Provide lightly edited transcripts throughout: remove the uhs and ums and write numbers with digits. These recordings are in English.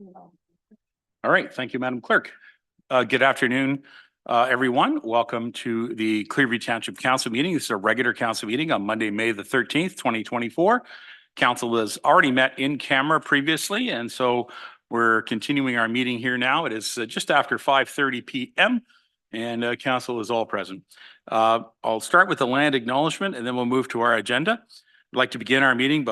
All right, thank you, Madam Clerk. Good afternoon, everyone. Welcome to the Clearview Township Council meeting. This is a regular council meeting on Monday, May the 13th, 2024. Council has already met in camera previously, and so we're continuing our meeting here now. It is just after 5:30 p.m. and council is all present. I'll start with the land acknowledgement and then we'll move to our agenda. I'd like to begin our meeting,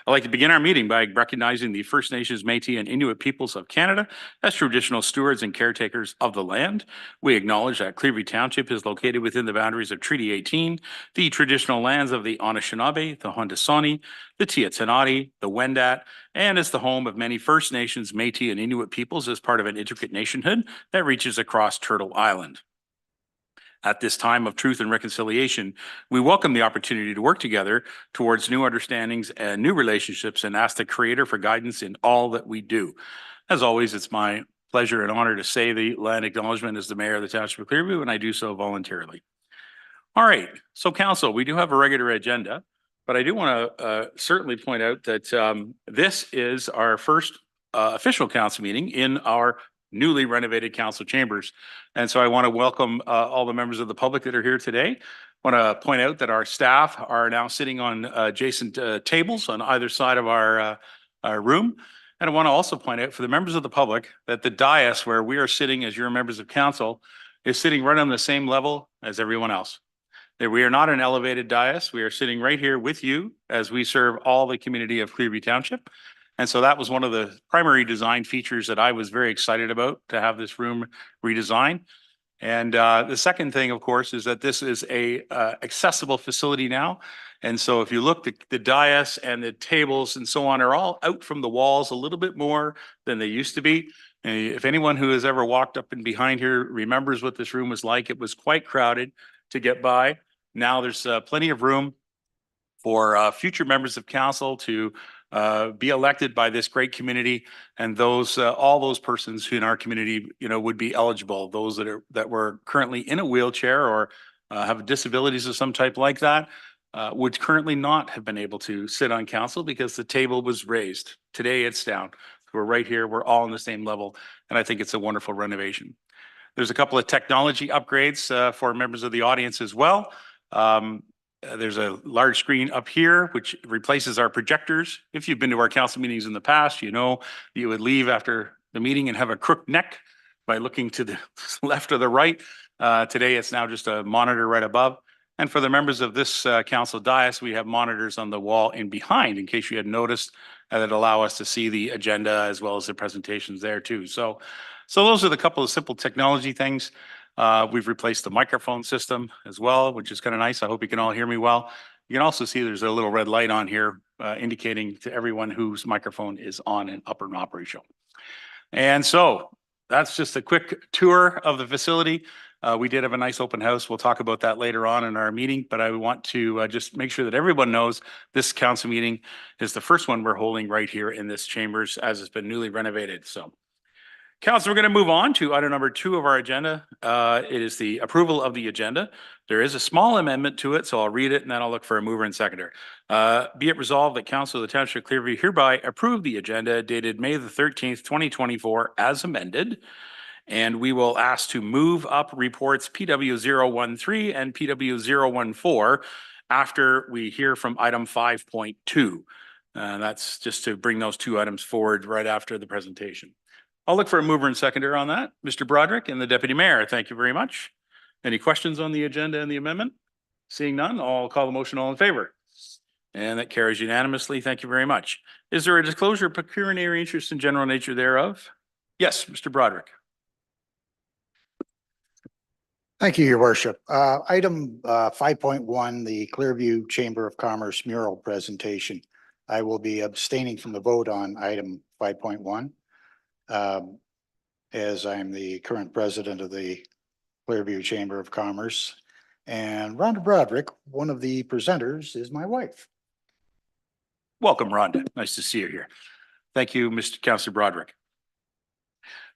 I'd like to begin our meeting by recognizing the First Nations, Métis, and Inuit peoples of Canada as traditional stewards and caretakers of the land. We acknowledge that Clearview Township is located within the boundaries of Treaty 18, the traditional lands of the Anishinaabe, the Haudenosaunee, the Tiahuanacocha, the Wendat, and is the home of many First Nations, Métis, and Inuit peoples as part of an intricate nationhood that reaches across Turtle Island. At this time of truth and reconciliation, we welcome the opportunity to work together towards new understandings and new relationships and ask the Creator for guidance in all that we do. As always, it's my pleasure and honor to say the land acknowledgement as the Mayor of the Township of Clearview, and I do so voluntarily. All right, so Council, we do have a regular agenda, but I do want to certainly point out that this is our first official council meeting in our newly renovated council chambers. And so I want to welcome all the members of the public that are here today. I want to point out that our staff are now sitting on adjacent tables on either side of our room. And I want to also point out for the members of the public that the dais where we are sitting as your members of council is sitting right on the same level as everyone else. That we are not an elevated dais. We are sitting right here with you as we serve all the community of Clearview Township. And so that was one of the primary design features that I was very excited about, to have this room redesigned. And the second thing, of course, is that this is a accessible facility now. And so if you look, the dais and the tables and so on are all out from the walls a little bit more than they used to be. And if anyone who has ever walked up and behind here remembers what this room was like, it was quite crowded to get by. Now there's plenty of room for future members of council to be elected by this great community, and those all those persons who in our community, would be eligible. Those that were currently in a wheelchair or have disabilities of some type like that would currently not have been able to sit on council because the table was raised. Today it's down. We're right here. We're all on the same level, and I think it's a wonderful renovation. There's a couple of technology upgrades for members of the audience as well. There's a large screen up here, which replaces our projectors. If you've been to our council meetings in the past, you know you would leave after the meeting and have a crooked neck by looking to the left or the right. Today, it's now just a monitor right above. And for the members of this council dais, we have monitors on the wall in behind, in case you had noticed, that allow us to see the agenda as well as the presentations there too. So those are the couple of simple technology things. We've replaced the microphone system as well, which is kind of nice. I hope you can all hear me well. You can also see there's a little red light on here indicating to everyone whose microphone is on and up and operational. And so that's just a quick tour of the facility. We did have a nice open house. We'll talk about that later on in our meeting, but I want to just make sure that everyone knows this council meeting is the first one we're holding right here in this chambers as it's been newly renovated. So Council, we're going to move on to item number 2 of our agenda. It is the approval of the agenda. There is a small amendment to it, so I'll read it and then I'll look for a mover and seconder. Be it resolved that Council of the Township of Clearview hereby approve the agenda dated May the 13th, 2024 as amended. And we will ask to move up reports PW013 and PW014 after we hear from item 5.2. That's just to bring those 2 items forward right after the presentation. I'll look for a mover and seconder on that. Mr. Broderick and the Deputy Mayor, thank you very much. Any questions on the agenda and the amendment? Seeing none, I'll call the motion. All in favor. And that carries unanimously. Thank you very much. Is there a disclosure of pecuniary interest in general nature thereof? Yes, Mr. Broderick. Thank you, Your Worship. Item 5.1, the Clearview Chamber of Commerce mural presentation. I will be abstaining from the vote on item 5.1. As I'm the current president of the Clearview Chamber of Commerce. And Rhonda Broderick, one of the presenters, is my wife. Welcome, Rhonda. Nice to see you here. Thank you, Mr. Councillor Broderick.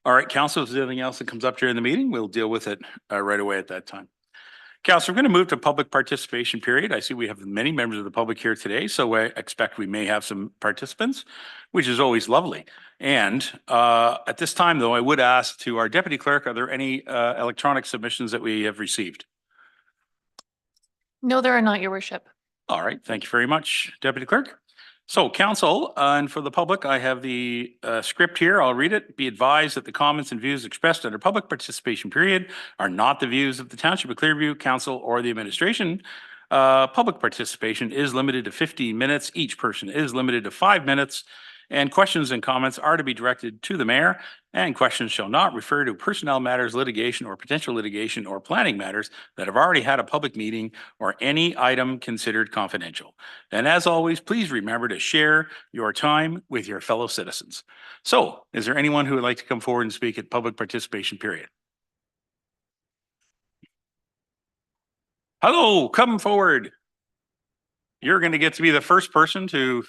All right, Council, if there's anything else that comes up during the meeting, we'll deal with it right away at that time. Council, we're going to move to public participation period. I see we have many members of the public here today, so I expect we may have some participants, which is always lovely. And at this time, though, I would ask to our deputy clerk, are there any electronic submissions that we have received? No, there are not, your worship. All right, thank you very much, Deputy Clerk. So council, and for the public, I have the script here. I'll read it. Be advised that the comments and views expressed under public participation period are not the views of the Township of Clearview Council or the administration. Public participation is limited to 15 minutes. Each person is limited to 5 minutes. And questions and comments are to be directed to the mayor, and questions shall not refer to personnel matters, litigation, or potential litigation or planning matters that have already had a public meeting or any item considered confidential. And as always, please remember to share your time with your fellow citizens. So is there anyone who would like to come forward and speak at public participation period? Hello, come forward. You're going to get to be the first person to,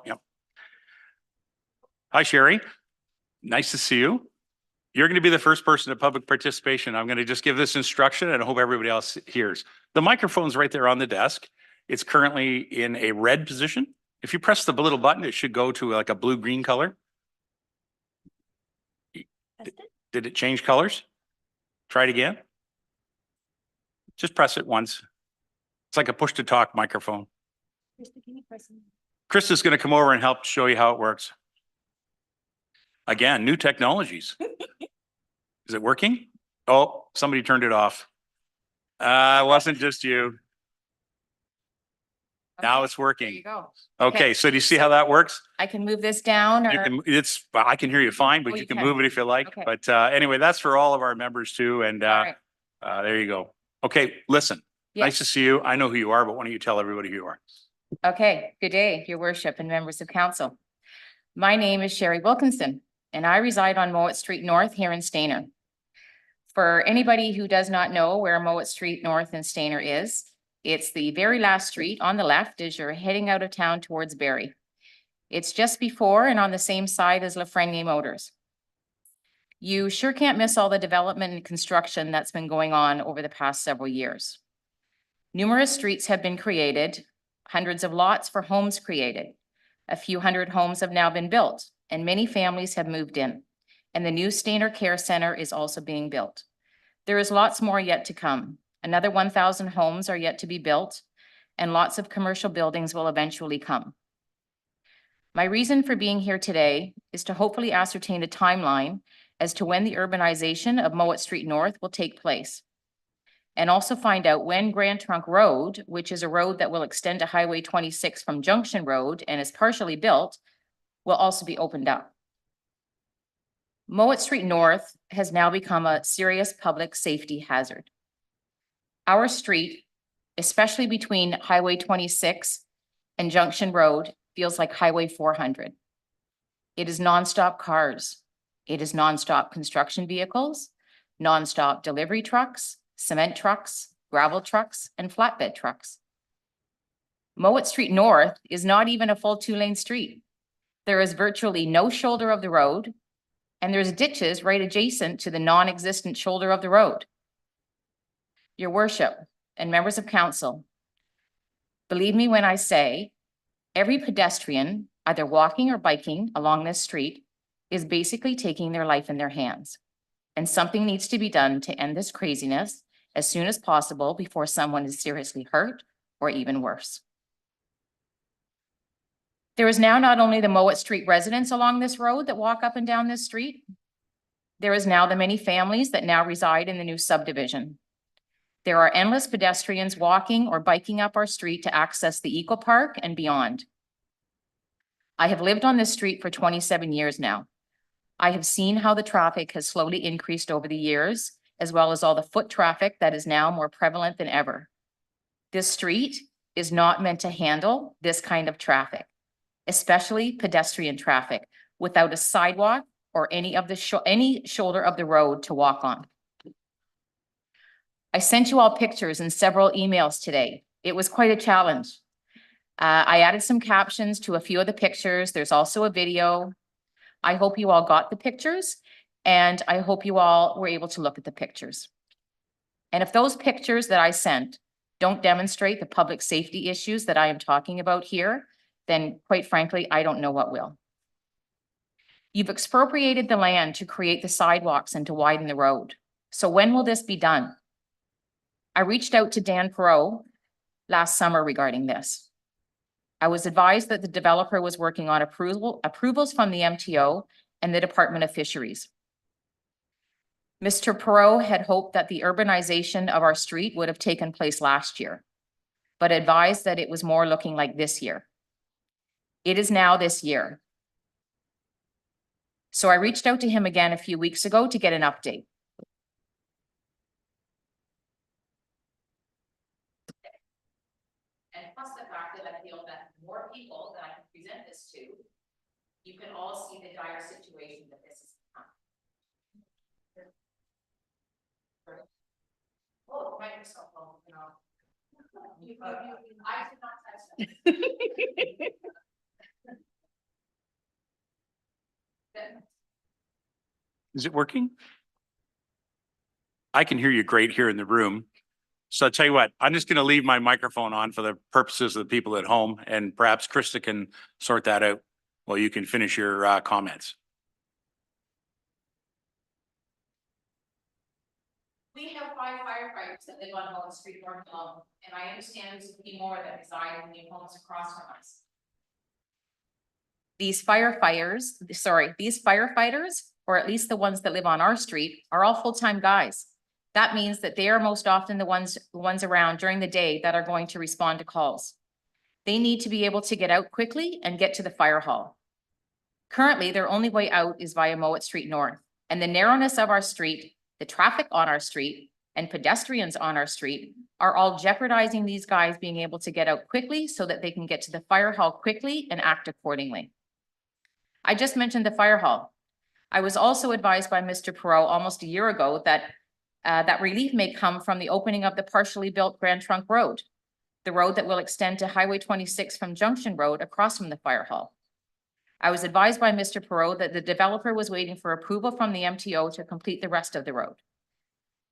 yeah. Hi, Sherry. Nice to see you. You're going to be the first person at public participation. I'm going to just give this instruction and I hope everybody else hears. The microphone's right there on the desk. It's currently in a red position. If you press the little button, it should go to like a blue-green color. Did it change colors? Try it again. Just press it once. It's like a push-to-talk microphone. Krista's going to come over and help show you how it works. Again, new technologies. Is it working? Oh, somebody turned it off. It wasn't just you. Now it's working. There you go. Okay, so do you see how that works? I can move this down or? I can hear you fine, but Oh, you you can can. move it if you like. Okay. But anyway, that's for all of our members too. And All right. there you go. Okay, listen, nice Yes. to see you. I know who you are, but why don't you tell everybody who you are? Okay, good day, your worship and members of council. My name is Sherry Wilkinson and I reside on Mowat Street North here in Stayner. For anybody who does not know where Mowat Street North in Stayner is, it's the very last street on the left as you're heading out of town towards Barrie. It's just before and on the same side as Lafreniere Motors. You sure can't miss all the development and construction that's been going on over the past several years. Numerous streets have been created, hundreds of lots for homes created. A few hundred homes have now been built and many families have moved in. And the new Stayner Care Center is also being built. There is lots more yet to come. Another 1,000 homes are yet to be built and lots of commercial buildings will eventually come. My reason for being here today is to hopefully ascertain a timeline as to when the urbanization of Mowat Street North will take place. And also find out when Grand Trunk Road, which is a road that will extend to Highway 26 from Junction Road and is partially built, will also be opened up. Mowat Street North has now become a serious public safety hazard. Our street, especially between Highway 26 and Junction Road, feels like Highway 400. It is nonstop cars. It is nonstop construction vehicles, nonstop delivery trucks, cement trucks, gravel trucks, and flatbed trucks. Mowat Street North is not even a full 2-lane street. There is virtually no shoulder of the road, and there's ditches right adjacent to the non-existent shoulder of the road. Your worship and members of council, believe me when I say every pedestrian, either walking or biking along this street, is basically taking their life in their hands. And something needs to be done to end this craziness as soon as possible before someone is seriously hurt or even worse. There is now not only the Mowat Street residents along this road that walk up and down this street, there is now the many families that now reside in the new subdivision. There are endless pedestrians walking or biking up our street to access the Eco Park and beyond. I have lived on this street for 27 years now. I have seen how the traffic has slowly increased over the years, as well as all the foot traffic that is now more prevalent than ever. This street is not meant to handle this kind of traffic, especially pedestrian traffic, without a sidewalk or any shoulder of the road to walk on. I sent you all pictures and several emails today. It was quite a challenge. I added some captions to a few of the pictures. There's also a video. I hope you all got the pictures. And I hope you all were able to look at the pictures. And if those pictures that I sent don't demonstrate the public safety issues that I am talking about here, then quite frankly, I don't know what will. You've expropriated the land to create the sidewalks and to widen the road. So when will this be done? I reached out to Dan Perot last summer regarding this. I was advised that the developer was working on approvals from the MTO and the Department of Fisheries. Mr. Perot had hoped that the urbanization of our street would have taken place last year, but advised that it was more looking like this year. It is now this year. So I reached out to him again a few weeks ago to get an update. And plus the fact that I feel that more people that I can present this to, you can all see the dire situation that this is. Oh, Microsoft, you know. I did not touch that. Is it working? I can hear you great here in the room. So I'll tell you what, I'm just going to leave my microphone on for the purposes of the people at home, and perhaps Krista can sort that out while you can finish your comments. We have 5 firefighters that live on Holland Street North alone, and I understand there's a few more that reside in the homes across from us. These firefighters, or at least the ones that live on our street, are all full-time guys. That means that they are most often the ones around during the day that are going to respond to calls. They need to be able to get out quickly and get to the fire hall. Currently, their only way out is via Mowat Street North, and the narrowness of our street, the traffic on our street, and pedestrians on our street are all jeopardizing these guys being able to get out quickly so that they can get to the fire hall quickly and act accordingly. I just mentioned the fire hall. I was also advised by Mr. Perot almost a year ago that that relief may come from the opening of the partially built Grand Trunk Road, the road that will extend to Highway 26 from Junction Road across from the fire hall. I was advised by Mr. Perot that the developer was waiting for approval from the MTO to complete the rest of the road.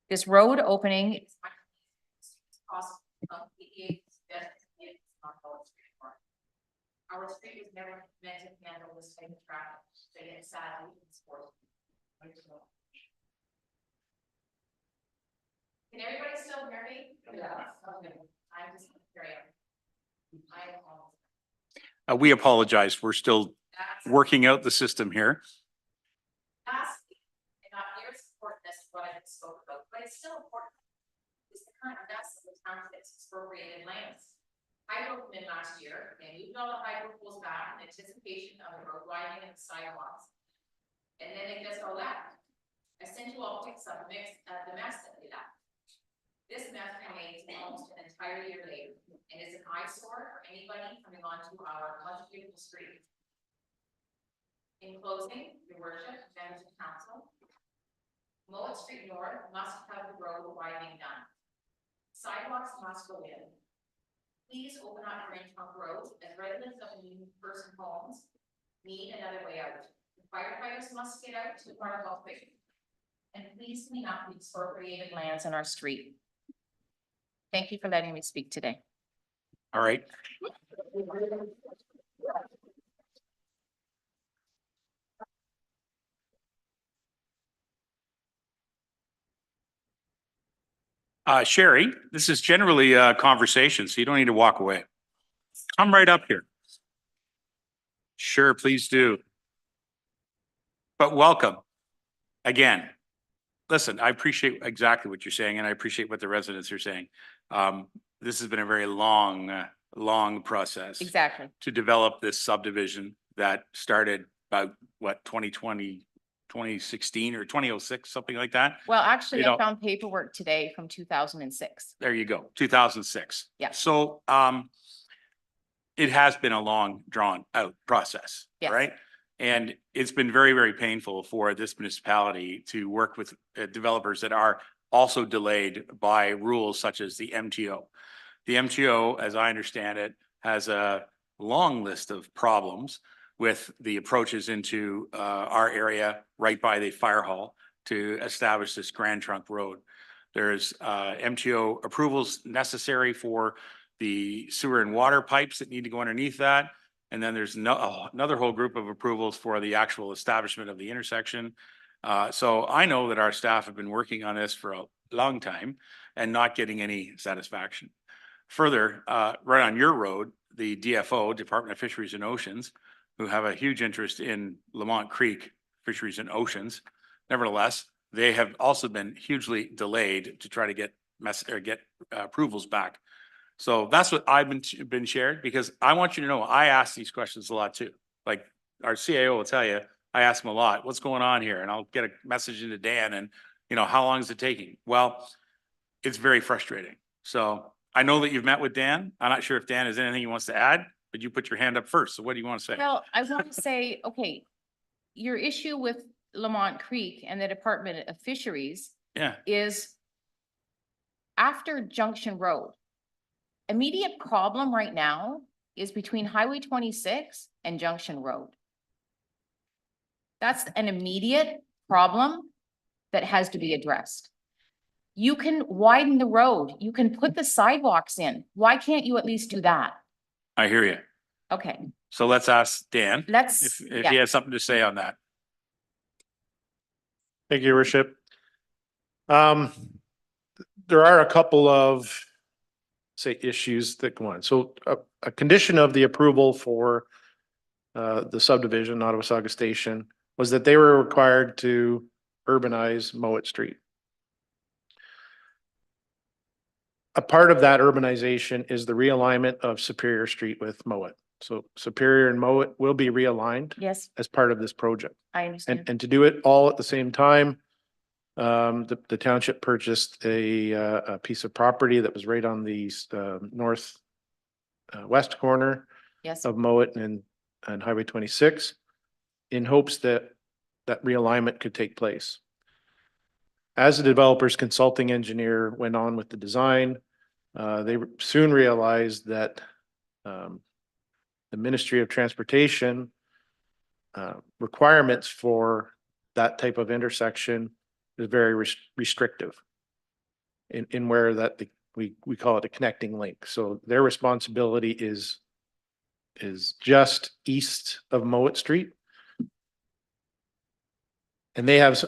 This road opening is our street was never meant to handle this type of traffic, but yet sadly it's forced. Can everybody still hear me? Yeah. Okay. I'm just carrying on. We apologize. We're still working out the system here. Lastly, and not near as important as what I just spoke about, but it's still important, is the current mess of the town that's expropriated lands. Hydro came in last year, and moved all the hydro pools back in anticipation of the road widening and the sidewalks. And then they just all left. I sent you all pics of the mess that they left. This mess remains almost an entire year later, and is an eyesore for anybody coming onto our much beautiful street. In closing, Your Worship, members of council, Mowat Street North must have the road widening done. Sidewalks must go in. Please open up Grand Trunk Road, as residents of the person homes need another way out. The firefighters must get out to the fire hall quickly. And please clean up the expropriated lands on our street. Thank you for letting me speak today. All right. Sherry, this is generally a conversation, so you don't need to walk away. Come right up here. Sure, please do. But welcome again. Listen, I appreciate exactly what you're saying, and I appreciate what the residents are saying. This has been a very long process. Exactly. To develop this subdivision that started about what, 2016 or 2006, something like that. Well, actually, You I know- found paperwork today from 2006. There you go, 2006. Yeah. So it has been a long drawn out process, Yes. right? And it's been very painful for this municipality to work with developers that are also delayed by rules such as the MTO. The MTO, as I understand it, has a long list of problems with the approaches into our area right by the fire hall to establish this Grand Trunk Road. There's MTO approvals necessary for the sewer and water pipes that need to go underneath that. And then there's another whole group of approvals for the actual establishment of the intersection. So I know that our staff have been working on this for a long time and not getting any satisfaction. Further, right on your road, the DFO, Department of Fisheries and Oceans, who have a huge interest in Lamont Creek Fisheries and Oceans. Nevertheless, they have also been hugely delayed to try to get approvals back. So that's what I've been shared, because I want you to know, I ask these questions a lot too. Like our CAO will tell you, I ask him a lot, what's going on here? And I'll get a message into Dan and, you know, how long is it taking? Well, it's very frustrating. So I know that you've met with Dan. I'm not sure if Dan has anything he wants to add, but you put your hand up first. So what do you want to say? Well, I want to say, okay, your issue with Lamont Creek and the Department of Fisheries Yeah, is after Junction Road. Immediate problem right now is between Highway 26 and Junction Road. That's an immediate problem that has to be addressed. You can widen the road, you can put the sidewalks in. Why can't you at least do that? I hear you. Okay, So let's ask Dan let's, if yeah. he has something to say on that. Thank you, Your Worship. There are a couple of, say, issues that go on. So a condition of the approval for the subdivision, Nottawasaga Station, was that they were required to urbanize Mowat Street. A part of that urbanization is the realignment of Superior Street with Mowat. So Superior and Mowat will be realigned Yes, as part of this project. I understand. And to do it all at the same time, the township purchased a piece of property that was right on the north west corner Yes, of Mowat and Highway 26 in hopes that that realignment could take place. As the developer's consulting engineer went on with the design, they soon realized that the Ministry of Transportation requirements for that type of intersection is very restrictive in where that we call it a connecting link. So their responsibility is just east of Mowat Street. And they have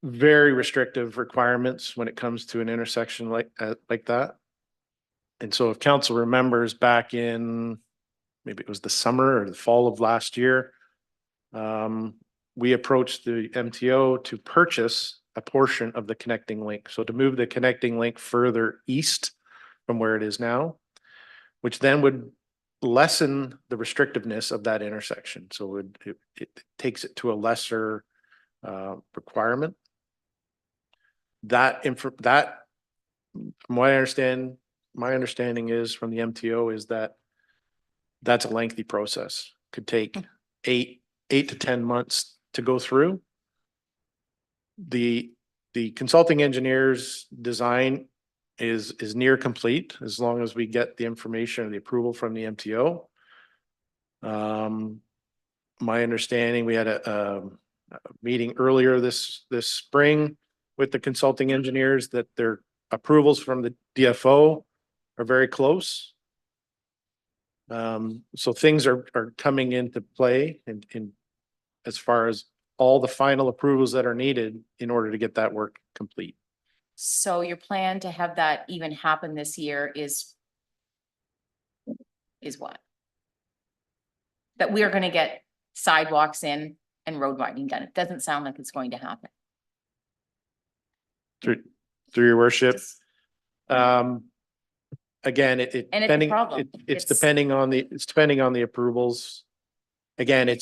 very restrictive requirements when it comes to an intersection like that. And so if council remembers back in, maybe it was the summer or the fall of last year, we approached the MTO to purchase a portion of the connecting link. So to move the connecting link further east from where it is now, which then would lessen the restrictiveness of that intersection. So it takes it to a lesser requirement. That from what I understand, my understanding is from the MTO is that that's a lengthy process. Could take 8 to 10 months to go through. The consulting engineer's design is near complete as long as we get the information or the approval from the MTO. My understanding, we had a meeting earlier this spring with the consulting engineers that their approvals from the DFO are very close. So things are coming into play in as far as all the final approvals that are needed in order to get that work complete. so your plan to have that even happen this year is what? That we are gonna get sidewalks in and road widening done. It doesn't sound like it's going to happen. Through your worship. Just- Again, And it's a depending, problem. it's It's- depending on the approvals. Again,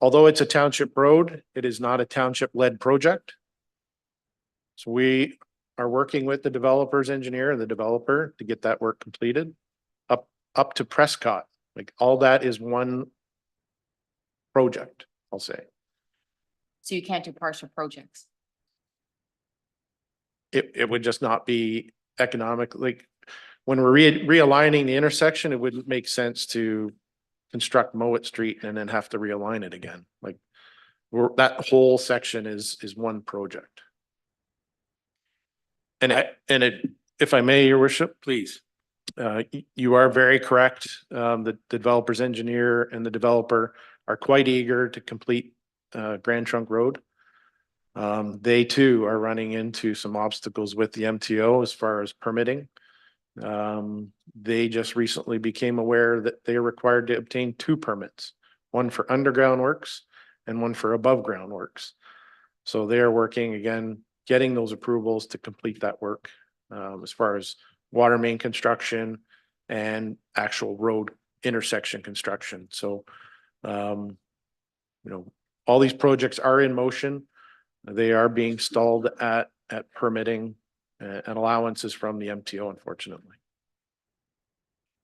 although it's a township road, it is not a township-led project. So we are working with the developer's engineer and the developer to get that work completed up to Prescott. Like all that is one project, I'll say. So you can't do partial projects. It would just not be economic. Like when we're realigning the intersection, it wouldn't make sense to construct Mowat Street and then have to realign it again. Like that whole section is one project. And if I may, your worship, Please. you are very correct. The developer's engineer and the developer are quite eager to complete Grand Trunk Road. They too are running into some obstacles with the MTO as far as permitting. They just recently became aware that they are required to obtain 2 permits, one for underground works and one for above ground works. So they are working again, getting those approvals to complete that work, as far as water main construction and actual road intersection construction. So, all these projects are in motion. They are being stalled at permitting and allowances from the MTO, unfortunately.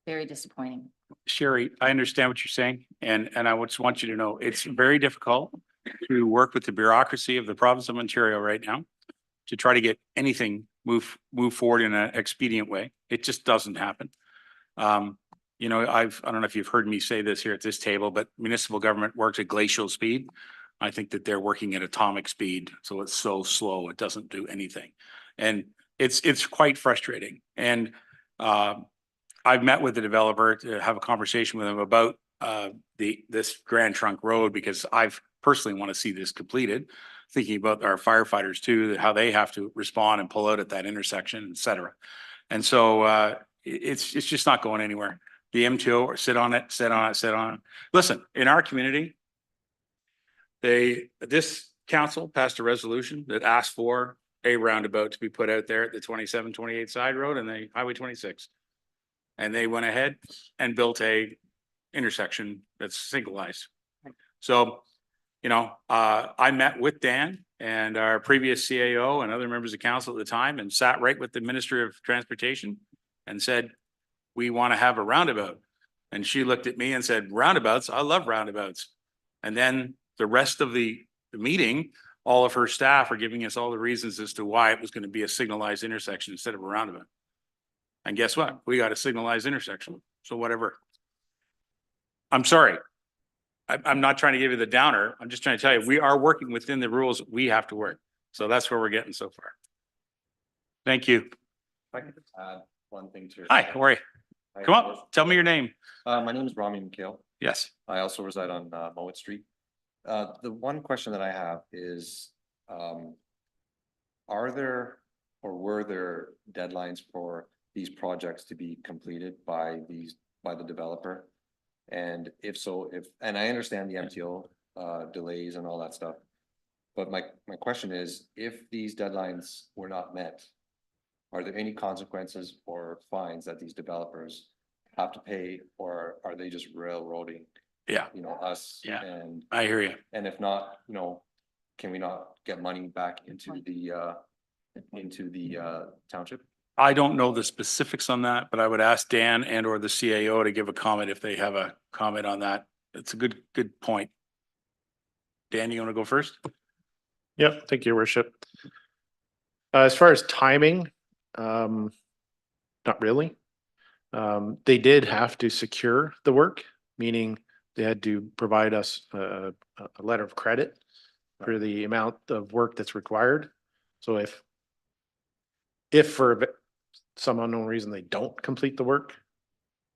Very disappointing. Sherry, I understand what you're saying, and I just want you to know, it's very difficult to work with the bureaucracy of the province of Ontario right now to try to get anything move forward in an expedient way. It just doesn't happen. I don't know if you've heard me say this here at this table, but municipal government works at glacial speed. I think that they're working at atomic speed, so it's so slow, it doesn't do anything. And it's quite frustrating. And I've met with the developer to have a conversation with him about this Grand Trunk Road, because I've personally want to see this completed, thinking about our firefighters too, how they have to respond and pull out at that intersection, et cetera. And so it's just not going anywhere. The MTO or sit on it. Listen, in our community, this council passed a resolution that asked for a roundabout to be put out there at the 27-28 side road and the Highway 26. And they went ahead and built a intersection that's signalized. So, I met with Dan and our previous CAO and other members of council at the time and sat right with the Minister of Transportation and said, we want to have a roundabout. And she looked at me and said, roundabouts, I love roundabouts. And then the rest of the meeting, all of her staff are giving us all the reasons as to why it was going to be a signalized intersection instead of a roundabout. And guess what? We got a signalized intersection. So whatever. I'm sorry. I'm not trying to give you the downer. I'm just trying to tell you, we are working within the rules we have to work. So that's where we're getting so far. Thank you. If I could just add one thing to. Hi, how are you? Come up, tell me your name. My name is Rami McHale. Yes. I also reside on Mowat Street. The one question that I have is, are there or were there deadlines for these projects to be completed by the developer? And if so, and I understand the MTO delays and all that stuff. But my question is, if these deadlines were not met, are there any consequences or fines that these developers have to pay, or are they just railroading? Yeah. Us. Yeah. And I hear you. and if not, can we not get money back into the township? I don't know the specifics on that, but I would ask Dan and or the CAO to give a comment if they have a comment on that. It's a good point. Dan, you want to go first? Yep, thank you, your worship. As far as timing, not really. They did have to secure the work, meaning they had to provide us a letter of credit for the amount of work that's required. So if for some unknown reason they don't complete the work,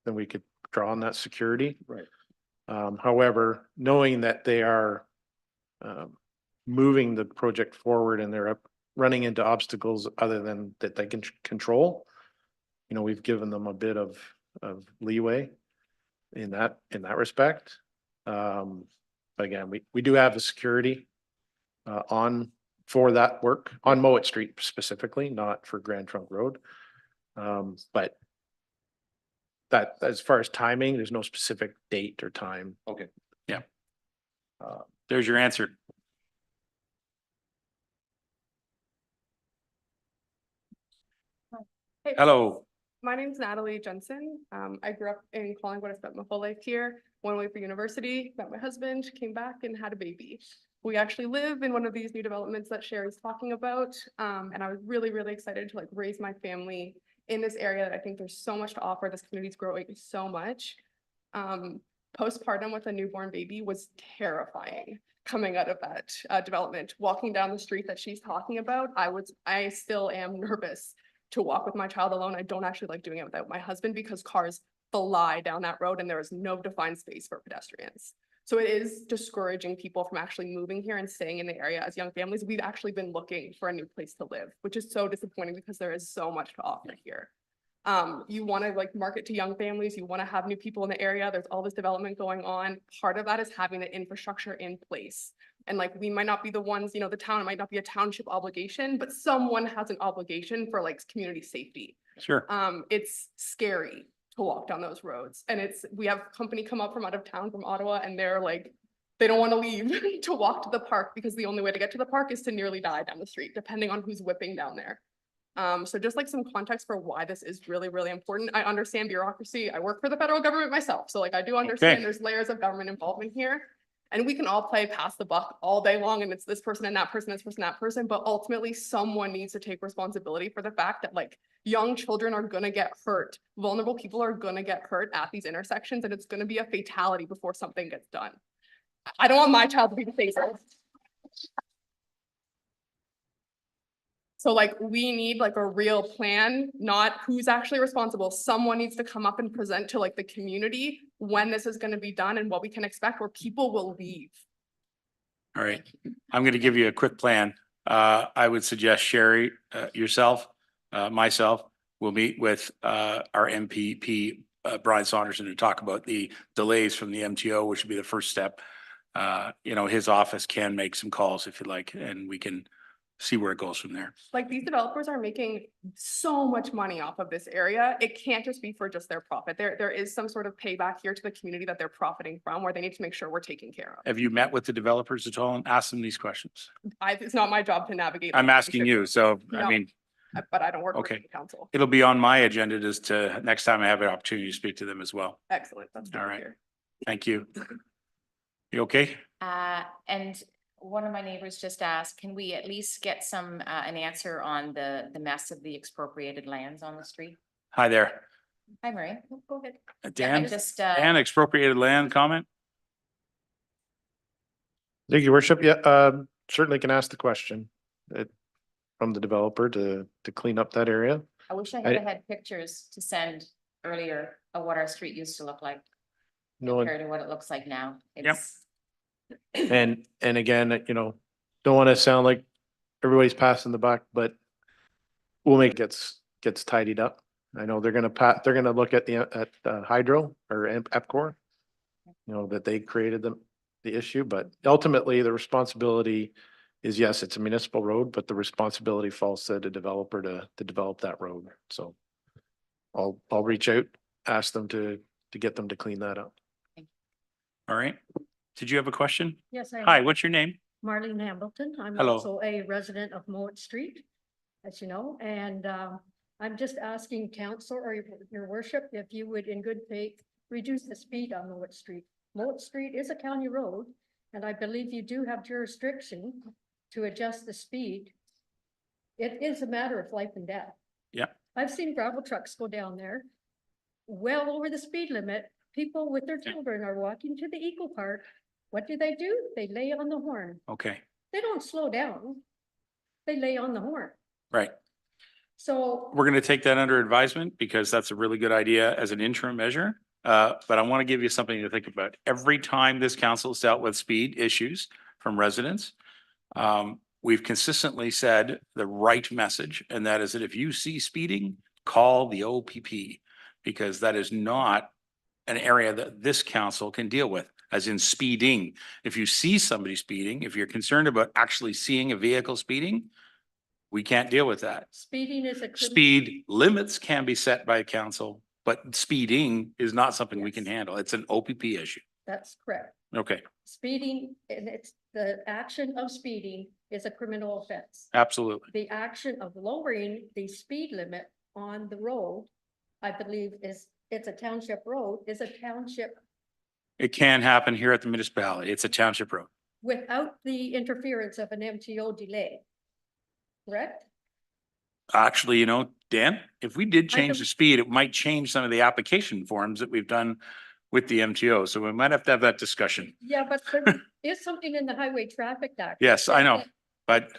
then we could draw on that security. Right. However, knowing that they are moving the project forward and they're running into obstacles other than that they can control, we've given them a bit of leeway in that respect. But again, we do have the security for that work on Mowat Street specifically, not for Grand Trunk Road. But that, as far as timing, there's no specific date or time. Okay. Yeah. There's your answer. Hey, Hello. my name's Natalie Jensen. I grew up in Collingwood. I spent my whole life here. Went away for university, met my husband, came back and had a baby. We actually live in one of these new developments that Sherry's talking about. And I was really, really excited to raise my family in this area that I think there's so much to offer. This community's growing so much. postpartum with a newborn baby was terrifying coming out of that development. Walking down the street that she's talking about, I still am nervous to walk with my child alone. I don't actually like doing it without my husband because cars fly down that road and there is no defined space for pedestrians. So it is discouraging people from actually moving here and staying in the area as young families. We've actually been looking for a new place to live, which is so disappointing because there is so much to offer here. You want to like market to young families, you want to have new people in the area. There's all this development going on. Part of that is having the infrastructure in place. And like, we might not be the ones, you know, the town, it might not be a township obligation, but someone has an obligation for like community safety. Sure. It's scary to walk down those roads. And we have company come up from out of town, from Ottawa, and they're like, they don't want to leave to walk to the park because the only way to get to the park is to nearly die down the street, depending on who's whipping down there. So just like some context for why this is really, really important. I understand bureaucracy. I work for the federal government myself. So like, I do understand there's layers of government involvement here. And we can all play pass the buck all day long and it's this person and that person, this person, that person, but ultimately someone needs to take responsibility for the fact that like young children are gonna get hurt. Vulnerable people are gonna get hurt at these intersections and it's gonna be a fatality before something gets done. I don't want my child to be disabled. So like, we need like a real plan, not who's actually responsible. Someone needs to come up and present to like the community when this is gonna be done and what we can expect, or people will leave. All right. I'm going to give you a quick plan. I would suggest Sherry, yourself, myself, will meet with our MPP, Brian Saunderson, to talk about the delays from the MTO, which would be the first step. You know, his office can make some calls if you like, and we can see where it goes from there. Like, these developers are making so much money off of this area. It can't just be for just their profit. There is some sort of payback here to the community that they're profiting from, where they need to make sure we're taken care of. Have you met with the developers at all and asked them these questions? It's not my job to navigate. I'm asking you, so I No. mean, But I don't work for Okay. the council. it'll be on my agenda just to, next time I have an opportunity to speak to them as well. Excellent. That's good All to right. hear. Thank you. You okay? And one of my neighbors just asked, can we at least get an answer on the mess of the expropriated lands on the street? Hi there. Hi, Marie. Go ahead. Yeah, I Dan, just, Dan, expropriated land comment? Thank you, worship. Yeah, certainly can ask the question from the developer to clean up that area. I wish I had pictures to send earlier of what our street used to look like No, compared to what it looks like now. Yep. It's, and again, you know, don't want to sound like everybody's passing the buck, but we'll make it gets tidied up. I know they're gonna look at the hydro or EPCOR, you know, that they created the issue, but ultimately the responsibility is, yes, it's a municipal road, but the responsibility falls to the developer to develop that road. So I'll reach out, ask them to get them to clean that up. All right. Did you have a question? Yes, I Hi, am what's your name? Marlene Hambleton. I'm Hello. also a resident of Mowat Street, as you know, and I'm just asking council or your worship if you would in good faith reduce the speed on Mowat Street. Mowat Street is a county road, and I believe you do have jurisdiction to adjust the speed. It is a matter of life and death. Yeah. I've seen gravel trucks go down there well over the speed limit. People with their children are walking to the eco park. What do? They lay on the horn. Okay, They don't slow down. They lay on the horn. right. So We're going to take that under advisement because that's a really good idea as an interim measure. But I want to give you something to think about. Every time this council has dealt with speed issues from residents, we've consistently said the right message, and that is that if you see speeding, call the OPP, because that is not an area that this council can deal with, as in speeding. If you see somebody speeding, if you're concerned about actually seeing a vehicle speeding, we can't deal with that. speeding is a. Speed limits can be set by council, but speeding is not something we can Yes. handle. It's an OPP issue. That's correct. Okay, Speeding, and it's the action of speeding is a criminal offense. absolutely. The action of lowering the speed limit on the road, I believe it's a township road, is a township It can happen here at the municipality. It's a township road. without the interference of an MTO delay. Correct? Actually, you know, Dan, if we did change don't- the speed, it might change some of the application forms that we've done with the MTO. So we might have to have that discussion. Yeah, but there is something in the Highway Traffic Act. Yes, I know, that-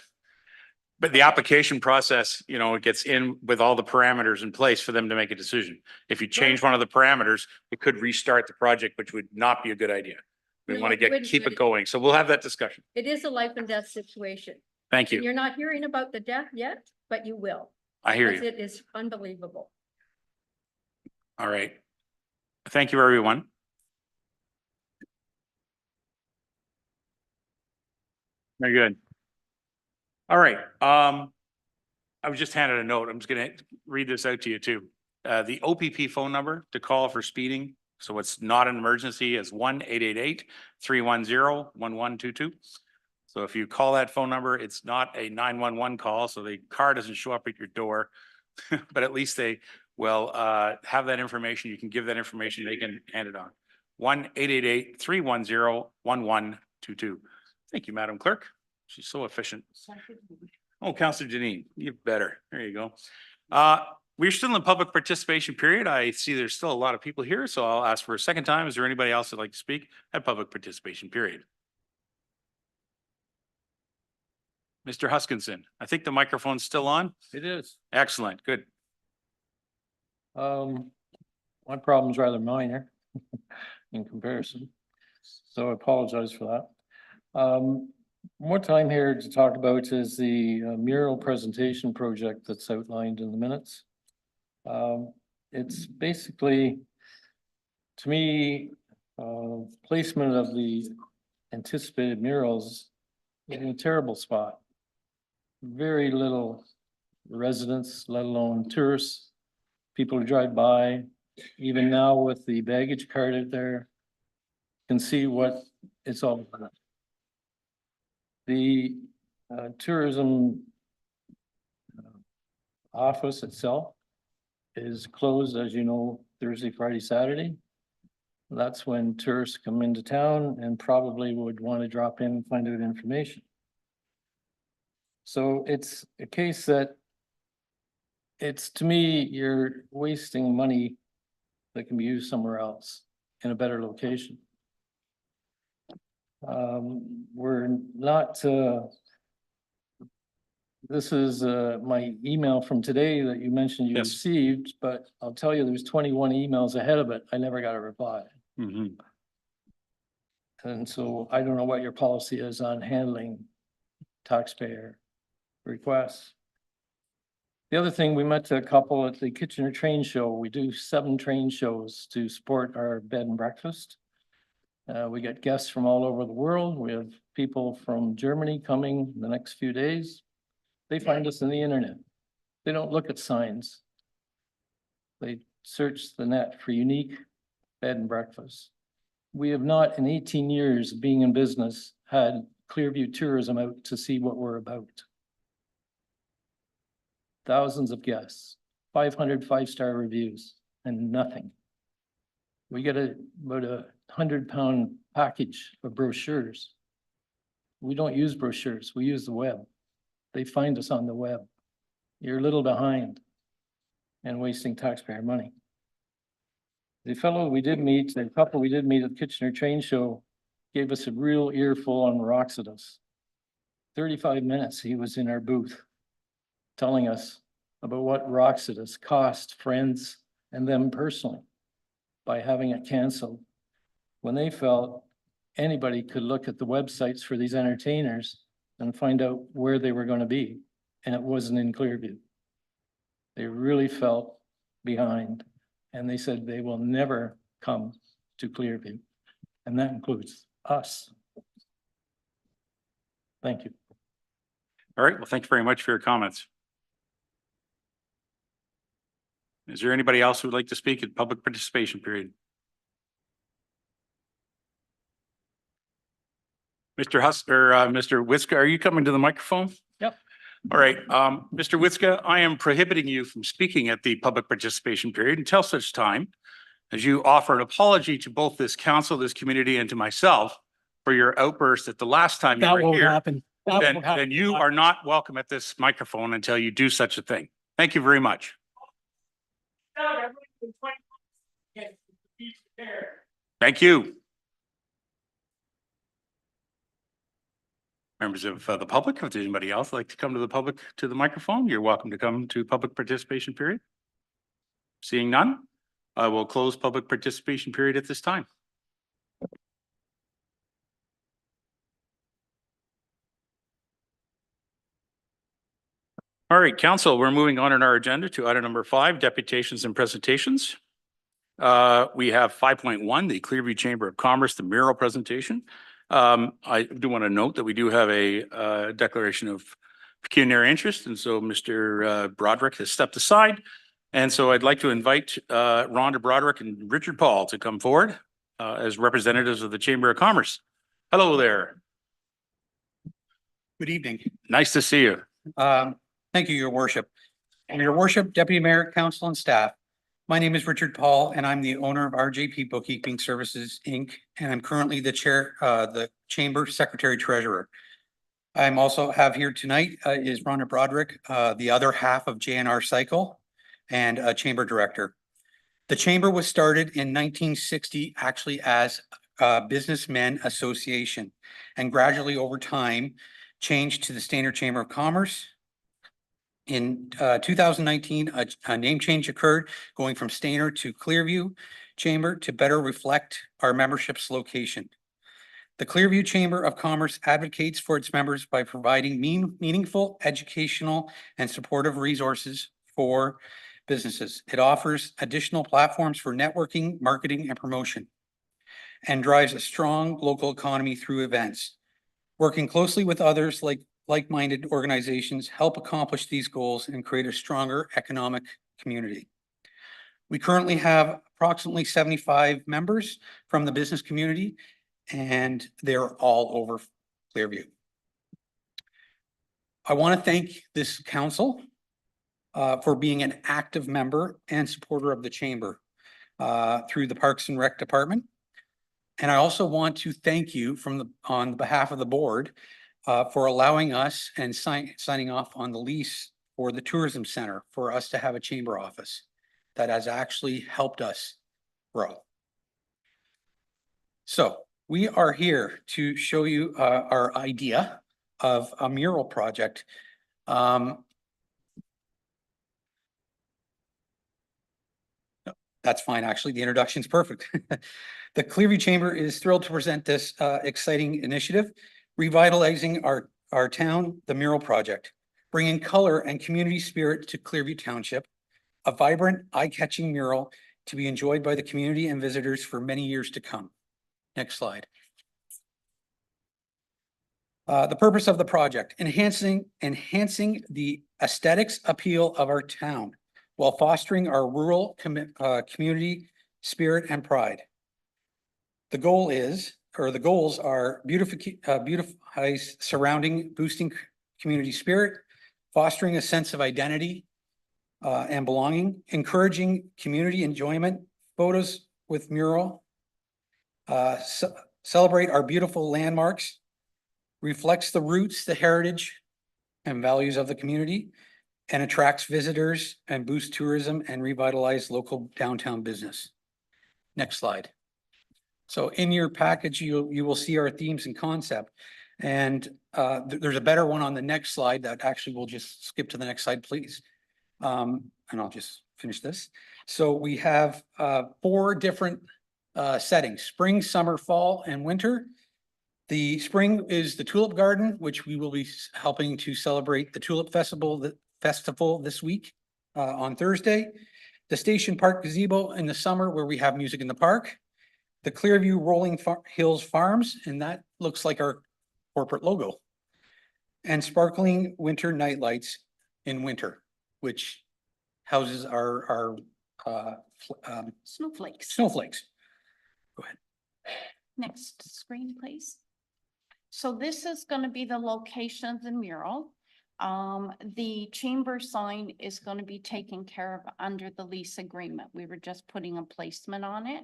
but the application process, you know, it gets in with all the parameters in place for them to make a decision. If you change one of the parameters, it could restart the project, which would not be a good idea. We No, want it to wouldn't, keep but it going. So we'll have that discussion. It is a life and death situation. Thank And you. you're not hearing about the death yet, but you will. I hear Because you. it is unbelievable. All right. Thank you, everyone. Very good. All right. I was just handed a note. I'm just gonna read this out to you too. The OPP phone number to call for speeding, so it's not an emergency, is 1-888-310-1122. So if you call that phone number, it's not a 911 call, so the car doesn't show up at your door. But at least they will have that information. You can give that information, they can hand it on. 1-888-310-1122. Thank you, Madam Clerk. She's so efficient. Oh, Counselor Janine, you better. There you go. We're still in the public participation period. I see there's still a lot of people here, so I'll ask for a second time. Is there anybody else that'd like to speak at public participation period? Mr. Huskinson, I think the microphone's still on. It is. Excellent, good. My problem's rather minor in comparison, so I apologize for that. What I'm here to talk about is the mural presentation project that's outlined in the minutes. It's basically, to me, placement of the anticipated murals in a terrible spot. Very little residents, let alone tourists, people who drive by. Even now with the baggage cart out there, can see what it's all about. The tourism office itself is closed, as you know, Thursday, Friday, Saturday. That's when tourists come into town and probably would want to drop in and find out information. So it's a case that it's, to me, you're wasting money that can be used somewhere else in a better location. We're not, this is my email from today that you mentioned you Yes. received, but I'll tell you, there's 21 emails ahead of it. I never got a reply. Mhm. And so I don't know what your policy is on handling taxpayer requests. The other thing, we met a couple at the Kitchener Train Show. We do 7 train shows to support our bed and breakfast. We get guests from all over the world. We have people from Germany coming the next few days. They find us on the internet. They don't look at signs. They search the net for unique bed and breakfast. We have not, in 18 years of being in business, had Clearview tourism out to see what we're about. Thousands of guests, 500 5-star reviews, and nothing. We get about a 100-pound package of brochures. We don't use brochures, we use the web. They find us on the web. You're a little behind and wasting taxpayer money. The fellow we did meet, the couple we did meet at the Kitchener Train Show, gave us a real earful on Roxodus. 35 minutes he was in our booth telling us about what Roxodus cost friends and them personally by having it canceled, when they felt anybody could look at the websites for these entertainers and find out where they were going to be, and it wasn't in Clearview. They really felt behind, and they said they will never come to Clearview, and that includes us. Thank you. All right, well, thank you very much for your comments. Is there anybody else who would like to speak at public participation period? Mr. Mr. Witzka, are you coming to the microphone? Yep. All right, Mr. Witzka, I am prohibiting you from speaking at the public participation period until such time as you offer an apology to both this council, this community, and to myself for your outburst at the last time you That were won't here. happen. That Then, won't happen. then you are not welcome at this microphone until you do such a thing. Thank you very much. Thank you. Members of the public, if there's anybody else like to come to the microphone, you're welcome to come to public participation period. Seeing none, I will close public participation period at this time. All right, council, we're moving on in our agenda to item number 5, deputations and presentations. We have 5.1, the Clearview Chamber of Commerce, the mural presentation. I do want to note that we do have a declaration of pecuniary interest, and so Mr. Broderick has stepped aside. And so I'd like to invite Rhonda Broderick and Richard Paul to come forward as representatives of the Chamber of Commerce. Hello there. Good evening. Nice to see you. Thank you, Your Worship. And Your Worship, Deputy Mayor, Council, and staff. My name is Richard Paul, and I'm the owner of RJP Bookkeeping Services, Inc., and I'm currently the the Chamber Secretary Treasurer. I'm also have here tonight is Rhonda Broderick, the other half of JNR Cycle, and a Chamber Director. The Chamber was started in 1960, actually as a Businessmen Association, and gradually over time changed to the Stainer Chamber of Commerce. In 2019, a name change occurred, going from Stainer to Clearview Chamber to better reflect our membership's location. The Clearview Chamber of Commerce advocates for its members by providing meaningful, educational, and supportive resources for businesses. It offers additional platforms for networking, marketing, and promotion, and drives a strong local economy through events. Working closely with others like-minded organizations help accomplish these goals and create a stronger economic community. We currently have approximately 75 members from the business community, and they're all over Clearview. I want to thank this council for being an active member and supporter of the Chamber through the Parks and Rec Department. And I also want to thank you on behalf of the board for allowing us and signing off on the lease for the tourism center for us to have a chamber office that has actually helped us grow. So we are here to show you our idea of a mural project. That's fine, actually, the introduction's perfect. The Clearview Chamber is thrilled to present this exciting initiative, revitalizing our town, the mural project, bringing color and community spirit to Clearview Township, a vibrant, eye-catching mural to be enjoyed by the community and visitors for many years to come. Next slide. The purpose of the project, enhancing the aesthetics appeal of our town while fostering our rural community spirit and pride. The goals are beautify surrounding, boosting community spirit, fostering a sense of identity and belonging, encouraging community enjoyment, photos with mural, celebrate our beautiful landmarks, reflects the roots, the heritage, and values of the community, and attracts visitors and boosts tourism and revitalize local downtown business. Next slide. So in your package, you will see our themes and concept. And there's a better one on the next slide that actually we'll just skip to the next slide, please. And I'll just finish this. So we have 4 different settings: spring, summer, fall, and winter. The spring is the Tulip Garden, which we will be helping to celebrate the Tulip Festival this week on Thursday. The Station Park Gazebo in the summer, where we have music in the park. The Clearview Rolling Hills Farms, and that looks like our corporate logo. And sparkling winter night lights in winter, which houses our Snowflakes. Go ahead. Next screen, please. So this is going to be the location of the mural. The chamber sign is going to be taken care of under the lease agreement. We were just putting a placement on it.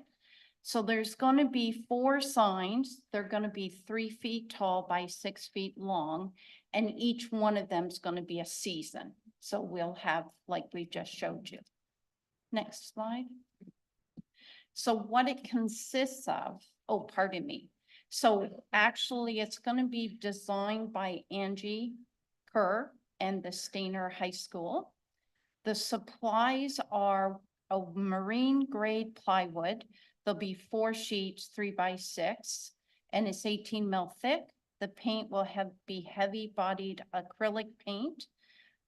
So there's going to be 4 signs. They're going to be 3 feet tall by 6 feet long, and each one of them is going to be a season. So we'll have, like we just showed you. Next slide. So what it consists of, oh, pardon me. So actually, it's gonna be designed by Angie Kerr and the Stainer High School. The supplies are a marine grade plywood. There'll be 4 sheets, 3x6, and it's 18 mil thick. The paint will be heavy bodied acrylic paint,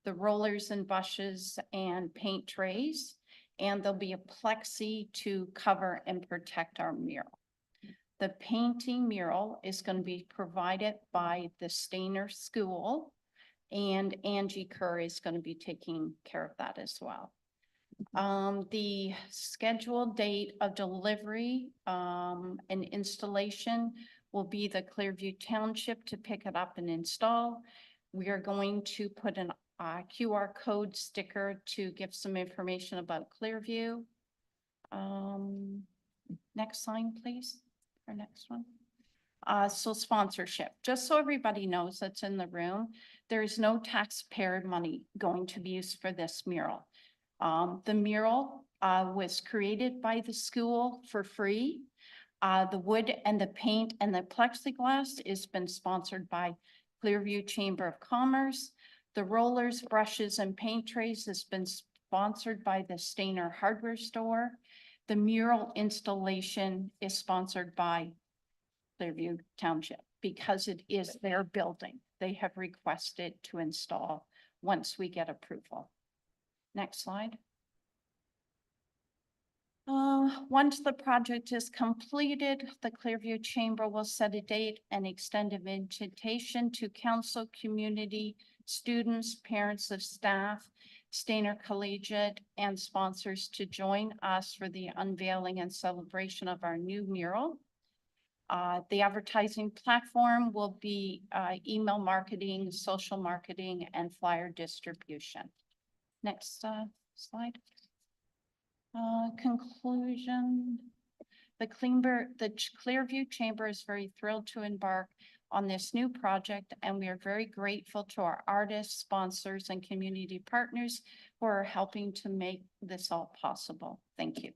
the rollers and brushes and paint trays, and there'll be a plexi to cover and protect our mural. The painting mural is going to be provided by the Stainer School, and Angie Kerr is going to be taking care of that as well. The scheduled date of delivery and installation will be the Clearview Township to pick it up and install. We are going to put an QR code sticker to give some information about Clearview. Next slide, please. Our next one. So sponsorship, just so everybody knows that's in the room, there is no taxpayer money going to be used for this mural. The mural was created by the school for free. The wood and the paint and the plexiglass has been sponsored by Clearview Chamber of Commerce. The rollers, brushes, and paint trays has been sponsored by the Stainer Hardware Store. The mural installation is sponsored by Clearview Township because it is their building. They have requested to install once we get approval. Next slide. Once the project is completed, the Clearview Chamber will set a date and extend an invitation to council, community, students, parents of staff, Stainer Collegiate, and sponsors to join us for the unveiling and celebration of our new mural. The advertising platform will be email marketing, social marketing, and flyer distribution. Next slide. Conclusion. The Clearview Chamber is very thrilled to embark on this new project, and we are very grateful to our artists, sponsors, and community partners who are helping to make this all possible. Thank you.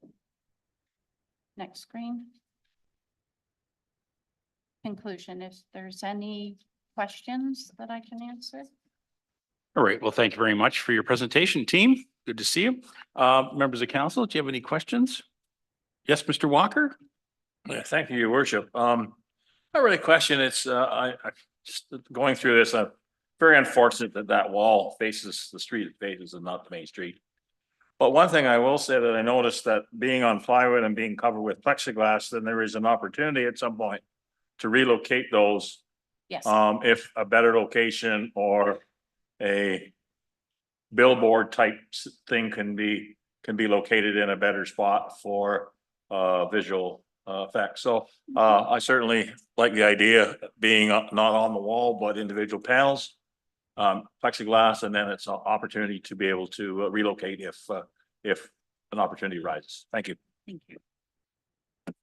Next screen. Conclusion, if there's any questions that I can answer. All right. Well, thank you very much for your presentation, team. Good to see you. Members of council, do you have any questions? Yes, Mr. Walker? Yeah, thank you, your worship. Not really a question. It's I just going through this, very unfortunate that that wall faces the street it faces and not the main street. But one thing I will say that I noticed that being on plywood and being covered with plexiglass, then there is an opportunity at some point to relocate those. Yes. If a better location or a billboard type thing can be located in a better spot for visual effect. So I certainly like the idea of being not on the wall, but individual panels, plexiglass, and then it's an opportunity to be able to relocate if an opportunity arises. Thank you. Thank you.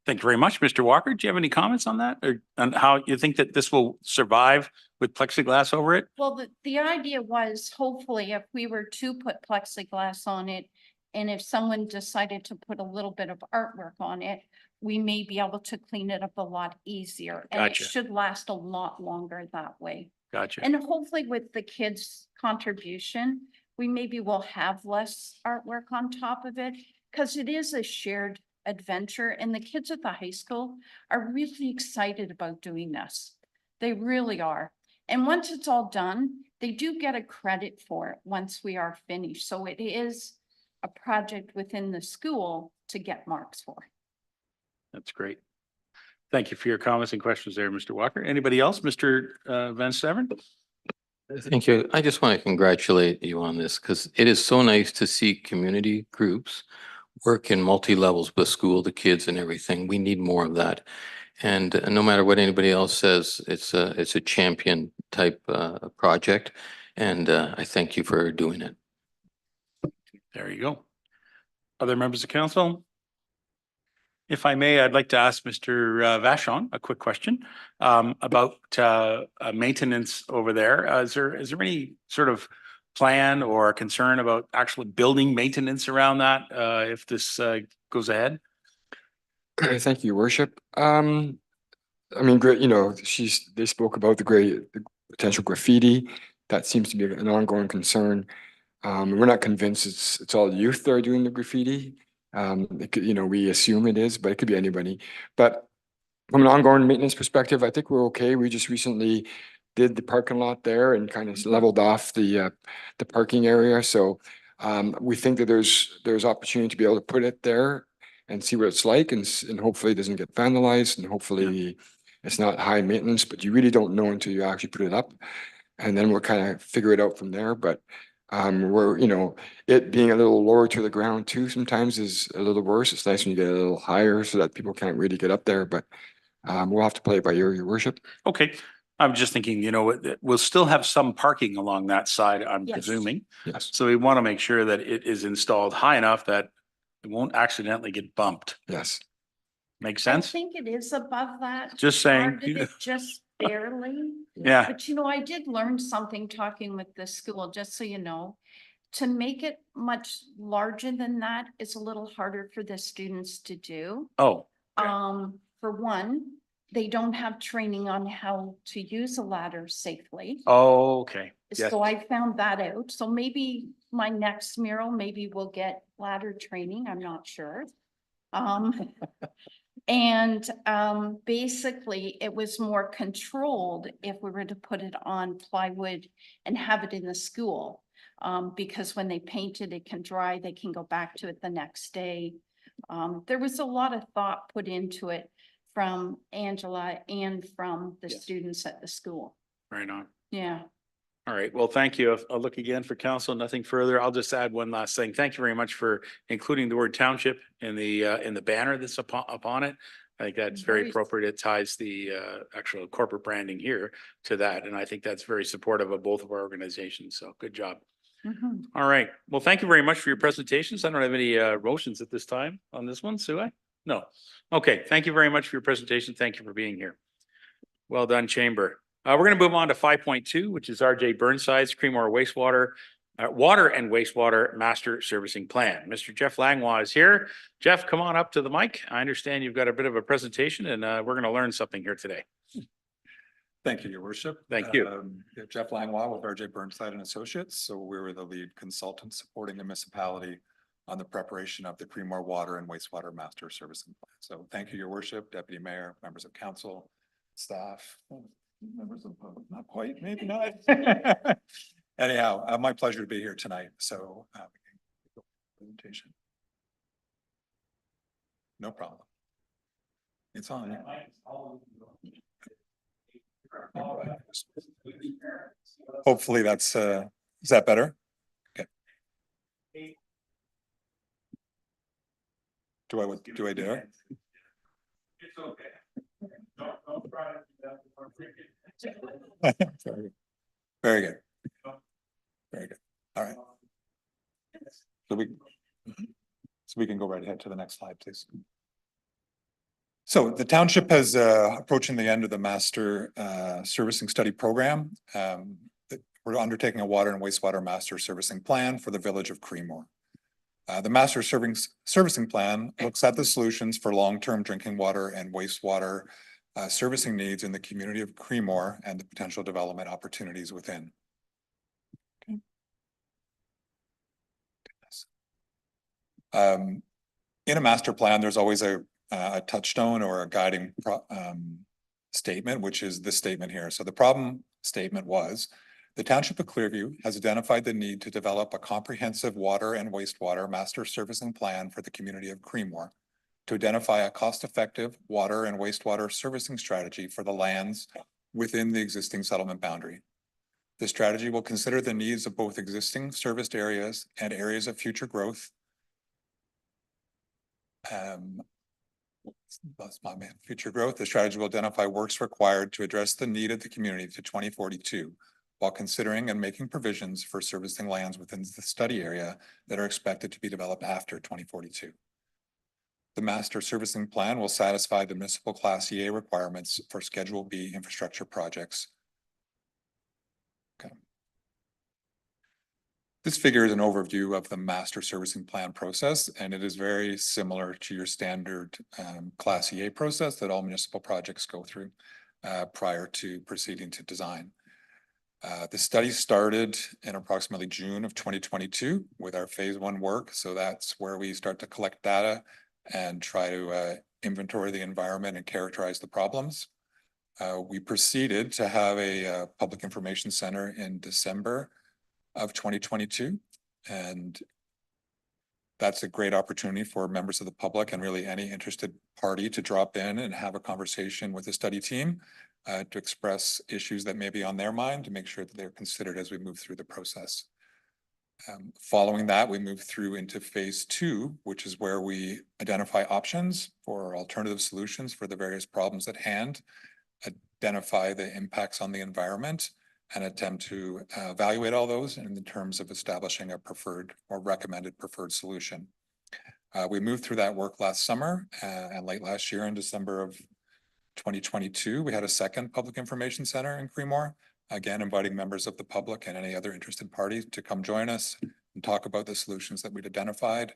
Thank you very much, Mr. Walker. Do you have any comments on that or on how you think that this will survive with plexiglass over it? Well, the idea was hopefully if we were to put plexiglass on it, and if someone decided to put a little bit of artwork on it, we may be able to clean it up a lot easier. And it Gotcha. should last a lot longer that way. Gotcha. And hopefully with the kids' contribution, we maybe will have less artwork on top of it because it is a shared adventure and the kids at the high school are really excited about doing this. They really are. And once it's all done, they do get a credit for it once we are finished. So it is a project within the school to get marks for. That's great. Thank you for your comments and questions there, Mr. Walker. Anybody else? Mr. Van Stavern? Thank you. I just want to congratulate you on this because it is so nice to see community groups work in multi-levels with school, the kids and everything. We need more of that. And no matter what anybody else says, it's a champion type project. And I thank you for doing it. There you go. Other members of council? If I may, I'd like to ask Mr. Vachon a quick question about maintenance over there. Is there any sort of plan or concern about actually building maintenance around that if this goes ahead? Thank you, Your Worship. I mean, great, they spoke about the potential graffiti. That seems to be an ongoing concern. We're not convinced it's all youth that are doing the graffiti. It could, we assume it is, but it could be anybody. But from an ongoing maintenance perspective, I think we're okay. We just recently did the parking lot there and kind of leveled off the parking area. So we think that there's opportunity to be able to put it there and see what it's like, and hopefully it doesn't get vandalized, and hopefully it's not high maintenance, but you really don't know until you actually put it up. And then we'll kind of figure it out from there. But we're, it being a little lower to the ground too sometimes is a little worse. It's nice when you get a little higher so that people can't really get up there, but we'll have to play it by ear, Your Worship. Okay, I'm just thinking, we'll still have some parking along that side, I'm Yes. presuming. Yes, So we want to make sure that it is installed high enough that it won't accidentally get bumped. yes. Make I sense? think it is above that. Just saying. Started it just barely. Yeah, But I did learn something talking with the school, just so you know. To make it much larger than that is a little harder for the students to do. oh, For one, they don't have training on how to use a ladder safely. oh, okay. Yes. So I found that out. So maybe my next mural, maybe we'll get ladder training. I'm not sure. And basically it was more controlled if we were to put it on plywood and have it in the school. Because when they paint it, it can dry, they can go back to it the next day. There was a lot of thought put into it from Angela and from the Yes. students at the school. Right on. Yeah. All right, well, thank you. I'll look again for council, nothing further. I'll just add one last thing. Thank you very much for including the word township in the banner that's upon it. I think that's very Very- appropriate. It ties the actual corporate branding here to that, and I think that's very supportive of both of our organizations, so good job. Mhm. All right, well, thank you very much for your presentations. I don't have any motions at this time on this one, Sue. No. Okay, thank you very much for your presentation. Thank you for being here. Well done, Chamber. We're going to move on to 5.2, which is RJ Burnside's Creemore Water and Wastewater Master Servicing Plan. Mr. Jeff Langlois is here. Jeff, come on up to the mic. I understand you've got a bit of a presentation, and we're going to learn something here today. Thank you, Your Worship. Thank you. Jeff Langlois with RJ Burnside and Associates. So we were the lead consultant supporting the municipality on the preparation of the Creemore Water and Wastewater Master Servicing Plan. So thank you, Your Worship, Deputy Mayor, members of council, staff, members of the public, not quite, maybe not. Anyhow, my pleasure to be here tonight. So presentation. No problem. It's on. Hopefully that's, is that better? Okay. Do I do it? It's okay. Don't try to do that before Very good. Very good. All right. So we can go right ahead to the next slide, please. So the township is approaching the end of the master servicing study program. We're undertaking a water and wastewater master servicing plan for the village of Creemore. The master servicing plan looks at the solutions for long-term drinking water and wastewater servicing needs in the community of Creemore and the potential development opportunities within. Okay. In a master plan, there's always a touchstone or a guiding statement, which is this statement here. So the problem statement was, the Township of Clearview has identified the need to develop a comprehensive water and wastewater master servicing plan for the community of Creemore to identify a cost-effective water and wastewater servicing strategy for the lands within the existing settlement boundary. The strategy will consider the needs of both existing serviced areas and areas of future growth. That's my man. Future growth. The strategy will identify works required to address the need of the community to 2042, while considering and making provisions for servicing lands within the study area that are expected to be developed after 2042. The master servicing plan will satisfy the municipal class EA requirements for Schedule B infrastructure projects. Okay. This figure is an overview of the master servicing plan process, and it is very similar to your standard Class EA process that all municipal projects go through prior to proceeding to design. The study started in approximately June of 2022 with our phase 1 work. So that's where we start to collect data and try to inventory the environment and characterize the problems. We proceeded to have a public information center in December of 2022. And that's a great opportunity for members of the public and really any interested party to drop in and have a conversation with the study team to express issues that may be on their mind, to make sure that they're considered as we move through the process. Following that, we move through into phase 2, which is where we identify options for alternative solutions for the various problems at hand, identify the impacts on the environment, and attempt to evaluate all those in the terms of establishing a preferred or recommended preferred solution. We moved through that work last summer and late last year in December of 2022, we had a second public information center in Creemore, again, inviting members of the public and any other interested parties to come join us and talk about the solutions that we'd identified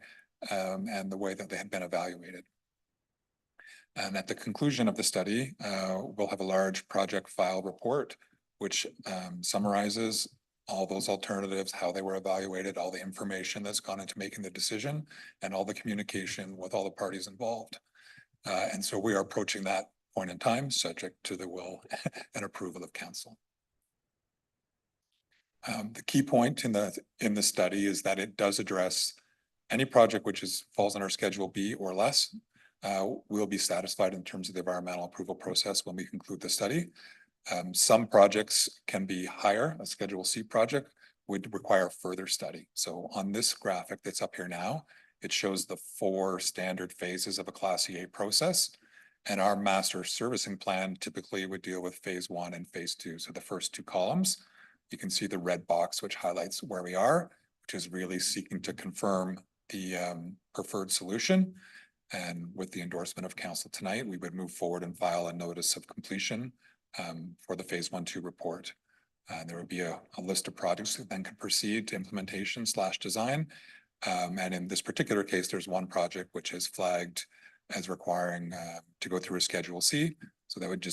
and the way that they had been evaluated. And at the conclusion of the study, we'll have a large project file report, which summarizes all those alternatives, how they were evaluated, all the information that's gone into making the decision, and all the communication with all the parties involved. And so we are approaching that point in time, subject to the will and approval of council. The key point in the study is that it does address any project which falls under Schedule B or less will be satisfied in terms of the environmental approval process when we conclude the study. Some projects can be higher. A Schedule C project would require further study. So on this graphic that's up here now, it shows the 4 standard phases of a Class EA process. And our master servicing plan typically would deal with phase 1 and phase 2. So the first 2 columns, you can see the red box, which highlights where we are, which is really seeking to confirm the preferred solution. And with the endorsement of council tonight, we would move forward and file a notice of completion for the phase 1-2 report. There would be a list of projects that then could proceed to implementation/design. And in this particular case, there's one project which is flagged as requiring to go through a Schedule C. So that would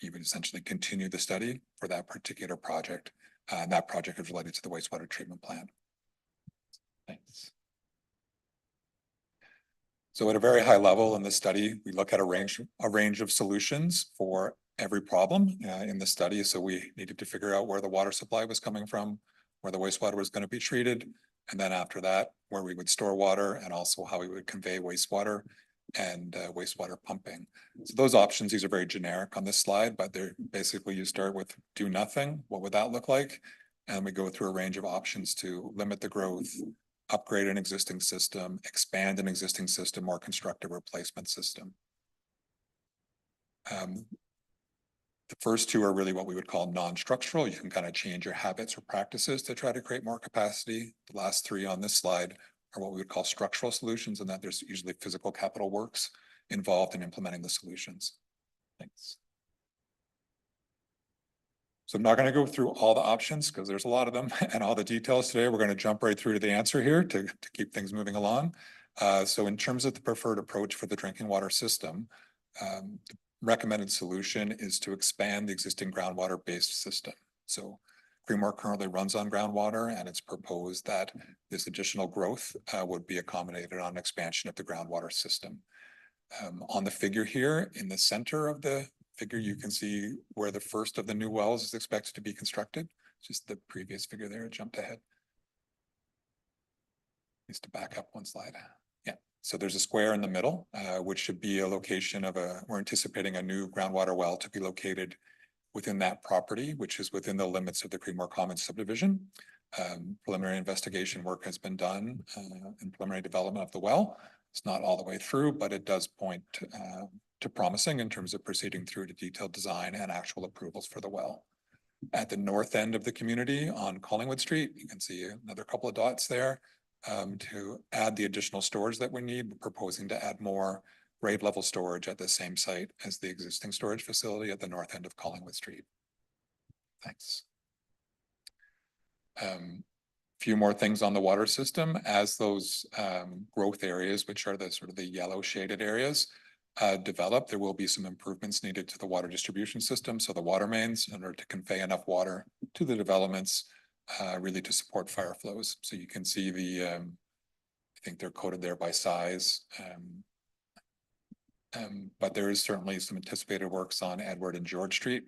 you would essentially continue the study for that particular project. And that project is related to the wastewater treatment plant. Thanks. So at a very high level in the study, we look at a range of solutions for every problem in the study. So we needed to figure out where the water supply was coming from, where the wastewater was going to be treated, and then after that, where we would store water and also how we would convey wastewater and wastewater pumping. So those options, these are very generic on this slide, but they're basically you start with do nothing. What would that look like? And we go through a range of options to limit the growth, upgrade an existing system, expand an existing system, or construct a replacement system. The first 2 are really what we would call non-structural. You can kind of change your habits or practices to try to create more capacity. The last 3 on this slide are what we would call structural solutions, and that there's usually physical capital works involved in implementing the solutions. Thanks. So I'm not going to go through all the options because there's a lot of them and all the details today. We're going to jump right through to the answer here to keep things moving along. So in terms of the preferred approach for the drinking water system, the recommended solution is to expand the existing groundwater-based system. So Creemore currently runs on groundwater, and it's proposed that this additional growth would be accommodated on expansion of the groundwater system. On the figure here, in the center of the figure, you can see where the first of the new wells is expected to be constructed. Just the previous figure there, it jumped ahead. Needs to back up one slide. Yeah, so there's a square in the middle, which should be a location of we're anticipating a new groundwater well to be located within that property, which is within the limits of the Creemore Commons subdivision. Preliminary investigation work has been done in preliminary development of the well. It's not all the way through, but it does point to promising in terms of proceeding through to detailed design and actual approvals for the well. At the north end of the community on Collingwood Street, you can see another couple of dots there to add the additional storage that we need. We're proposing to add more grade level storage at the same site as the existing storage facility at the north end of Collingwood Street. Thanks. Few more things on the water system as those growth areas, which are the sort of the yellow shaded areas, develop. There will be some improvements needed to the water distribution system. So the water mains, in order to convey enough water to the developments, really to support fire flows. So you can see the, I think they're coded there by size. But there is certainly some anticipated works on Edward and George Street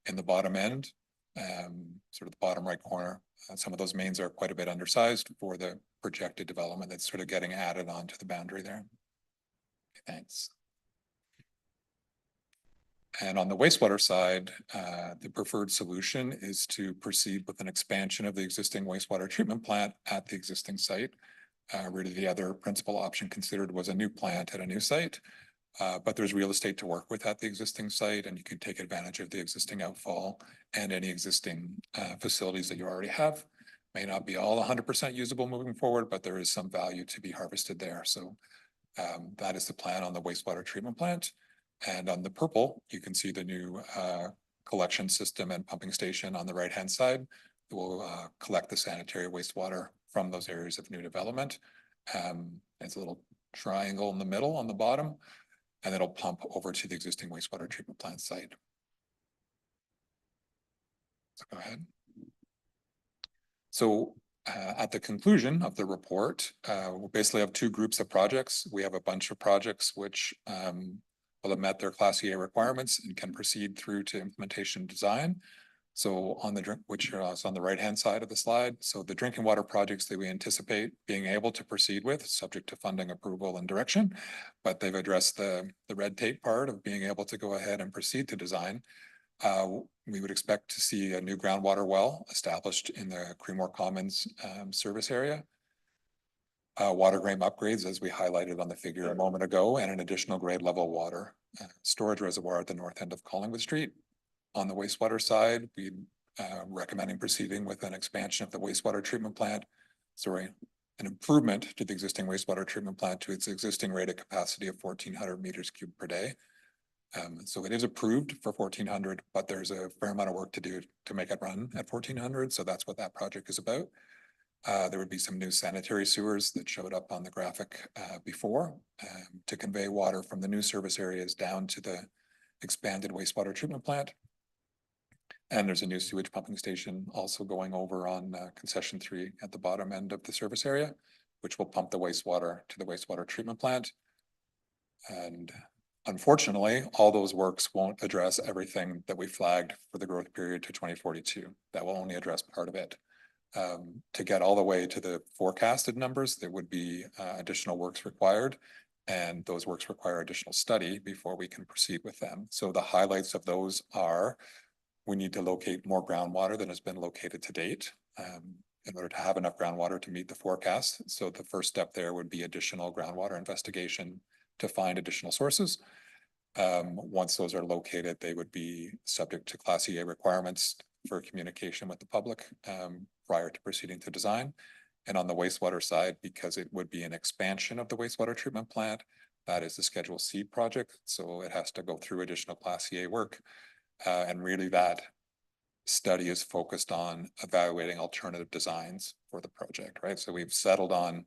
in the bottom end, sort of the bottom right corner. Some of those mains are quite a bit undersized for the projected development that's sort of getting added onto the boundary there. Thanks. And on the wastewater side, the preferred solution is to proceed with an expansion of the existing wastewater treatment plant at the existing site. Really, the other principal option considered was a new plant at a new site. But there's real estate to work with at the existing site, and you can take advantage of the existing outfall and any existing facilities that you already have. May not be all 100% usable moving forward, but there is some value to be harvested there. So that is the plan on the wastewater treatment plant. And on the purple, you can see the new collection system and pumping station on the right-hand side. It will collect the sanitary wastewater from those areas of new development. It's a little triangle in the middle on the bottom, and it'll pump over to the existing wastewater treatment plant site. So go ahead. So at the conclusion of the report, we basically have two groups of projects. We have a bunch of projects which will have met their Class EA requirements and can proceed through to implementation design. So on the which is on the right-hand side of the slide. So the drinking water projects that we anticipate being able to proceed with, subject to funding approval and direction, but they've addressed the red tape part of being able to go ahead and proceed to design. We would expect to see a new groundwater well established in the Creemore Commons service area. Water grade upgrades, as we highlighted on the figure a moment ago, and an additional grade level water storage reservoir at the north end of Collingwood Street. On the wastewater side, we recommending proceeding with an expansion of the wastewater treatment plant. Sorry, an improvement to the existing wastewater treatment plant to its existing rated capacity of 1,400 meters cubed per day. So it is approved for 1,400, but there's a fair amount of work to do to make it run at 1,400. So that's what that project is about. There would be some new sanitary sewers that showed up on the graphic before to convey water from the new service areas down to the expanded wastewater treatment plant. And there's a new sewage pumping station also going over on concession 3 at the bottom end of the service area, which will pump the wastewater to the wastewater treatment plant. And unfortunately, all those works won't address everything that we flagged for the growth period to 2042. That will only address part of it. To get all the way to the forecasted numbers, there would be additional works required, and those works require additional study before we can proceed with them. So the highlights of those are, we need to locate more groundwater than has been located to date in order to have enough groundwater to meet the forecast. So the first step there would be additional groundwater investigation to find additional sources. Once those are located, they would be subject to Class EA requirements for communication with the public prior to proceeding to design. And on the wastewater side, because it would be an expansion of the wastewater treatment plant, that is the Schedule C project. So it has to go through additional Class EA work. And really that study is focused on evaluating alternative designs for the project, right? So we've settled on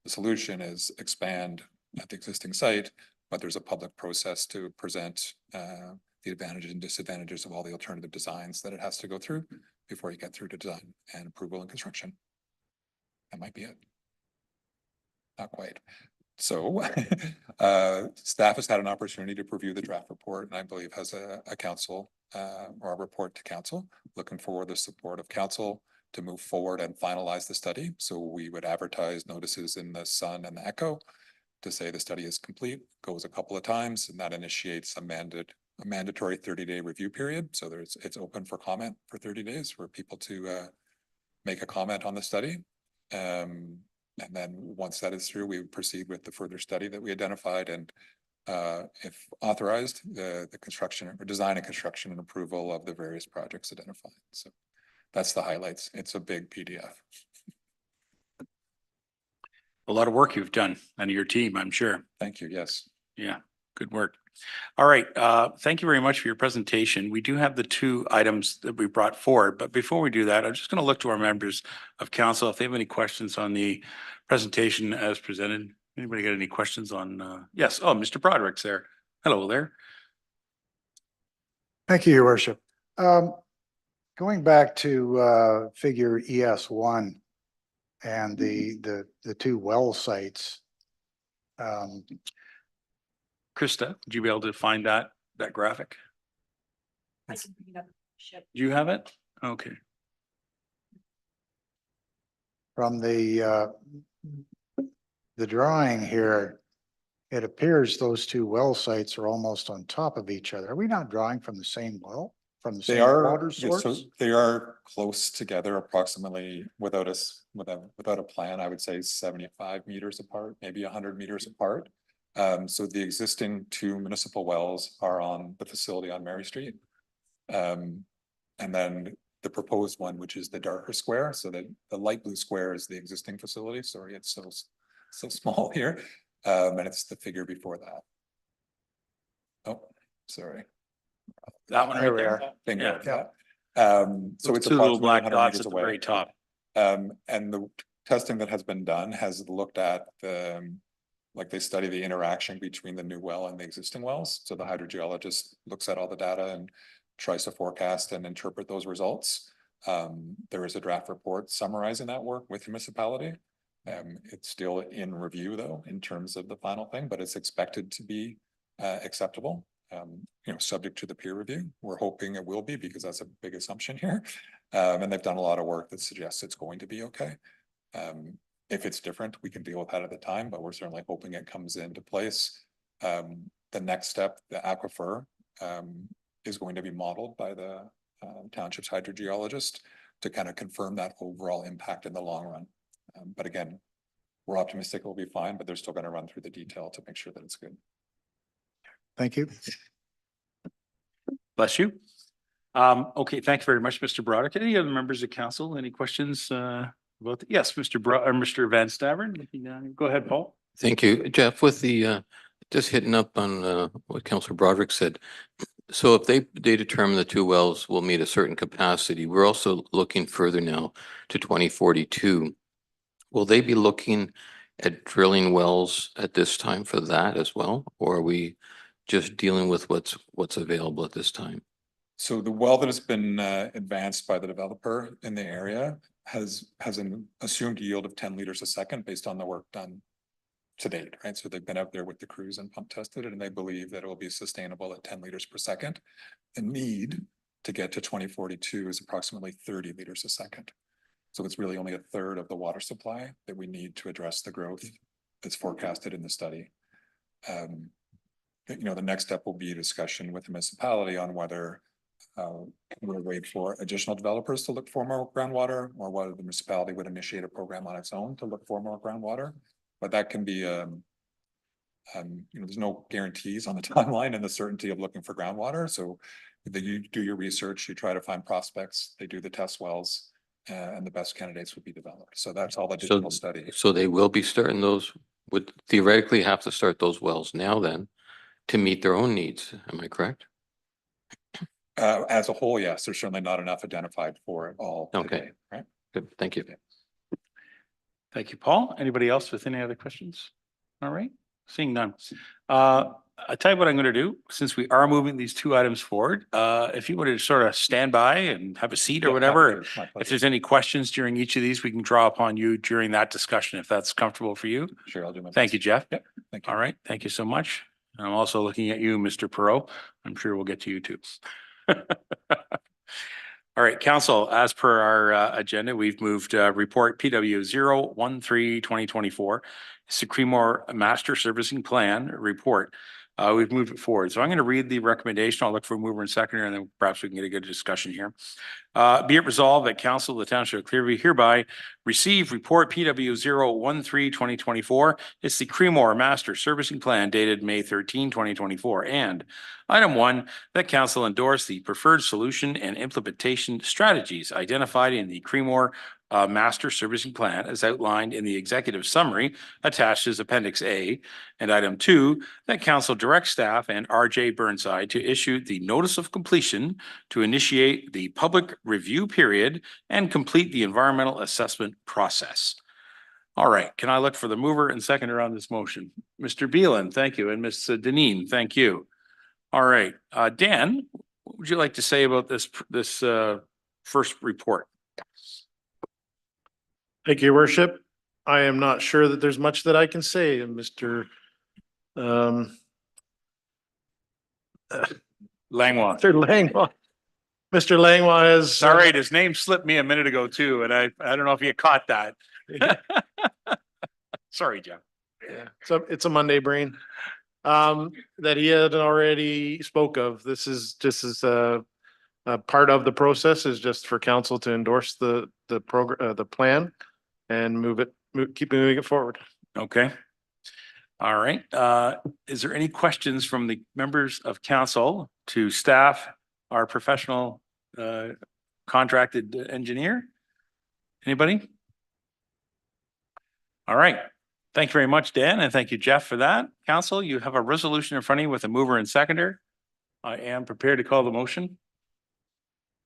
the solution is expand at the existing site, but there's a public process to present the advantages and disadvantages of all the alternative designs that it has to go through before you get through to design and approval and construction. That might be it. Not quite. So staff has had an opportunity to review the draft report, and I believe has a council or a report to council. Looking forward to the support of council to move forward and finalize the study. So we would advertise notices in the Sun and the Echo to say the study is complete, goes a couple of times, and that initiates a mandatory 30-day review period. So it's open for comment for 30 days for people to make a comment on the study. And then once that is through, we would proceed with the further study that we identified, and if authorized, the construction or design and construction and approval of the various projects identified. So that's the highlights. It's a big PDF. A lot of work you've done and your team, I'm sure. Thank you. Yes. Yeah, good work. All right, thank you very much for your presentation. We do have the two items that we brought forward, but before we do that, I'm just going to look to our members of council if they have any questions on the presentation as presented. Anybody got any questions on, yes, oh, Mr. Broderick's there. Hello there. Thank you, your worship. Going back to figure ES1 and the two well sites. Krista, would you be able to find that graphic? I can bring it up. Do you have it? Okay. From the drawing here, it appears those two well sites are almost on top of each other. Are we not drawing from the same well, from the They same are, water yeah, so source? they are close together approximately without a plan, I would say 75 meters apart, maybe 100 meters apart. So the existing two municipal wells are on the facility on Mary Street. And then the proposed one, which is the darker square, so that the light blue square is the existing facility. Sorry, it's so small here. And it's the figure before that. Oh, sorry. That one right There we there. are. Bingo, Yeah. yeah. So it's Two little approximately black 100 dots meters at the away. very top. And the testing that has been done has looked at the, like they study the interaction between the new well and the existing wells. So the hydrogeologist looks at all the data and tries to forecast and interpret those results. There is a draft report summarizing that work with the municipality. It's still in review though, in terms of the final thing, but it's expected to be acceptable. Subject to the peer review. We're hoping it will be because that's a big assumption here. And they've done a lot of work that suggests it's going to be okay. If it's different, we can deal with that at the time, but we're certainly hoping it comes into place. The next step, the aquifer, is going to be modeled by the township's hydrogeologist to kind of confirm that overall impact in the long run. But again, we're optimistic it'll be fine, but they're still going to run through the detail to make sure that it's good. Thank you. Bless you. Okay, thank you very much, Mr. Broderick. Any other members of council? Any questions about yes, Mr. Van Stavern? Go ahead, Paul. Thank you, Jeff, with the just hitting up on what Councillor Broderick said. So if they determine the two wells will meet a certain capacity, we're also looking further now to 2042. Will they be looking at drilling wells at this time for that as well? Or are we just dealing with what's available at this time? So the well that has been advanced by the developer in the area has an assumed yield of 10 liters a second based on the work done to date, right? So they've been out there with the crews and pump tested it, and they believe that it will be sustainable at 10 liters per second. The need to get to 2042 is approximately 30 liters a second. So it's really only a third of the water supply that we need to address the growth that's forecasted in the study. The next step will be a discussion with the municipality on whether we'll wait for additional developers to look for more groundwater, or whether the municipality would initiate a program on its own to look for more groundwater. But that can be, there's no guarantees on the timeline and the certainty of looking for groundwater. So you do your research, you try to find prospects, they do the test wells, and the best candidates would be developed. So that's all the digital study. So they will be starting those, would theoretically have to start those wells now then to meet their own needs. Am I correct? As a whole, yes, there's certainly not enough identified for it all. Okay. Today, right? Good. Thank you. Thank you, Paul. Anybody else with any other questions? All right, seeing none. I tell you what I'm going to do, since we are moving these two items forward, if you wanted to sort of stand by and have a seat or Yeah, whatever, absolutely. My if pleasure. there's any questions during each of these, we can draw upon you during that discussion, if that's comfortable for you. Sure, I'll do my best. Thank you, Jeff. Yep, thank you. All right, thank you so much. And I'm also looking at you, Mr. Perot. I'm sure we'll get to you too. All right, council, as per our agenda, we've moved report PW 013-2024. It's the Creemore Master Servicing Plan report. We've moved it forward. So I'm going to read the recommendation. I'll look for a mover and seconder, and then perhaps we can get a good discussion here. Be it resolved that Council of the Township of Clearview hereby receive report PW 013-2024. It's the Creemore Master Servicing Plan dated May 13, 2024. And item 1, that Council endorse the preferred solution and implementation strategies identified in the Creemore master servicing plan as outlined in the executive summary attached as Appendix A. And item 2, that council direct staff and RJ Burnside to issue the notice of completion to initiate the public review period and complete the environmental assessment process. All right, can I look for the mover and seconder on this motion? Mr. Beelan, thank you, and Ms. Deneen, thank you. All right, Dan, what would you like to say about this first report? Thank you, Your Worship. I am not sure that there's much that I can say, Mr. Langlois. Mr. Langlois. Mr. Langlois has. All right, his name slipped me a minute ago too, and I don't know if you caught that. Sorry, Jeff. Yeah, so it's a Monday brain. That he had already spoke of. This is just as a part of the process is just for council to endorse the program, the plan, and keep moving it forward. Okay. All right. Is there any questions from the members of council to staff, our professional contracted engineer? Anybody? All right. Thank you very much, Dan, and thank you, Jeff, for that. Council, you have a resolution in front of you with a mover and seconder. I am prepared to call the motion.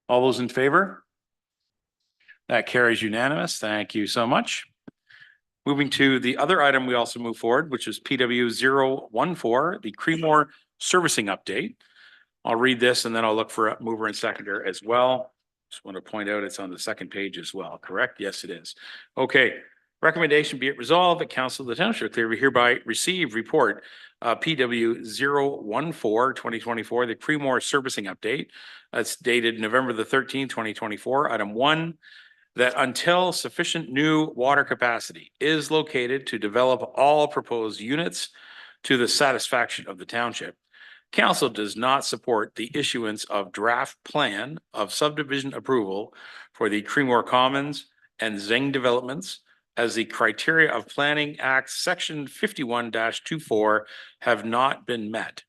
All those in favor? That carries unanimous. Thank you so much. Moving to the other item we also move forward, which is PW 014, the Creemore servicing update. I'll read this and then I'll look for a mover and seconder as well. Just want to point out it's on the second page as well, correct? Yes, it is. Okay. Recommendation be it resolved that Council of the Township of Clearview hereby receive report PW 014-2024, the Creemore servicing update. That's dated November the 13th, 2024. Item 1, that until sufficient new water capacity is located to develop all proposed units to the satisfaction of the township, Council does not support the issuance of draft plan of subdivision approval for the Creemore Commons and Zing developments, as the criteria of Planning Act Section 51-24 have not been met.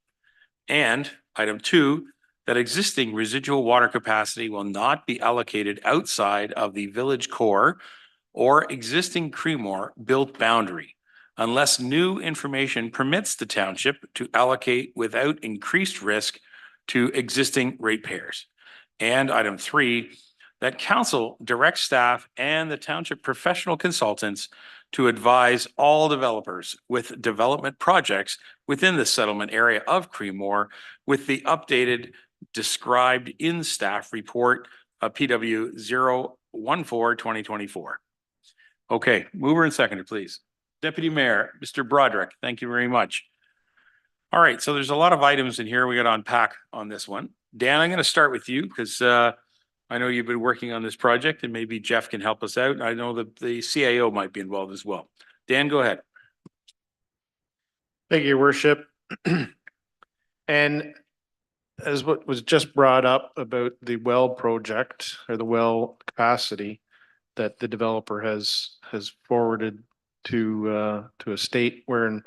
And item 2, that existing residual water capacity will not be allocated outside of the village core or existing Creemore built boundary unless new information permits the township to allocate without increased risk to existing ratepayers. And item 3, that council direct staff and the township professional consultants to advise all developers with development projects within the settlement area of Creemore with the updated described in staff report of PW 014-2024. Okay, mover and seconder, please. Deputy Mayor, Mr. Broderick, thank you very much. All right, so there's a lot of items in here we got to unpack on this one. Dan, I'm going to start with you because I know you've been working on this project and maybe Jeff can help us out. I know that the CAO might be involved as well. Dan, go ahead. Thank you, Your Worship. And as what was just brought up about the well project or the well capacity that the developer has forwarded to a state where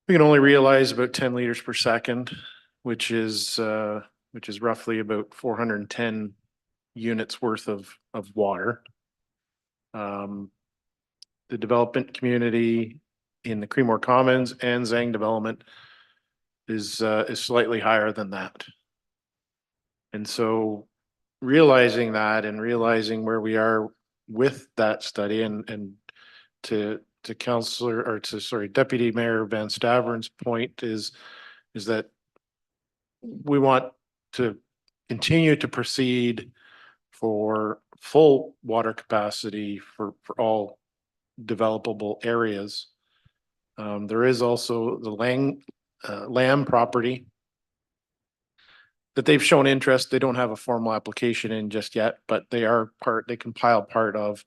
we can only realize about 10 liters per second, which is roughly about 410 units worth of water. The development community in the Creemore Commons and Zang development is slightly higher than that. And so realizing that and realizing where we are with that study and to Deputy Mayor Van Stavern's point is that we want to continue to proceed for full water capacity for all developable areas. There is also the Lamb property that they've shown interest. They don't have a formal application in just yet, but they compile part of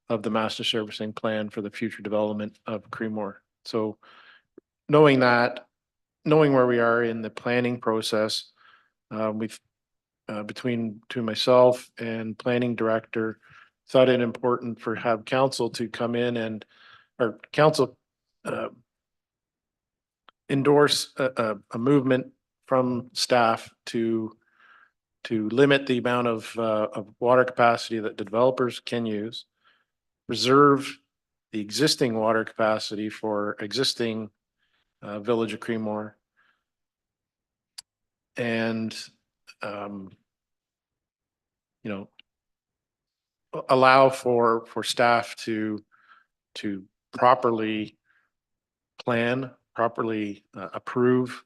the master servicing plan for the future development of Creemore. So knowing where we are in the planning process, we've between myself and planning director thought it important for have council to come in or council endorse a movement from staff to to limit the amount of water capacity that the developers can use, reserve the existing water capacity for existing Village of Creemore, and you know, allow for staff to properly plan, properly approve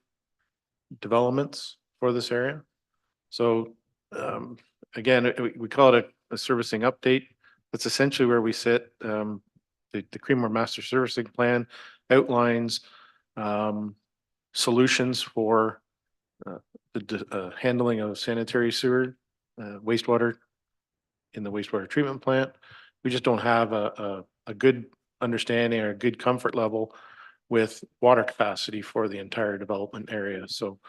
developments for this area. So again, we call it a servicing update. That's essentially where we sit. The Creemore Master Servicing Plan outlines solutions for the handling of sanitary sewer, wastewater in the wastewater treatment plant. We just don't have a good understanding or a good comfort level with water capacity for the entire development area. So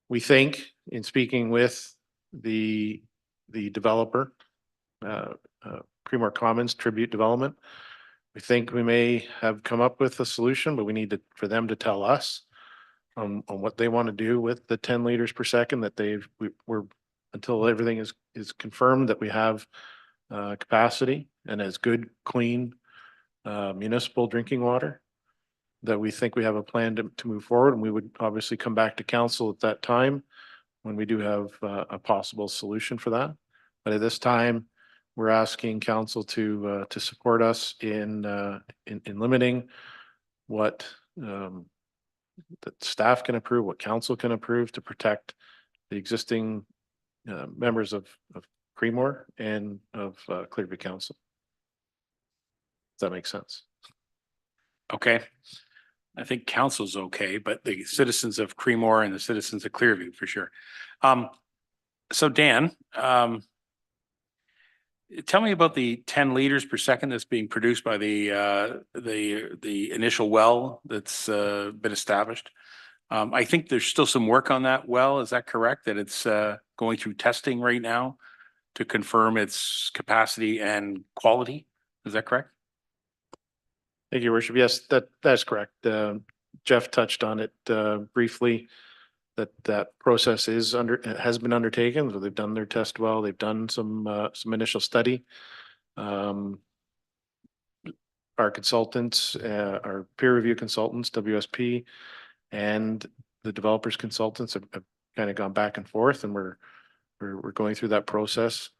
we think, in speaking with the developer, Creemore Commons Tribute Development, we think we may have come up with a solution, but we need for them to tell us on what they want to do with the 10 liters per second that we're until everything is confirmed that we have capacity and as good, clean municipal drinking water, that we think we have a plan to move forward. And we would obviously come back to council at that time when we do have a possible solution for that. But at this time, we're asking council to support us in limiting what that staff can approve, what council can approve to protect the existing members of Creemore and of Clearview Council. Does that make sense? Okay. I think council's okay, but the citizens of Creemore and the citizens of Clearview for sure. So Dan, tell me about the 10 liters per second that's being produced by the initial well that's been established. I think there's still some work on that well. Is that correct? That it's going through testing right now to confirm its capacity and quality? Is that correct? Thank you, Your Worship. Yes, that's correct. Jeff touched on it briefly. That process has been undertaken. So they've done their test well. They've done some initial study. Our consultants, our peer review consultants, WSP, and the developers consultants have kind of gone back and forth, and we're going through that process.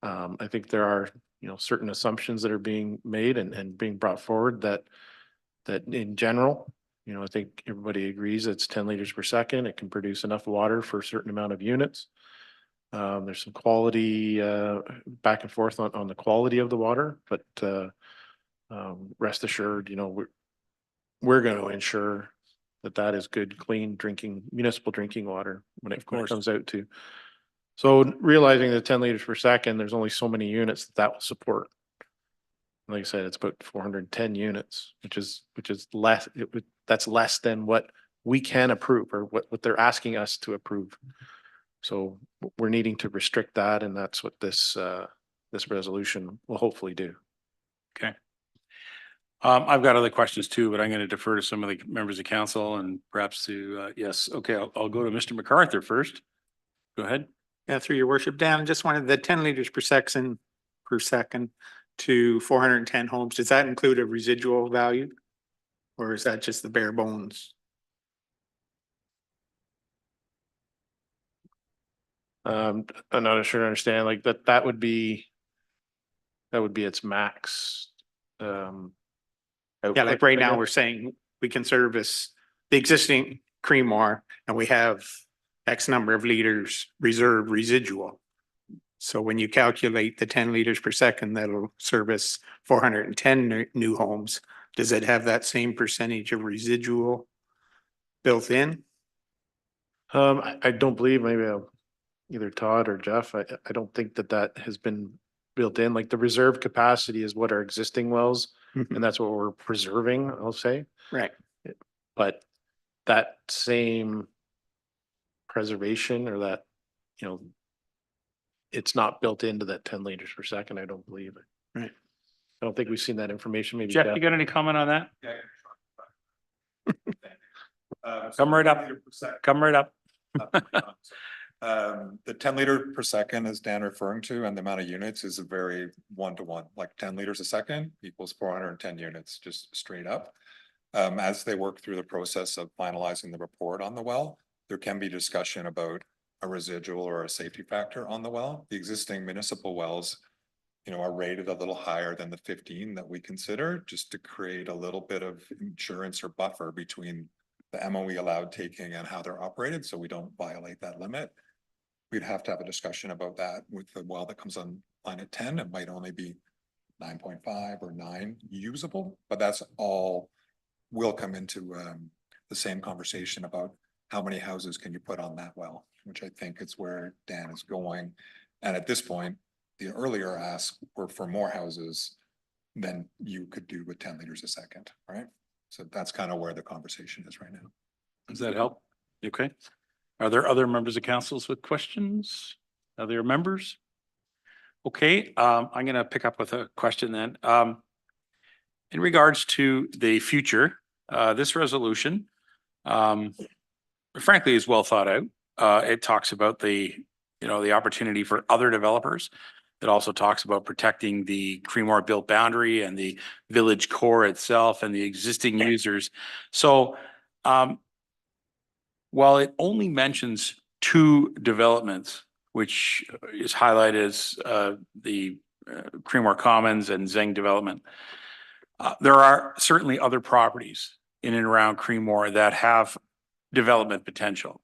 I think there are certain assumptions that are being made and being brought forward that in general, I think everybody agrees it's 10 liters per second. It can produce enough water for a certain amount of units. There's some quality back and forth on the quality of the water, but rest assured, we're going to ensure that is good, clean municipal drinking water when it comes out to. So realizing that 10 liters per second, there's only so many units that will support. Like I said, it's about 410 units, which is less. That's less than what we can approve or what they're asking us to approve. So we're needing to restrict that, and that's what this resolution will hopefully do. Okay. I've got other questions too, but I'm going to defer to some of the members of council and perhaps to yes. Okay, I'll go to Mr. MacArthur first. Go ahead. Yeah, through your worship, Dan, just wanted the 10 liters per second to 410 homes. Does that include a residual value? Or is that just the bare bones? I'm not sure I understand, like that would be its max. Yeah, like right now we're saying we can service the existing Creemore and we have X number of liters reserve residual. So when you calculate the 10 liters per second, that'll service 410 new homes. Does it have that same percentage of residual built in? I don't believe, maybe either Todd or Jeff, I don't think that has been built in. Like the reserve capacity is what our existing wells, and that's what we're preserving, I'll say. Right. But that same preservation or that, it's not built into that 10 liters per second, I don't believe it. Right. I don't think we've seen that information. Maybe Jeff, you got any comment on that? Come right up. Come right up. The 10 liter per second, as Dan referring to, and the amount of units is a very one-to-one, like 10 liters a second equals 410 units, just straight up. As they work through the process of finalizing the report on the well, there can be discussion about a residual or a safety factor on the well. The existing municipal wells, are rated a little higher than the 15 that we consider, just to create a little bit of insurance or buffer between the MOE allowed taking and how they're operated, so we don't violate that limit. We'd have to have a discussion about that with the well that comes on line at 10. It might only be 9.5 or 9 usable, but that's all will come into the same conversation about how many houses can you put on that well, which I think is where Dan is going. And at this point, the earlier ask were for more houses than you could do with 10 liters a second, right? So that's kind of where the conversation is right now. Does that help? Okay. Are there other members of councils with questions? Other members? Okay, I'm gonna pick up with a question then. In regards to the future, this resolution, frankly, is well thought out. It talks about the opportunity for other developers. It also talks about protecting the Creemore built boundary and the village core itself and the existing users. So, while it only mentions 2 developments, which is highlighted as the Creemore Commons and Zeng development, there are certainly other properties in and around Creemore that have development potential.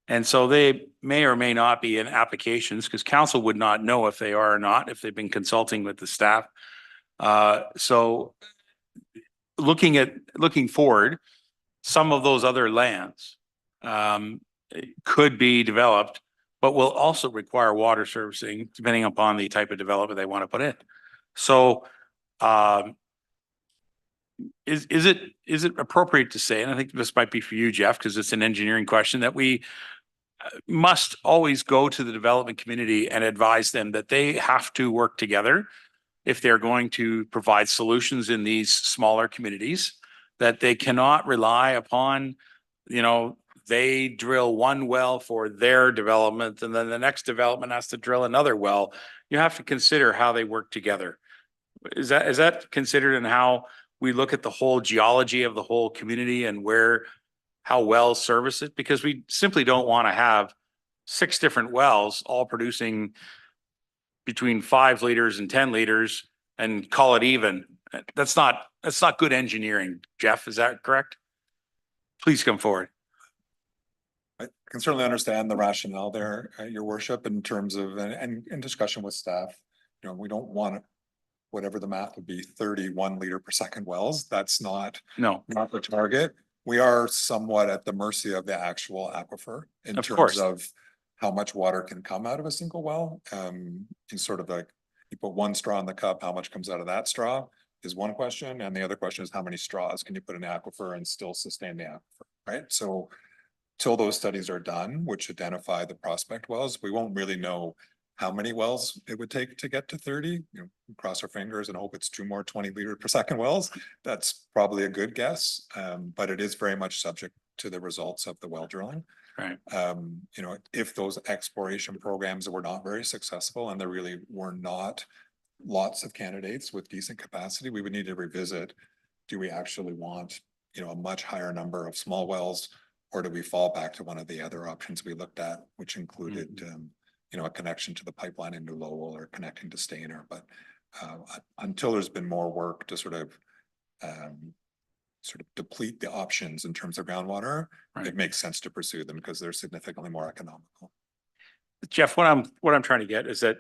And so they may or may not be in applications, because council would not know if they are or not, if they've been consulting with the staff. So looking forward, some of those other lands could be developed, but will also require water servicing depending upon the type of development they want to put in. So is it appropriate to say, and I think this might be for you, Jeff, because it's an engineering question, that we must always go to the development community and advise them that they have to work together if they're going to provide solutions in these smaller communities, that they cannot rely upon, they drill one well for their development and then the next development has to drill another well. You have to consider how they work together. Is that considered in how we look at the whole geology of the whole community and how wells service it? Because we simply don't want to have 6 different wells all producing between 5 liters and 10 liters and call it even. That's not good engineering. Jeff, is that correct? Please come forward. I can certainly understand the rationale there, your worship, in terms of, and in discussion with staff, we don't want whatever the math would be, 31 liter per second wells. That's not the target. We are somewhat at the mercy of the actual aquifer in terms of how much water can come out of a single well. It's sort of like, you put one straw in the cup, how much comes out of that straw is one question. And the other question is, how many straws can you put in the aquifer and still sustain the aquifer, right? So till those studies are done, which identify the prospect wells, we won't really know how many wells it would take to get to 30. Cross our fingers and hope it's 2 more 20 liter per second wells. That's probably a good guess, but it is very much subject to the results of the well drilling. Right. If those exploration programs were not very successful and there really were not lots of candidates with decent capacity, we would need to revisit, do we actually want, a much higher number of small wells, or do we fall back to one of the other options we looked at, which included, a connection to the pipeline in New Lowell or connecting to Stainer. But until there's been more work to sort of deplete the options in terms of groundwater, it makes sense to pursue them because they're significantly more economical. Jeff, what I'm trying to get is that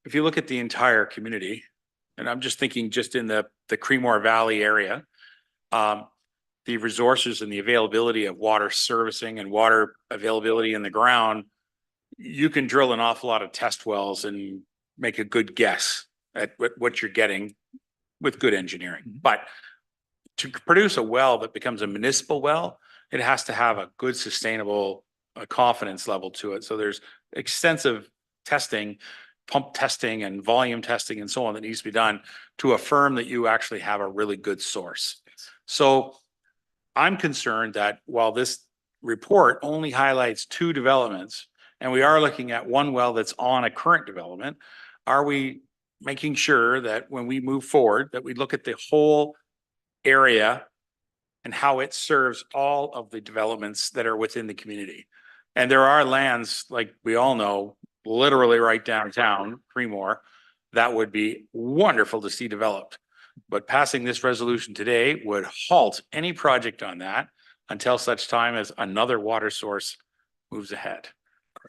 if you look at the entire community, and I'm just thinking just in the Creemore Valley area, the resources and the availability of water servicing and water availability in the ground, you can drill an awful lot of test wells and make a good guess at what you're getting with good engineering. But to produce a well that becomes a municipal well, it has to have a good sustainable confidence level to it. So there's extensive testing, pump testing and volume testing and so on that needs to be done to affirm that you actually have a really good source. So I'm concerned that while this report only highlights 2 developments and we are looking at one well that's on a current development, are we making sure that when we move forward, that we look at the whole area and how it serves all of the developments that are within the community? And there are lands, like we all know, literally right downtown, Creemore, that would be wonderful to see developed. But passing this resolution today would halt any project on that until such time as another water source moves ahead.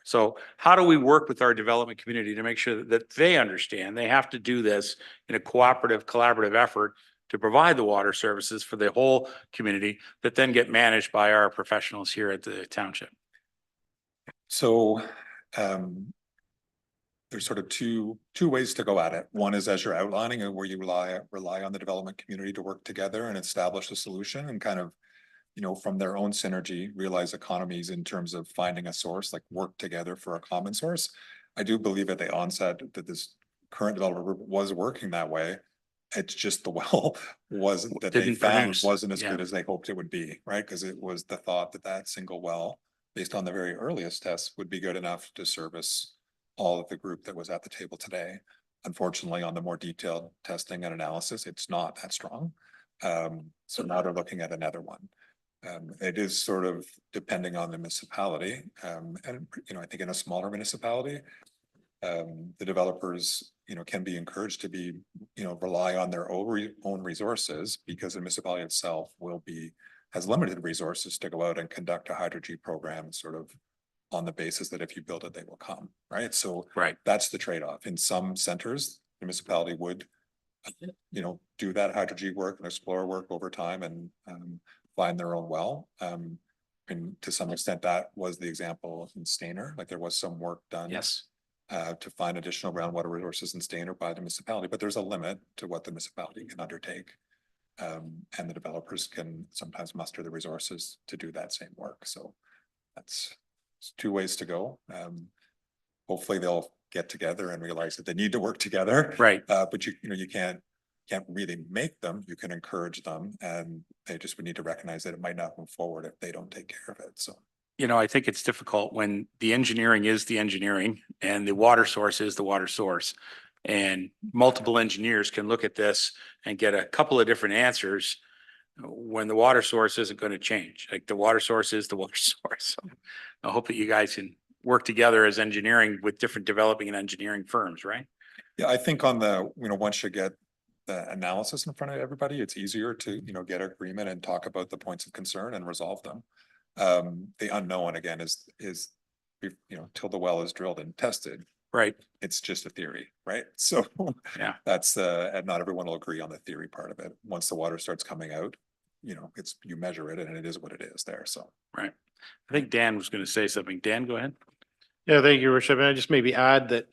So how do we work with our development community to make sure that they understand they have to do this in a cooperative, collaborative effort to provide the water services for the whole community that then get managed by our professionals here at the township? So, there's sort of two ways to go at it. One is as you're outlining and where you rely on the development community to work together and establish a solution and kind of, you know, from their own synergy, realize economies in terms of finding a source, like work together for a common source. I do believe at the onset that this current developer group was working that way. It's just the well wasn't that they Didn't found produce. wasn't as Yeah. good as they hoped it would be, right? Because it was the thought that that single well, based on the very earliest tests, would be good enough to service all of the group that was at the table today. Unfortunately, on the more detailed testing and analysis, it's not that strong. So now they're looking at another one. It is sort of depending on the municipality. And, you know, I think in a smaller municipality, the developers, you know, can be encouraged to be, you know, rely on their own resources, because the municipality itself has limited resources to go out and conduct a hydro-G program sort of on the basis that if you build it, they will come, right? So that's the trade-off. In some centers, the municipality would, you know, do that hydro-G work and explore work over time and find their own well. And to some extent, that was the example in Stainer. Like there was some work done. Yes. To find additional groundwater resources in Stainer by the municipality, but there's a limit to what the municipality can undertake. And the developers can sometimes muster the resources to do that same work. So that's two ways to go. Hopefully they'll get together and realize that they need to work together. Right. But you know, you can't really make them. You can encourage them, and they just would need to recognize that it might not move forward if they don't take care of it. So. You know, I think it's difficult when the engineering is the engineering and the water source is the water source. And multiple engineers can look at this and get a couple of different answers when the water source isn't going to change. Like the water source is the water source. So I hope that you guys can work together as engineering with different developing and engineering firms, right? Yeah, I think on the, you know, once you get the analysis in front of everybody, it's easier to, you know, get agreement and talk about the points of concern and resolve them. The unknown again is, you know, till the well is drilled and tested. Right. It's just a theory, right? So yeah, that's and not everyone will agree on the theory part of it. Once the water starts coming out, you know, you measure it and it is what it is there. So. Right. I think Dan was going to say something. Dan, go ahead. Yeah, thank you, Your Worship. And I just maybe add that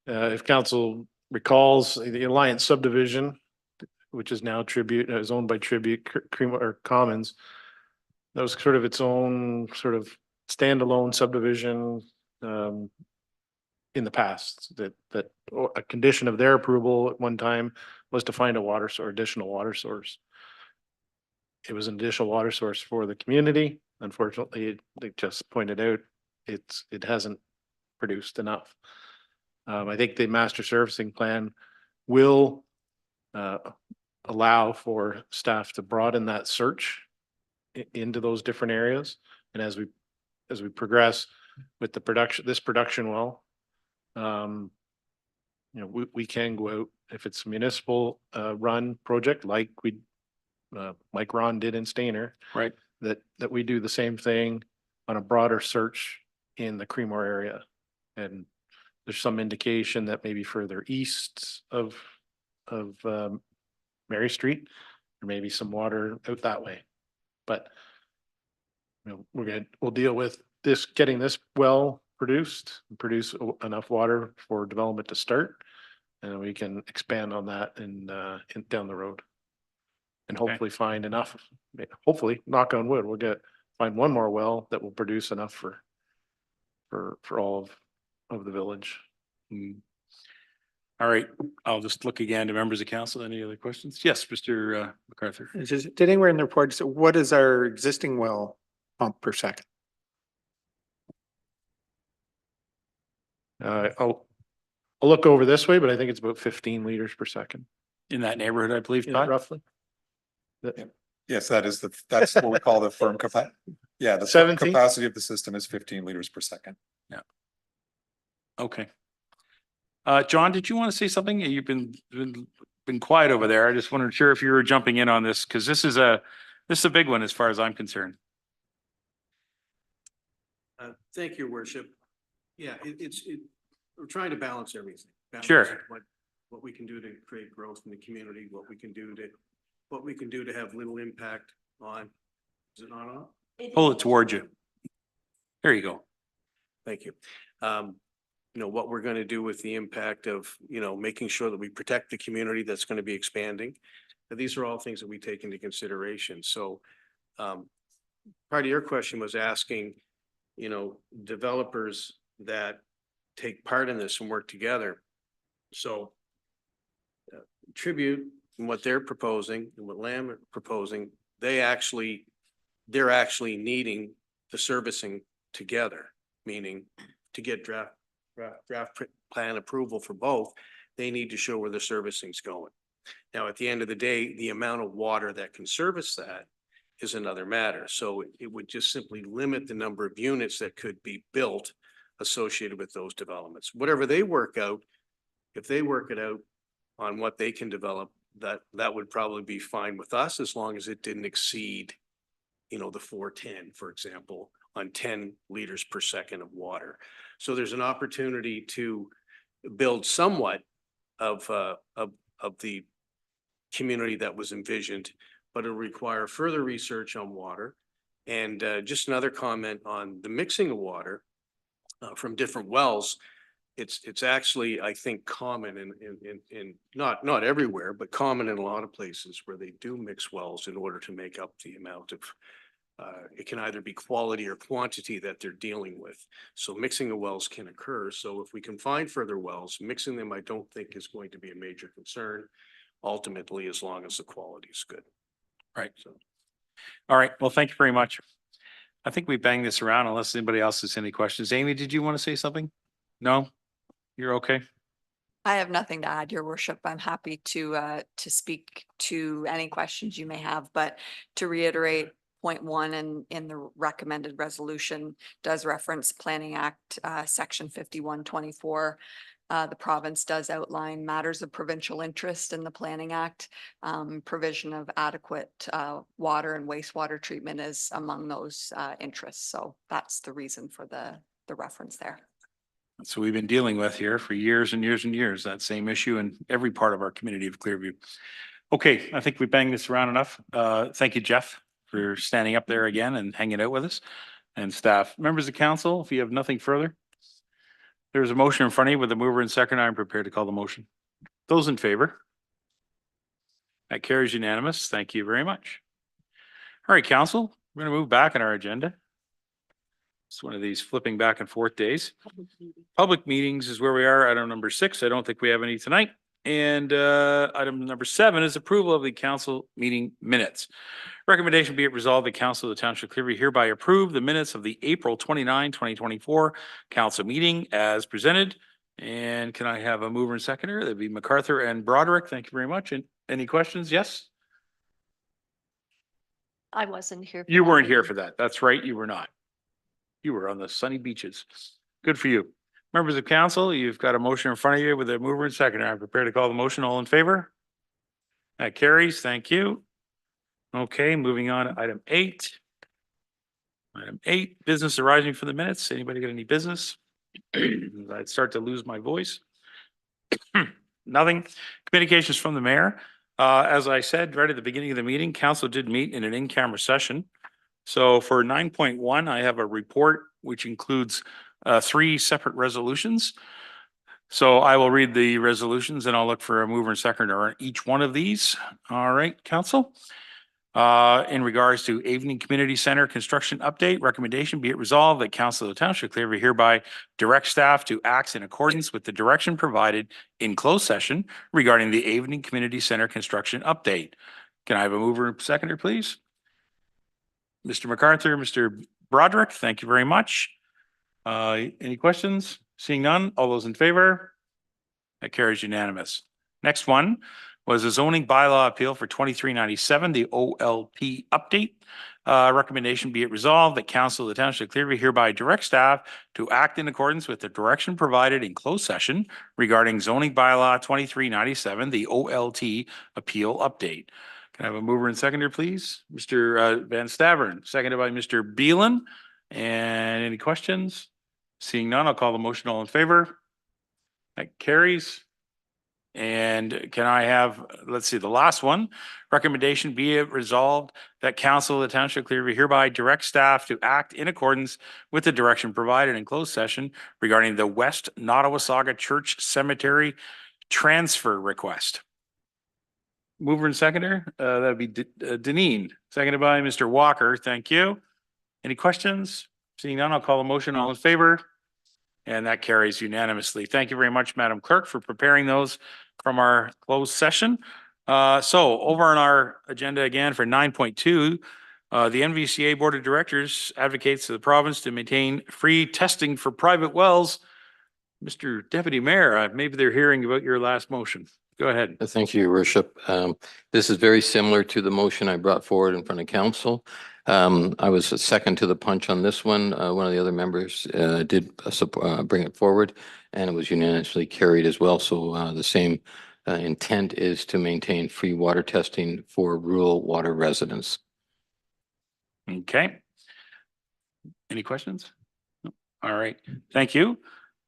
if council recalls, the Alliance subdivision, which is now is owned by Tribute Creemore Commons, that was sort of its own sort of standalone subdivision in the past. That a condition of their approval at one time was to find a additional water source. It was an additional water source for the community. Unfortunately, they just pointed out it hasn't produced enough. I think the master servicing plan will allow for staff to broaden that search into those different areas. And as we progress with this production well, you know, we can go out if it's a municipal run project like Mike Ron did in Stainer, right? That we do the same thing on a broader search in the Creemore area. And there's some indication that maybe further east of Mary Street, there may be some water out that way. But you know, we'll deal with this, getting this well produce enough water for development to start, and we can expand on that in down the road. And hopefully find enough, hopefully, knock on wood, we'll find one more well that will produce enough for all of the village. All right, I'll just look again to members of council. Any other questions? Yes, Mr. MacArthur. Did anywhere in the report, so what is our existing well pump per second? I'll look over this way, but I think it's about 15 liters per second. In that neighborhood, I believe, Yeah, Todd? roughly. Yes, that's what we call the firm capacity. Yeah, the firm 17? capacity of the system is 15 liters per second. Okay. John, did you want to say something? You've been quiet over there. I just wasn't sure if you were jumping in on this, because this is a big one as far as I'm concerned. Thank you, Your Worship. Yeah, we're trying to balance everything. Sure. What we can do to create growth in the community, what we can do to have little impact on, is it not on? Pull it towards you. There you go. Thank you. You know, what we're going to do with the impact of, making sure that we protect the community that's going to be expanding. These are all things that we take into consideration. So, part of your question was asking, developers that take part in this and work together. So, Tribute and what they're proposing and what Lamb are proposing, they're actually needing the servicing together, meaning to get draft plan approval for both, they need to show where the servicing's going. Now, at the end of the day, the amount of water that can service that is another matter. So it would just simply limit the number of units that could be built associated with those developments. Whatever they work out, if they work it out on what they can develop, that would probably be fine with us, as long as it didn't exceed, the 410, for example, on 10 liters per second of water. So there's an opportunity to build somewhat of the community that was envisioned, but it'll require further research on water. And just another comment on the mixing of water from different wells. It's actually, I think, common in not everywhere, but common in a lot of places where they do mix wells in order to make up the amount of it can either be quality or quantity that they're dealing with. So mixing of wells can occur. So if we can find further wells, mixing them, I don't think is going to be a major concern ultimately, as long as the quality is good. Right. So, all right. Well, thank you very much. I think we banged this around unless anybody else has any questions. Amy, did you want to say something? No? You're okay? I have nothing to add, Your Worship. I'm happy to speak to any questions you may have, but to reiterate, point one in the recommended resolution does reference Planning Act, section 5124. The province does outline matters of provincial interest in the Planning Act. Provision of adequate water and wastewater treatment is among those interests. So that's the reason for the reference there. So we've been dealing with here for years and years and years, that same issue in every part of our community of Clearview. Okay, I think we banged this around enough. Thank you, Jeff, for standing up there again and hanging out with us, and staff. Members of council, if you have nothing further, there's a motion in front of you with a mover and second. I'm prepared to call the motion. Those in favor? That carries unanimous. Thank you very much. All right, council, we're going to move back on our agenda. It's one of these flipping back and forth days. Public meetings is where we are. Item number 6. I don't think we have any tonight. And item number 7 is approval of the council meeting minutes. Recommendation be it resolved, the council of the Township of Clearview hereby approve the minutes of the April 29, 2024 council meeting as presented. And can I have a mover and seconder? That'd be MacArthur and Broderick. Thank you very much. And any questions? Yes? I wasn't here. You weren't here for that. That's right. You were not. You were on the sunny beaches. Good for you. Members of council, you've got a motion in front of you with a mover and seconder. I'm prepared to call the motion. All in favor? That carries. Thank you. Okay, moving on to item 8. Item 8, business arising from the minutes. Anybody got any business? I'd start to lose my voice. Nothing. Communications from the mayor. As I said right at the beginning of the meeting, council did meet in an in-camera session. So for 9.1, I have a report which includes 3 separate resolutions. So I will read the resolutions and I'll look for a mover and seconder on each one of these. All right, council. In regards to Evening Community Center construction update, recommendation be it resolved that council of the Township of Clearview hereby direct staff to act in accordance with the direction provided in closed session regarding the Evening Community Center construction update. Can I have a mover and seconder, please? Mr. MacArthur, Mr. Broderick, thank you very much. Any questions? Seeing none, all those in favor? That carries unanimous. Next one was a zoning bylaw appeal for 2397, the OLP update. Recommendation be it resolved that Council of the Township of Clearview hereby direct staff to act in accordance with the direction provided in closed session regarding zoning bylaw 2397, the OLT appeal update. Can I have a mover and seconder, please? Mr. Van Stavern, seconded by Mr. Beelan. And any questions? Seeing none, I'll call the motion. All in favor? That carries. And can I have, let's see, the last one, recommendation be it resolved that Council of the Township of Clearview hereby direct staff to act in accordance with the direction provided in closed session regarding the West Nottawasaga Church Cemetery transfer request. Mover and seconder, that'd be Deneen, seconded by Mr. Walker. Thank you. Any questions? Seeing none, I'll call a motion. All in favor? And that carries unanimously. Thank you very much, Madam Clerk, for preparing those from our closed session. So over on our agenda again for 9.2, the NVCA Board of Directors advocates to the province to maintain free testing for private wells. Mr. Deputy Mayor, maybe they're hearing about your last motion. Go ahead. Thank you, Your Worship. This is very similar to the motion I brought forward in front of council. I was second to the punch on this one. One of the other members did bring it forward, and it was unanimously carried as well. So the same intent is to maintain free water testing for rural water residents. Okay. Any questions? All right. Thank you.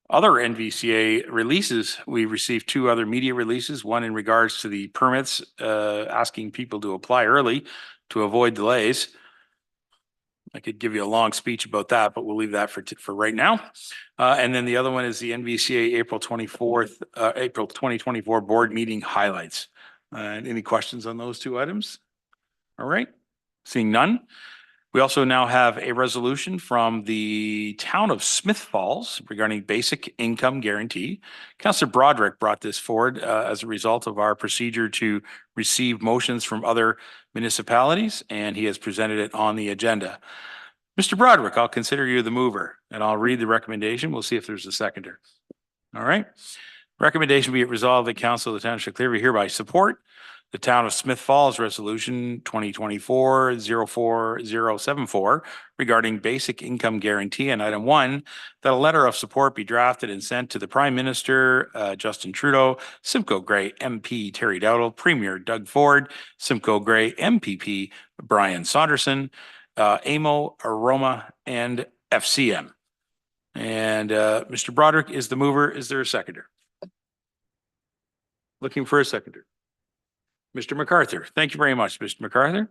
Other NVCA releases, we received two other media releases, one in regards to the permits, asking people to apply early to avoid delays. I could give you a long speech about that, but we'll leave that for right now. And then the other one is the NVCA April 2024 board meeting highlights. Any questions on those two items? All right. Seeing none. We also now have a resolution from the town of Smith Falls regarding basic income guarantee. Councillor Broderick brought this forward as a result of our procedure to receive motions from other municipalities, and he has presented it on the agenda. Mr. Broderick, I'll consider you the mover, and I'll read the recommendation. We'll see if there's a seconder. All right. Recommendation be it resolved that Council of the Township of Clearview hereby support the Town of Smith Falls Resolution 2024-04074 regarding basic income guarantee, and item 1, that a letter of support be drafted and sent to the Prime Minister, Justin Trudeau, Simcoe Gray MP Terry Dowdle, Premier Doug Ford, Simcoe Gray MPP Brian Saunderson, AMO, Aroma, and FCM. And Mr. Broderick is the mover. Is there a seconder? Looking for a seconder. Mr. MacArthur. Thank you very much, Mr. MacArthur.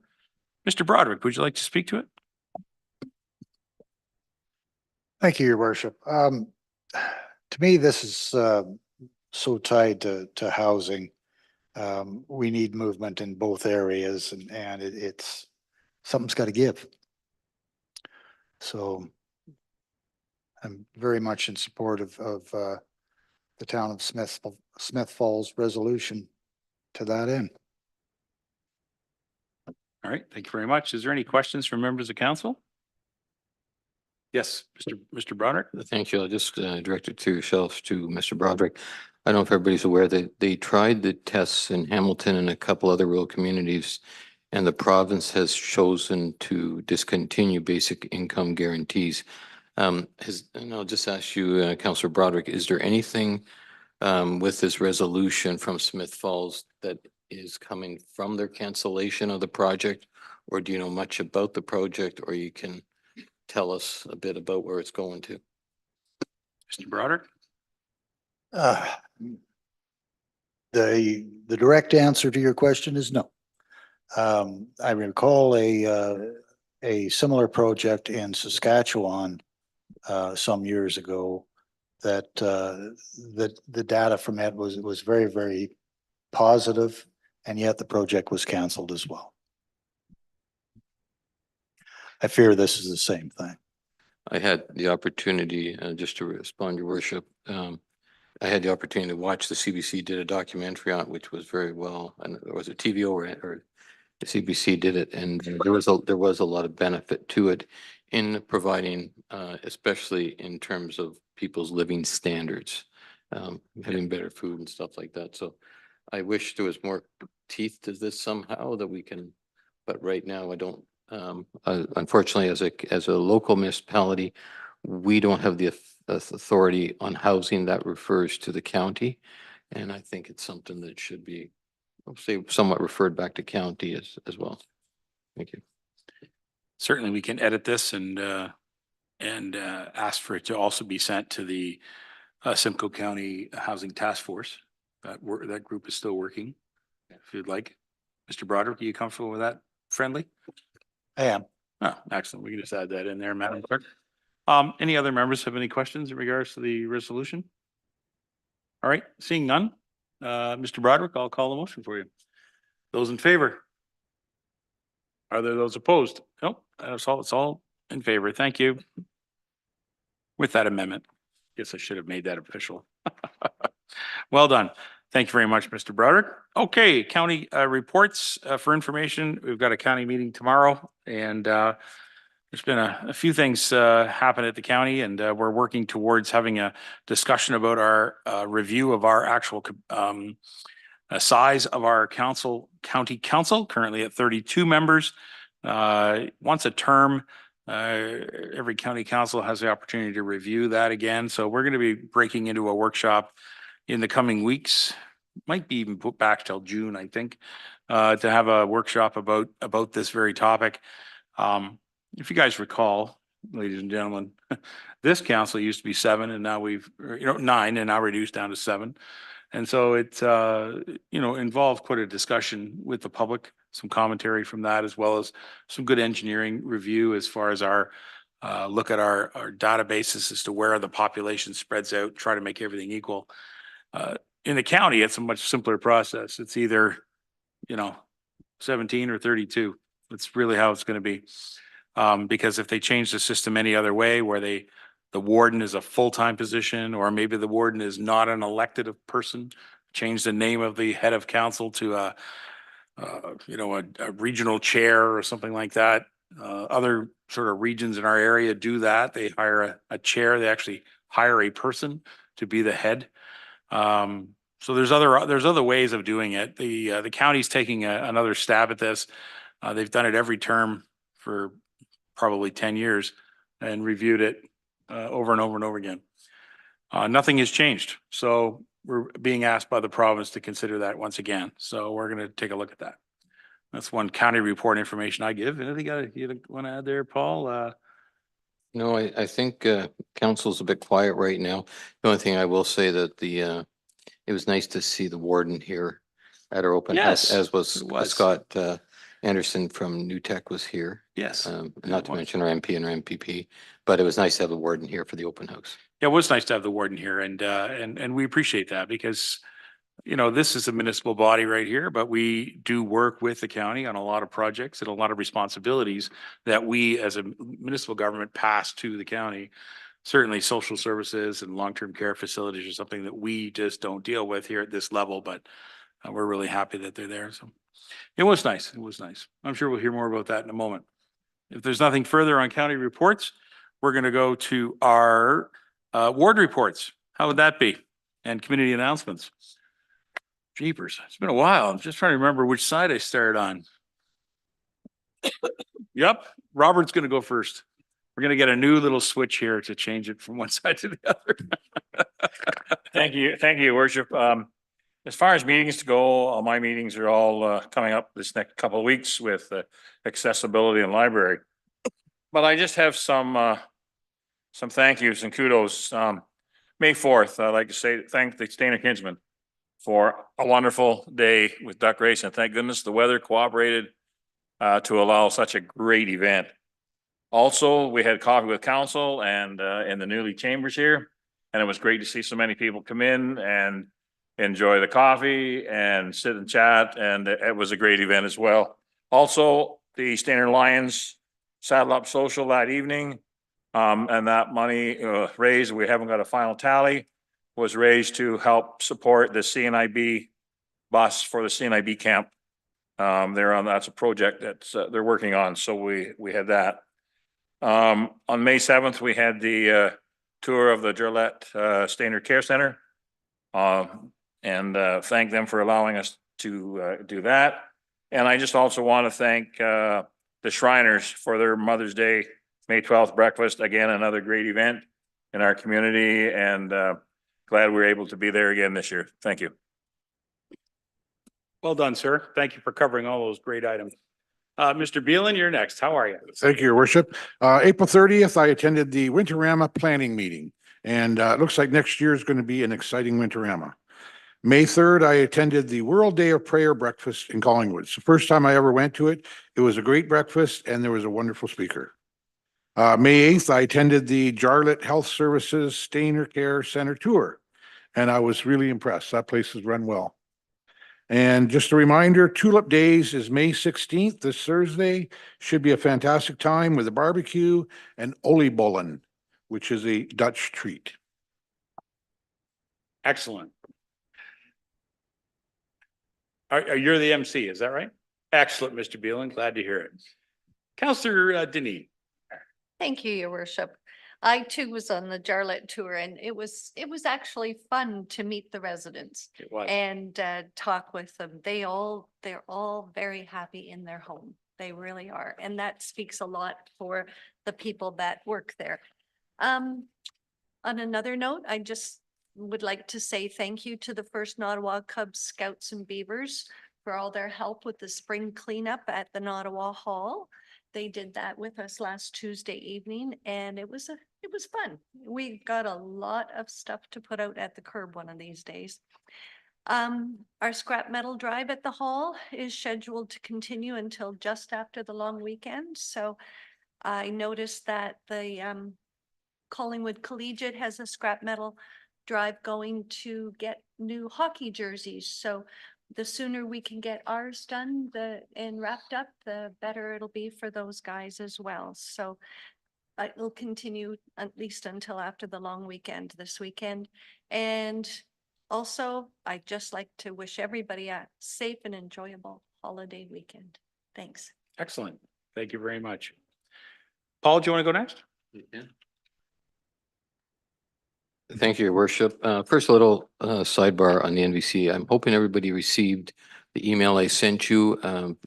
Mr. Broderick, would you like to speak to it? Thank you, Your Worship. To me, this is so tied to housing. We need movement in both areas, and it's something's got to give. So I'm very much in support of the town of Smith Falls resolution to that end. All right, thank you very much. Is there any questions from members of council? Yes, Mr. Broderick. Thank you. I'll just direct it to yourself, to Mr. Broderick. I don't know if everybody's aware that they tried the tests in Hamilton and a couple other rural communities, and the province has chosen to discontinue basic income guarantees. And I'll just ask you, Councillor Broderick, is there anything with this resolution from Smith Falls that is coming from their cancellation of the project? Or do you know much about the project, or you can tell us a bit about where it's going to? Mr. Broderick? The direct answer to your question is no. I recall a similar project in Saskatchewan some years ago that the data from it was very, very positive, and yet the project was canceled as well. I fear this is the same thing. I had the opportunity, just to respond, Your Worship, I had the opportunity to watch the CBC did a documentary on it, which was very well, and there was a TVO or the CBC did it, and there was a lot of benefit to it in providing, especially in terms of people's living standards, having better food and stuff like that. So I wish there was more teeth to this somehow that we can, but right now I don't. Unfortunately, as a local municipality, we don't have the authority on housing that refers to the county. And I think it's something that should be, I'll say, somewhat referred back to county as well. Thank you. Certainly, we can edit this and ask for it to also be sent to the Simcoe County Housing Task Force. That group is still working, if you'd like. Mr. Broderick, are you comfortable with that? Friendly? I am. Oh, excellent. We can just add that in there, Madam Clerk. Any other members have any questions in regards to the resolution? All right, seeing none, Mr. Broderick, I'll call the motion for you. Those in favor? Are there those opposed? Nope, it's all in favor. Thank you. With that amendment, guess I should have made that official. Well done. Thank you very much, Mr. Broderick. Okay, county reports for information. We've got a county meeting tomorrow, and there's been a few things happen at the county, and we're working towards having a discussion about our review of our actual size of our county council, currently at 32 members. Once a term, every county council has the opportunity to review that again. So we're going to be breaking into a workshop in the coming weeks, might be even put back till June, I think, to have a workshop about this very topic. If you guys recall, ladies and gentlemen, this council used to be 7 and now we've, 9 and now reduced down to 7. And so it, involved quite a discussion with the public, some commentary from that, as well as some good engineering review as far as our look at our databases as to where the population spreads out, try to make everything equal. In the county, it's a much simpler process. It's either, 17 or 32. That's really how it's going to be. Because if they change the system any other way, where the warden is a full-time position, or maybe the warden is not an elected person, change the name of the head of council to a regional chair or something like that. Other sort of regions in our area do that. They hire a chair. They actually hire a person to be the head. So there's other ways of doing it. The county's taking another stab at this. They've done it every term for probably 10 years and reviewed it over and over and over again. Nothing has changed. So we're being asked by the province to consider that once again. So we're going to take a look at that. That's one county report information I give. Anything you want to add there, Paul? No, I think council's a bit quiet right now. The only thing I will say that it was nice to see the warden here at our open house, as was Scott Anderson from New Tech was here. Yes. Not to mention our MP and our MPP, but it was nice to have the warden here for the open house. Yeah, it was nice to have the warden here, and we appreciate that because, this is a municipal body right here, but we do work with the county on a lot of projects and a lot of responsibilities that we as a municipal government pass to the county. Certainly social services and long-term care facilities are something that we just don't deal with here at this level, but we're really happy that they're there. So it was nice. It was nice. I'm sure we'll hear more about that in a moment. If there's nothing further on county reports, we're going to go to our ward reports. How would that be? And community announcements. Jeepers, it's been a while. I'm just trying to remember which side I started on. Yep, Robert's going to go first. We're going to get a new little switch here to change it from one side to the other. Thank you, your worship. As far as meetings to go, all my meetings are all coming up this next couple of weeks with accessibility and library. But I just have some thank yous and kudos. May 4th, I'd like to say thank the Stainer Kinsman for a wonderful day with duck race, and thank goodness the weather cooperated to allow such a great event. Also, we had coffee with council and in the newly chambers here, and it was great to see so many people come in and enjoy the coffee and sit and chat, and it was a great event as well. Also, the Stainer Lions Saddle Up Social that evening, and that money raised, we haven't got a final tally, was raised to help support the CNIB bus for the CNIB camp. That's a project that they're working on, so we had that. On May 7th, we had the tour of the Gillette Stainer Care Center. And thank them for allowing us to do that. And I just also want to thank the Shriners for their Mother's Day, May 12th breakfast. Again, another great event in our community, and glad we were able to be there again this year. Thank you. Well done, sir. Thank you for covering all those great items. Mr. Beelen, you're next. How are you? Thank you, Your Worship. April 30th, I attended the Winterama Planning Meeting, and it looks like next year is going to be an exciting Winterama. May 3rd, I attended the World Day of Prayer breakfast in Collingwood. It's the first time I ever went to it. It was a great breakfast, and there was a wonderful speaker. May 8th, I attended the Jarlett Health Services Stainer Care Center tour, and I was really impressed. That place is run well. And just a reminder, Tulip Days is May 16th, this Thursday. Should be a fantastic time with a barbecue and oliebollen, which is a Dutch treat. Excellent. You're the MC, is that right? Excellent, Mr. Beelen. Glad to hear it. Councillor Denis. Thank you, Your Worship. I too was on the Jarlett tour, and it was actually fun to meet the residents It was. and talk with them. They're all very happy in their home. They really are. And that speaks a lot for the people that work there. On another note, I just would like to say thank you to the First Nottawa Cubs Scouts and Beavers for all their help with the spring cleanup at the Nottawa Hall. They did that with us last Tuesday evening, and it was fun. We got a lot of stuff to put out at the curb one of these days. Our scrap metal drive at the hall is scheduled to continue until just after the long weekend. So I noticed that the Collingwood Collegiate has a scrap metal drive going to get new hockey jerseys. So the sooner we can get ours done and wrapped up, the better it'll be for those guys as well. So it will continue at least until after the long weekend this weekend. And also, I'd just like to wish everybody a safe and enjoyable holiday weekend. Thanks. Excellent. Thank you very much. Paul, do you want to go next? Thank you, Your Worship. First, a little sidebar on the NVC. I'm hoping everybody received the email I sent you.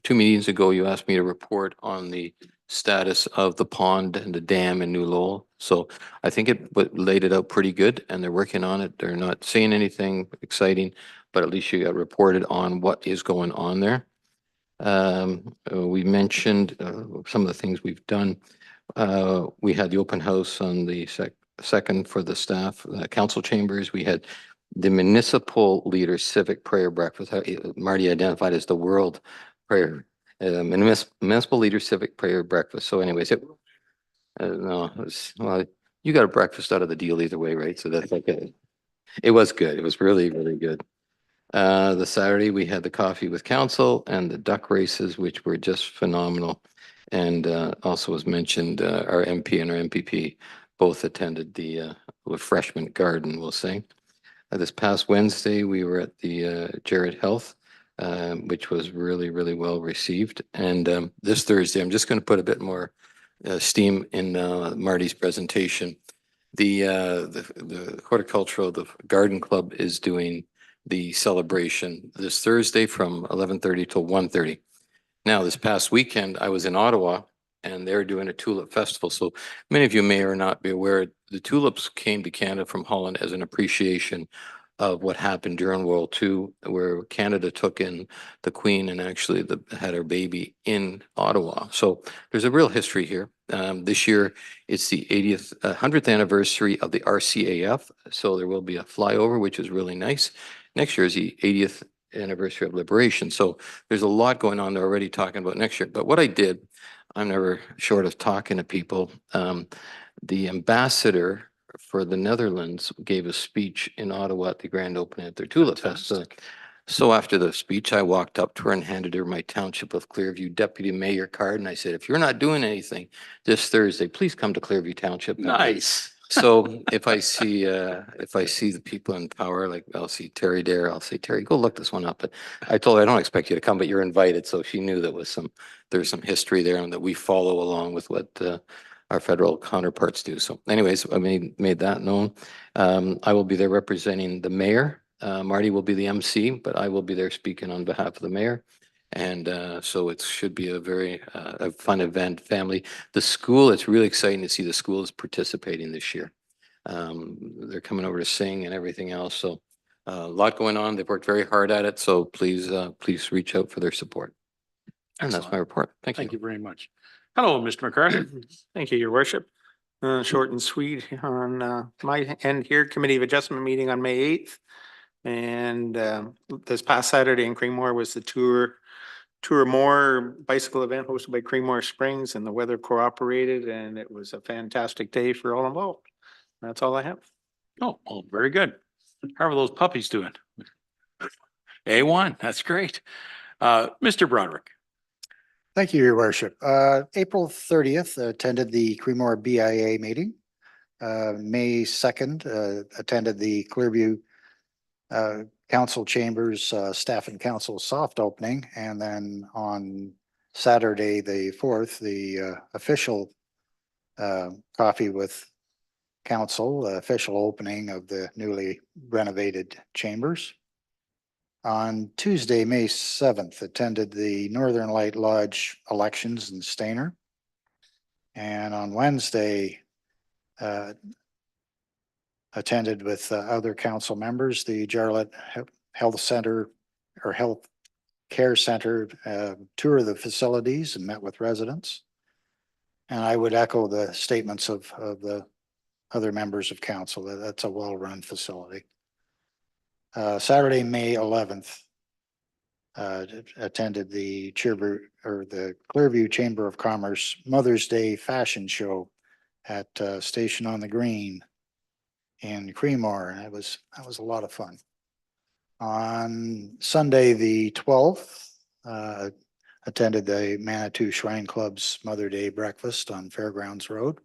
2 meetings ago, you asked me to report on the status of the pond and the dam in New Lowell. So I think it laid it out pretty good, and they're working on it. They're not saying anything exciting, but at least you got reported on what is going on there. We mentioned some of the things we've done. We had the open house on the second for the staff, council chambers. We had the municipal leader civic prayer breakfast. Marty identified as the world prayer, municipal leader civic prayer breakfast. So anyways, no, it was, well, you got a breakfast out of the deal either way, right? So that's like it was good. It was really, really good. The Saturday we had the coffee with council and the duck races, which were just phenomenal. And also was mentioned, our MP and our MPP both attended the refreshment garden, we'll say. This past Wednesday, we were at the Jared Health, which was really, really well received. And this Thursday, I'm just going to put a bit more steam in Marty's presentation. The horticultural, the garden club is doing the celebration this Thursday from 11:30 till 1:30. Now, this past weekend, I was in Ottawa and they're doing a tulip festival. So many of you may or not be aware, the tulips came to Canada from Holland as an appreciation of what happened during World II, where Canada took in the Queen and actually had her baby in Ottawa. So there's a real history here. This year, it's the 100th anniversary of the RCAF. So there will be a flyover, which is really nice. Next year is the 80th anniversary of liberation. So there's a lot going on. They're already talking about next year. But what I did, I'm never short of talking to people. The ambassador for the Netherlands gave a speech in Ottawa at the grand opening at their Tulip Fest. So after the speech, I walked up to her and handed her my Township of Clearview Deputy Mayor card. And I said, if you're not doing anything this Thursday, please come to Clearview Township. Nice. So if I see the people in power, like I'll see Terry Dare, I'll say, Terry, go look this one up. But I told her I don't expect you to come, but you're invited. So she knew that there's some history there and that we follow along with what our federal counterparts do. So anyways, I made that known. I will be there representing the mayor. Marty will be the MC, but I will be there speaking on behalf of the mayor. And so it should be a very a fun event, family. The school, it's really exciting to see the schools participating this year. They're coming over to sing and everything else. So a lot going on. They've worked very hard at it. So please, please reach out for their support. And that's my report. Thank you. Thank you very much. Hello, Mr. McCarthy. Thank you, your worship. Short and sweet on my end here, Committee of Adjustment meeting on May 8th. And this past Saturday in Creemore was the Tour More bicycle event hosted by Creemore Springs, and the weather cooperated, and it was a fantastic day for all involved. That's all I have. Oh, well, very good. How are those puppies doing? A1, that's great. Mr. Broderick. Thank you, your worship. April 30th, attended the Creemore BIA meeting. May 2nd, attended the Clearview Council Chambers Staff and Council soft opening. And then on Saturday, the 4th, the official coffee with council, official opening of the newly renovated chambers. On Tuesday, May 7th, attended the Northern Light Lodge elections in Stainer. And on Wednesday, attended with other council members, the Jarlett Health Center or Health Care Center tour of the facilities and met with residents. And I would echo the statements of the other members of council that that's a well-run facility. Saturday, May 11th, attended the Clearview Chamber of Commerce Mother's Day Fashion Show at Station on the Green in Creemore, and that was a lot of fun. On Sunday, the 12th, attended the Manitou Shrine Club's Mother Day breakfast on Fairgrounds Road.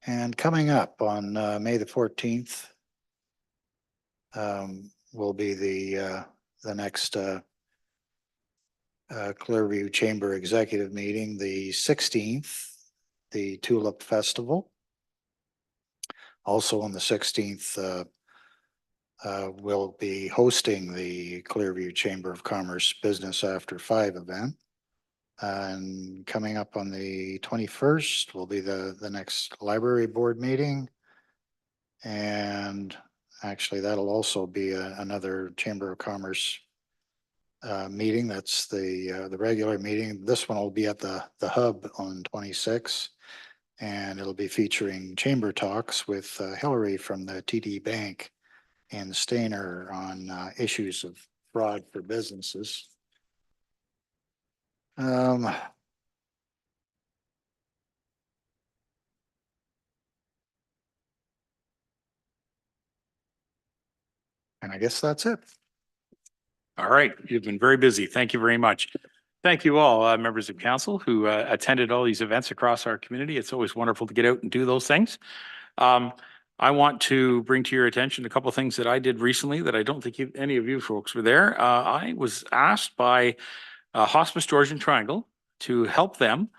And coming up on May the 14th, will be the next Clearview Chamber Executive Meeting. The 16th, the Tulip Festival. Also on the 16th, we'll be hosting the Clearview Chamber of Commerce Business After 5 event. And coming up on the 21st will be the next library board meeting. And actually, that'll also be another Chamber of Commerce meeting. That's the regular meeting. This one will be at the Hub on 26, and it'll be featuring chamber talks with Hillary from the TD Bank and Stainer on issues of fraud for businesses. And I guess that's it. All right, you've been very busy. Thank you very much. Thank you all, members of council who attended all these events across our community. It's always wonderful to get out and do those things. I want to bring to your attention a couple of things that I did recently that I don't think any of you folks were there. I was asked by Hospice Georgian Triangle to help them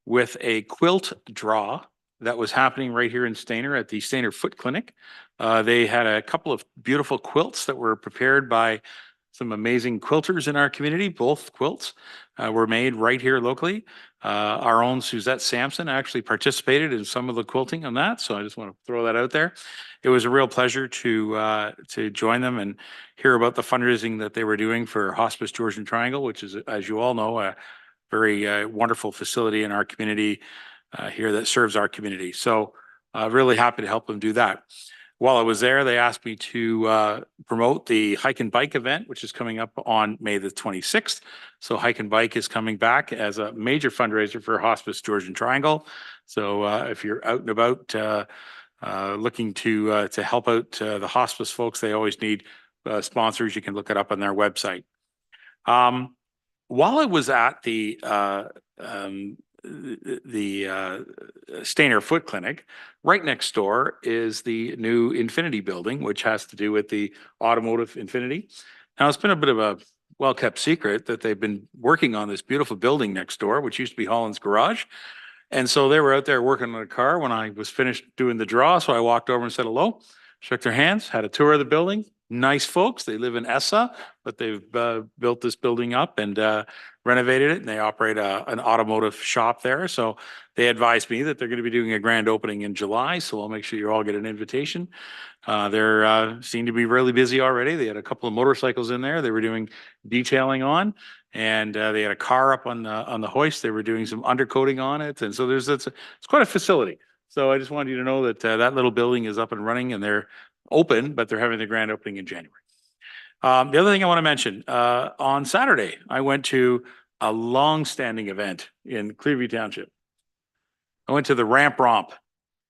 with a quilt draw that was happening right here in Stainer at the Stainer Foot Clinic. They had a couple of beautiful quilts that were prepared by some amazing quilters in our community. Both quilts were made right here locally. Our own Suzette Sampson actually participated in some of the quilting on that, so I just want to throw that out there. It was a real pleasure to join them and hear about the fundraising that they were doing for Hospice Georgian Triangle, which is, as you all know, a very wonderful facility in our community here that serves our community. So really happy to help them do that. While I was there, they asked me to promote the Hike and Bike event, which is coming up on May the 26th. So Hike and Bike is coming back as a major fundraiser for Hospice Georgian Triangle. So if you're out and about looking to help out the hospice folks, they always need sponsors. You can look it up on their website. While I was at the Stainer Foot Clinic, right next door is the new Infinity building, which has to do with the automotive Infinity. Now, it's been a bit of a well-kept secret that they've been working on this beautiful building next door, which used to be Holland's Garage. And so they were out there working on the car when I was finished doing the draw. So I walked over and said hello, shook their hands, had a tour of the building. Nice folks. They live in Essa, but they've built this building up and renovated it, and they operate an automotive shop there. So they advised me that they're going to be doing a grand opening in July. So I'll make sure you all get an invitation. They're seem to be really busy already. They had a couple of motorcycles in there. They were doing detailing on, and they had a car up on the hoist. They were doing some undercoating on it, and so it's quite a facility. So I just wanted you to know that that little building is up and running, and they're open, but they're having the grand opening in January. The other thing I want to mention, on Saturday, I went to a long-standing event in Clearview Township. I went to the Ramp Romp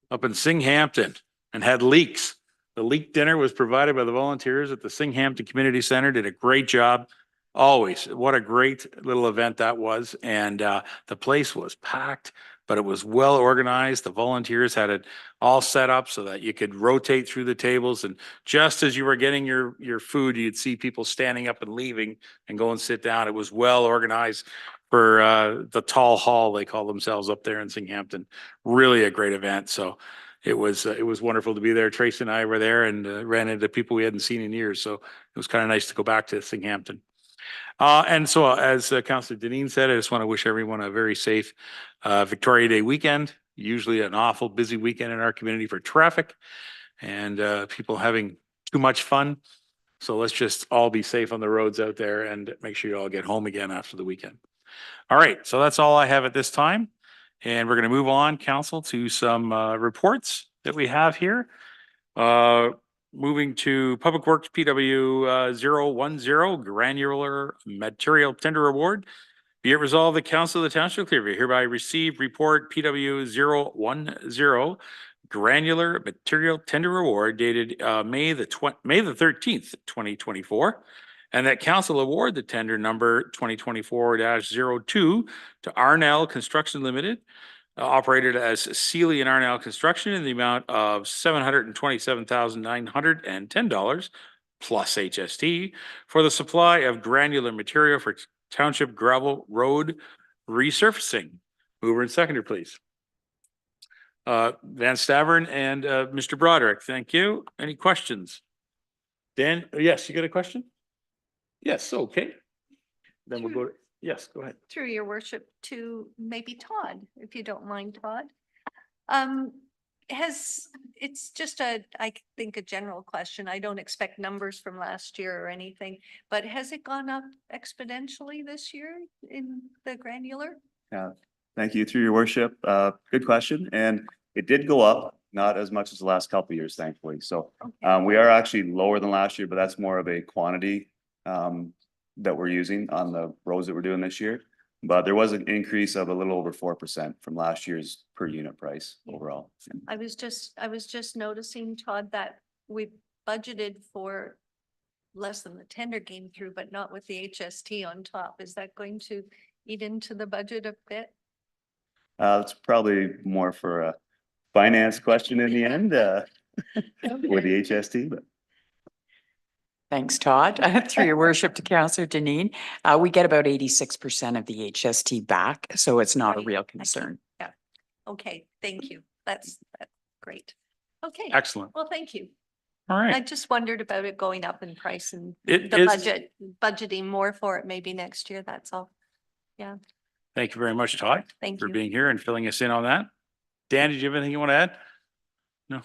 up in Singhampton and had leeks. The leek dinner was provided by the volunteers at the Singhampton Community Center, did a great job. Always, what a great little event that was. And the place was packed, but it was well organized. The volunteers had it all set up so that you could rotate through the tables. And just as you were getting your food, you'd see people standing up and leaving and go and sit down. It was well organized for the tall hall, they call themselves up there in Singhampton. Really a great event. So it was wonderful to be there. Tracy and I were there and ran into people we hadn't seen in years. So it was kind of nice to go back to Singhampton. And so as Councillor Deneen said, I just want to wish everyone a very safe Victoria Day weekend. Usually an awful busy weekend in our community for traffic and people having too much fun. So let's just all be safe on the roads out there and make sure you all get home again after the weekend. All right, so that's all I have at this time. And we're going to move on, council, to some reports that we have here. Moving to Public Works PW 010 Granular Material Tender Award. Be it resolved, the Council of the Township of Clearview hereby receive report PW 010 Granular Material Tender Award dated May the 13th, 2024. And that council award the tender number 2024-02 to Arnell Construction Limited, operated as Sealy and Arnell Construction in the amount of $727,910 plus HST for the supply of granular material for township gravel road resurfacing. Mover and seconder, please. Van Stavern and Mr. Broderick, thank you. Any questions? Dan, yes, you got a question? Yes, okay. Then we'll go to, yes, go ahead. Through your worship to maybe Todd, if you don't mind, Todd. It's just I think a general question. I don't expect numbers from last year or anything, but has it gone up exponentially this year in the granular? Yeah, thank you through your worship. Good question. And it did go up, not as much as the last couple of years, thankfully. So we are actually lower than last year, but that's more of a quantity that we're using on the roads that we're doing this year. But there was an increase of a little over 4% from last year's per unit price overall. I was just noticing, Todd, that we budgeted for less than the tender came through, but not with the HST on top. Is that going to eat into the budget a bit? It's probably more for a finance question in the end with the HST, but. Thanks, Todd. Through your worship to Councillor Deneen, we get about 86% of the HST back, so it's not a real concern. Yeah. Okay, thank you. That's great. Okay. Excellent. Well, thank you. All right. I just wondered about it going up in price and It the is- budgeting more for it maybe next year. That's all. Yeah. Thank you very much, Todd. Thank for you. being here and filling us in on that. Dan, did you have anything you want to add? No.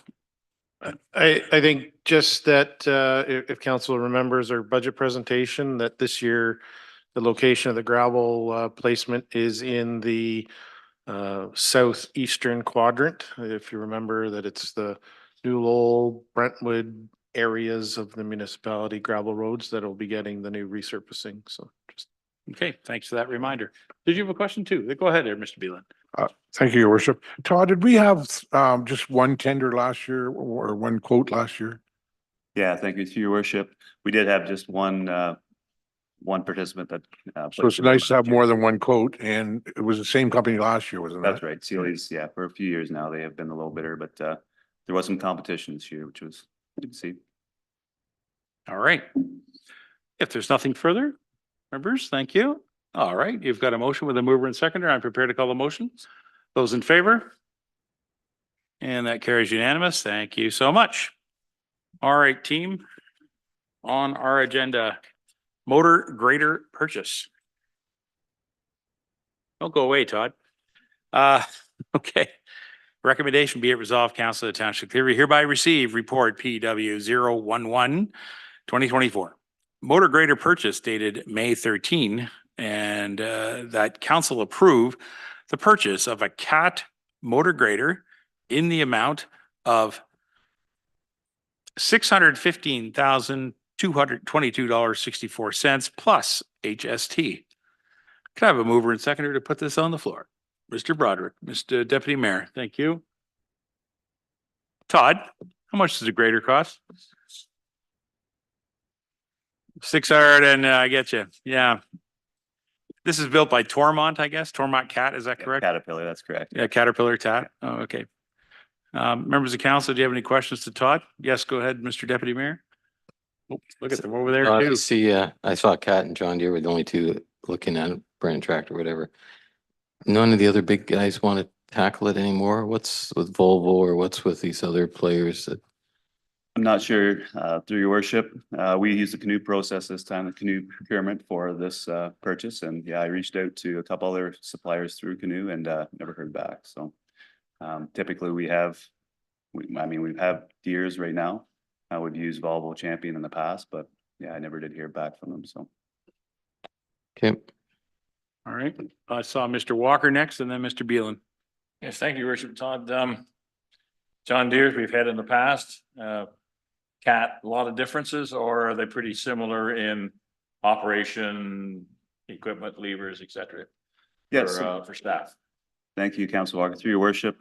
I think just that if council remembers our budget presentation, that this year the location of the gravel placement is in the southeastern quadrant. If you remember that it's the New Lowell, Brentwood areas of the municipality gravel roads that will be getting the new resurfacing. So just. Okay, thanks for that reminder. Did you have a question too? Go ahead there, Mr. Beelan. Thank you, Your Worship. Todd, did we have just one tender last year or one quote last year? Yeah, thank you to your worship. We did have just one participant that. So it's nice to have more than one quote, and it was the same company last year, wasn't it? That's right. Sealy's, yeah, for a few years now, they have been the low bidder, but there was some competition this year, which was good to see. All right. If there's nothing further, members, thank you. All right, you've got a motion with a mover and seconder. I'm prepared to call the motion. Those in favor? And that carries unanimous. Thank you so much. All right, team. On our agenda, motor grader purchase. Don't go away, Todd. Okay. Recommendation be it resolved, Council of the Township of Clearview hereby receive report PW 011-2024. Motor grader purchase dated May 13, and that council approve the purchase of a CAT motor grader in the amount of $615,222.64 plus HST. Can I have a mover and seconder to put this on the floor? Mr. Broderick, Mr. Deputy Mayor, thank you. Todd, how much does a grader cost? 600 and I get you. Yeah. This is built by Tormont, I guess. Tormont Cat, is that correct? Caterpillar, that's correct. Yeah, Caterpillar Cat. Oh, okay. Members of council, do you have any questions to Todd? Yes, go ahead, Mr. Deputy Mayor. Oh, look at them over there I too. see, I saw Cat and John Deere were the only two looking at it, brand tractor, whatever. None of the other big guys want to tackle it anymore. What's with Volvo or what's with these other players that? I'm not sure, through your worship, we used the canoe process this time, the canoe procurement for this purchase. And yeah, I reached out to a couple other suppliers through canoe and never heard back. So typically we've had Deere's right now. We've used Volvo Champion in the past, but yeah, I never did hear back from them, so. Okay. All right. I saw Mr. Walker next and then Mr. Beelan. Yes, thank you, Your Worship. Todd, John Deere's we've had in the past, Cat, a lot of differences, or are they pretty similar in operation, equipment, levers, et cetera? Yes. For staff. Thank you, Council Walker. Through your worship,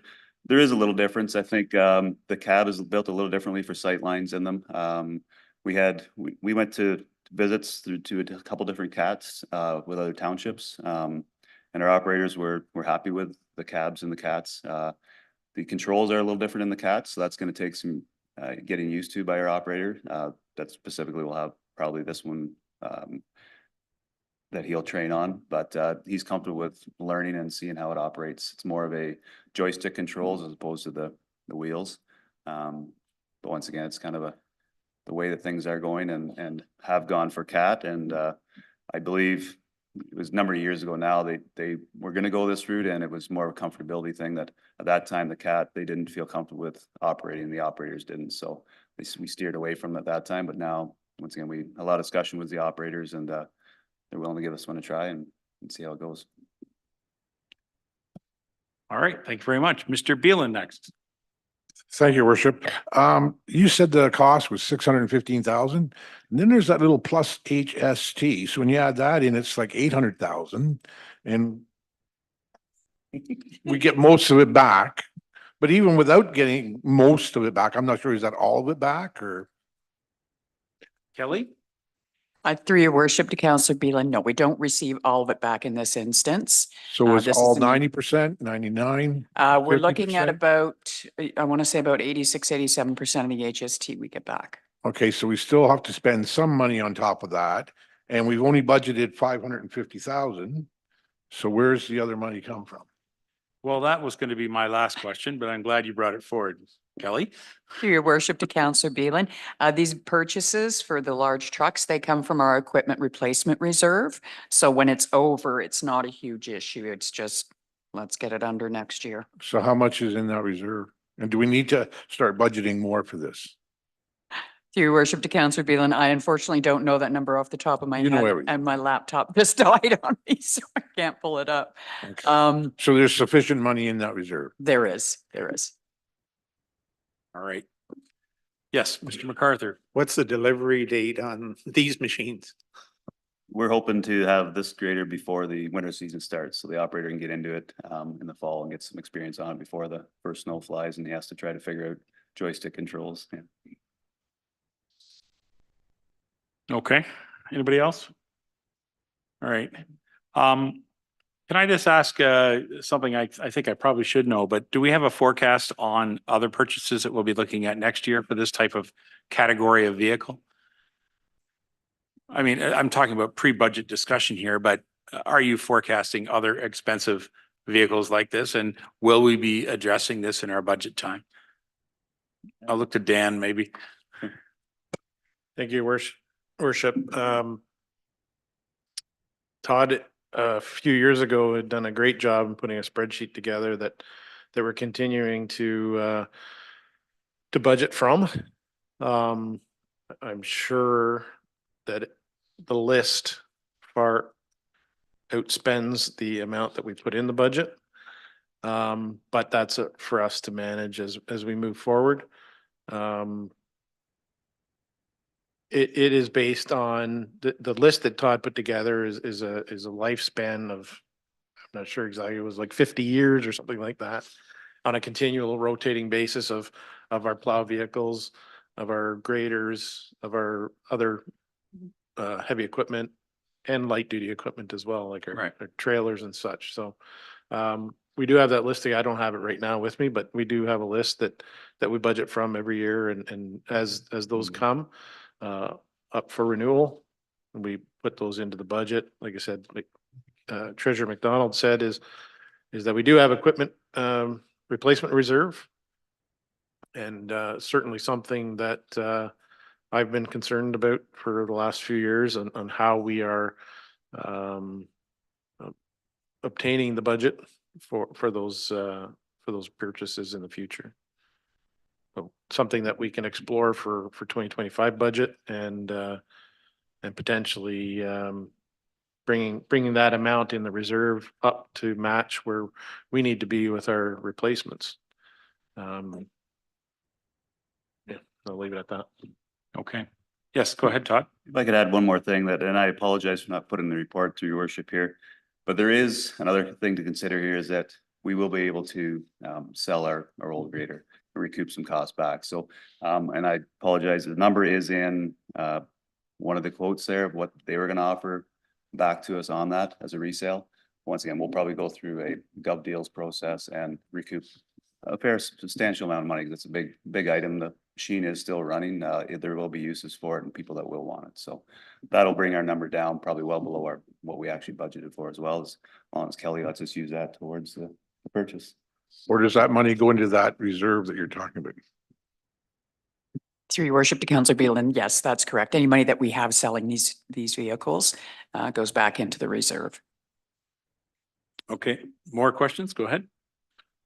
there is a little difference. I think the cab is built a little differently for sight lines in them. We went to visits to a couple different cats with other townships, and our operators were happy with the cabs and the cats. The controls are a little different in the cats, so that's going to take some getting used to by our operator. That specifically will have probably this one that he'll train on, but he's comfortable with learning and seeing how it operates. It's more of a joystick controls as opposed to the wheels. But once again, it's kind of the way that things are going and have gone for CAT. And I believe it was a number of years ago now, they were going to go this route, and it was more of a comfortability thing that at that time, the CAT, they didn't feel comfortable with operating, the operators didn't. So we steered away from it at that time, but now, once again, we had a lot of discussion with the operators, and they're willing to give this one a try and see how it goes. All right. Thank you very much. Mr. Beelan next. Thank you, Your Worship. You said the cost was 615,000, and then there's that little plus HST. So when you add that in, it's like 800,000, and we get most of it back. But even without getting most of it back, I'm not sure, is that all of it back or? Kelly? Through your worship to Councillor Beelan, no, we don't receive all of it back in this instance. So it's this all is 90%, 99? We're looking at 50%? about, I want to say about 86-87% of the HST we get back. Okay, so we still have to spend some money on top of that, and we've only budgeted 550,000. So where's the other money come from? Well, that was going to be my last question, but I'm glad you brought it forward. Kelly? Through your worship to Councillor Beelan, these purchases for the large trucks, they come from our equipment replacement reserve. So when it's over, it's not a huge issue. It's just, let's get it under next year. So how much is in that reserve? And do we need to start budgeting more for this? Through your worship to Councillor Beelan, I unfortunately don't know that number off the top of my You know head, everything. and my laptop just died on me, so I can't pull it up. Okay. So there's sufficient money in that reserve? There is. All right. Yes, Mr. MacArthur. What's the delivery date on these machines? We're hoping to have this grader before the winter season starts, so the operator can get into it in the fall and get some experience on it before the first snow flies, and he has to try to figure out joystick controls. Yeah. Okay. Anybody else? All right. Can I just ask something I think I probably should know, but do we have a forecast on other purchases that we'll be looking at next year for this type of category of vehicle? I mean, I'm talking about pre-budget discussion here, but are you forecasting other expensive vehicles like this? And will we be addressing this in our budget time? I'll look to Dan, maybe. Thank you, worship. Todd, a few years ago, had done a great job in putting a spreadsheet together that we're continuing to budget from. I'm sure that the list far outspends the amount that we put in the budget. But that's for us to manage as we move forward. It is based on the list that Todd put together is a lifespan of, I'm not sure exactly, it was like 50 years or something like that, on a continual rotating basis of our plow vehicles, of our graders, of our other heavy equipment and light duty equipment as well, like our trailers and such. So we do have that listing. I don't have it right now with me, but we do have a list that we budget from every year, and as those come up for renewal, we put those into the budget. Like I said, like Treasurer McDonald said, is that we do have equipment replacement reserve, and certainly something that I've been concerned about for the last few years on how we are obtaining the budget for those purchases in the future. So something that we can explore for 2025 budget, and potentially bringing that amount in the reserve up to match where we need to be with our replacements. Yeah, I'll leave it at that. Okay. Yes, go ahead, Todd. If I could add one more thing, that, and I apologize for not putting the report to your worship here, but there is another thing to consider here, is that we will be able to sell our old grader and recoup some costs back. So, and I apologize, the number is in one of the quotes there of what they were going to offer back to us on that as a resale. Once again, we'll probably go through a gov deals process and recoup a fair substantial amount of money, because it's a big item. The machine is still running. There will be uses for it and people that will want it. So that'll bring our number down probably well below what we actually budgeted for, as well as long as Kelly lets us use that towards the purchase. Or does that money go into that reserve that you're talking about? Through your worship to Councillor Beelan, yes, that's correct. Any money that we have selling these vehicles goes back into the reserve. Okay, more questions? Go ahead.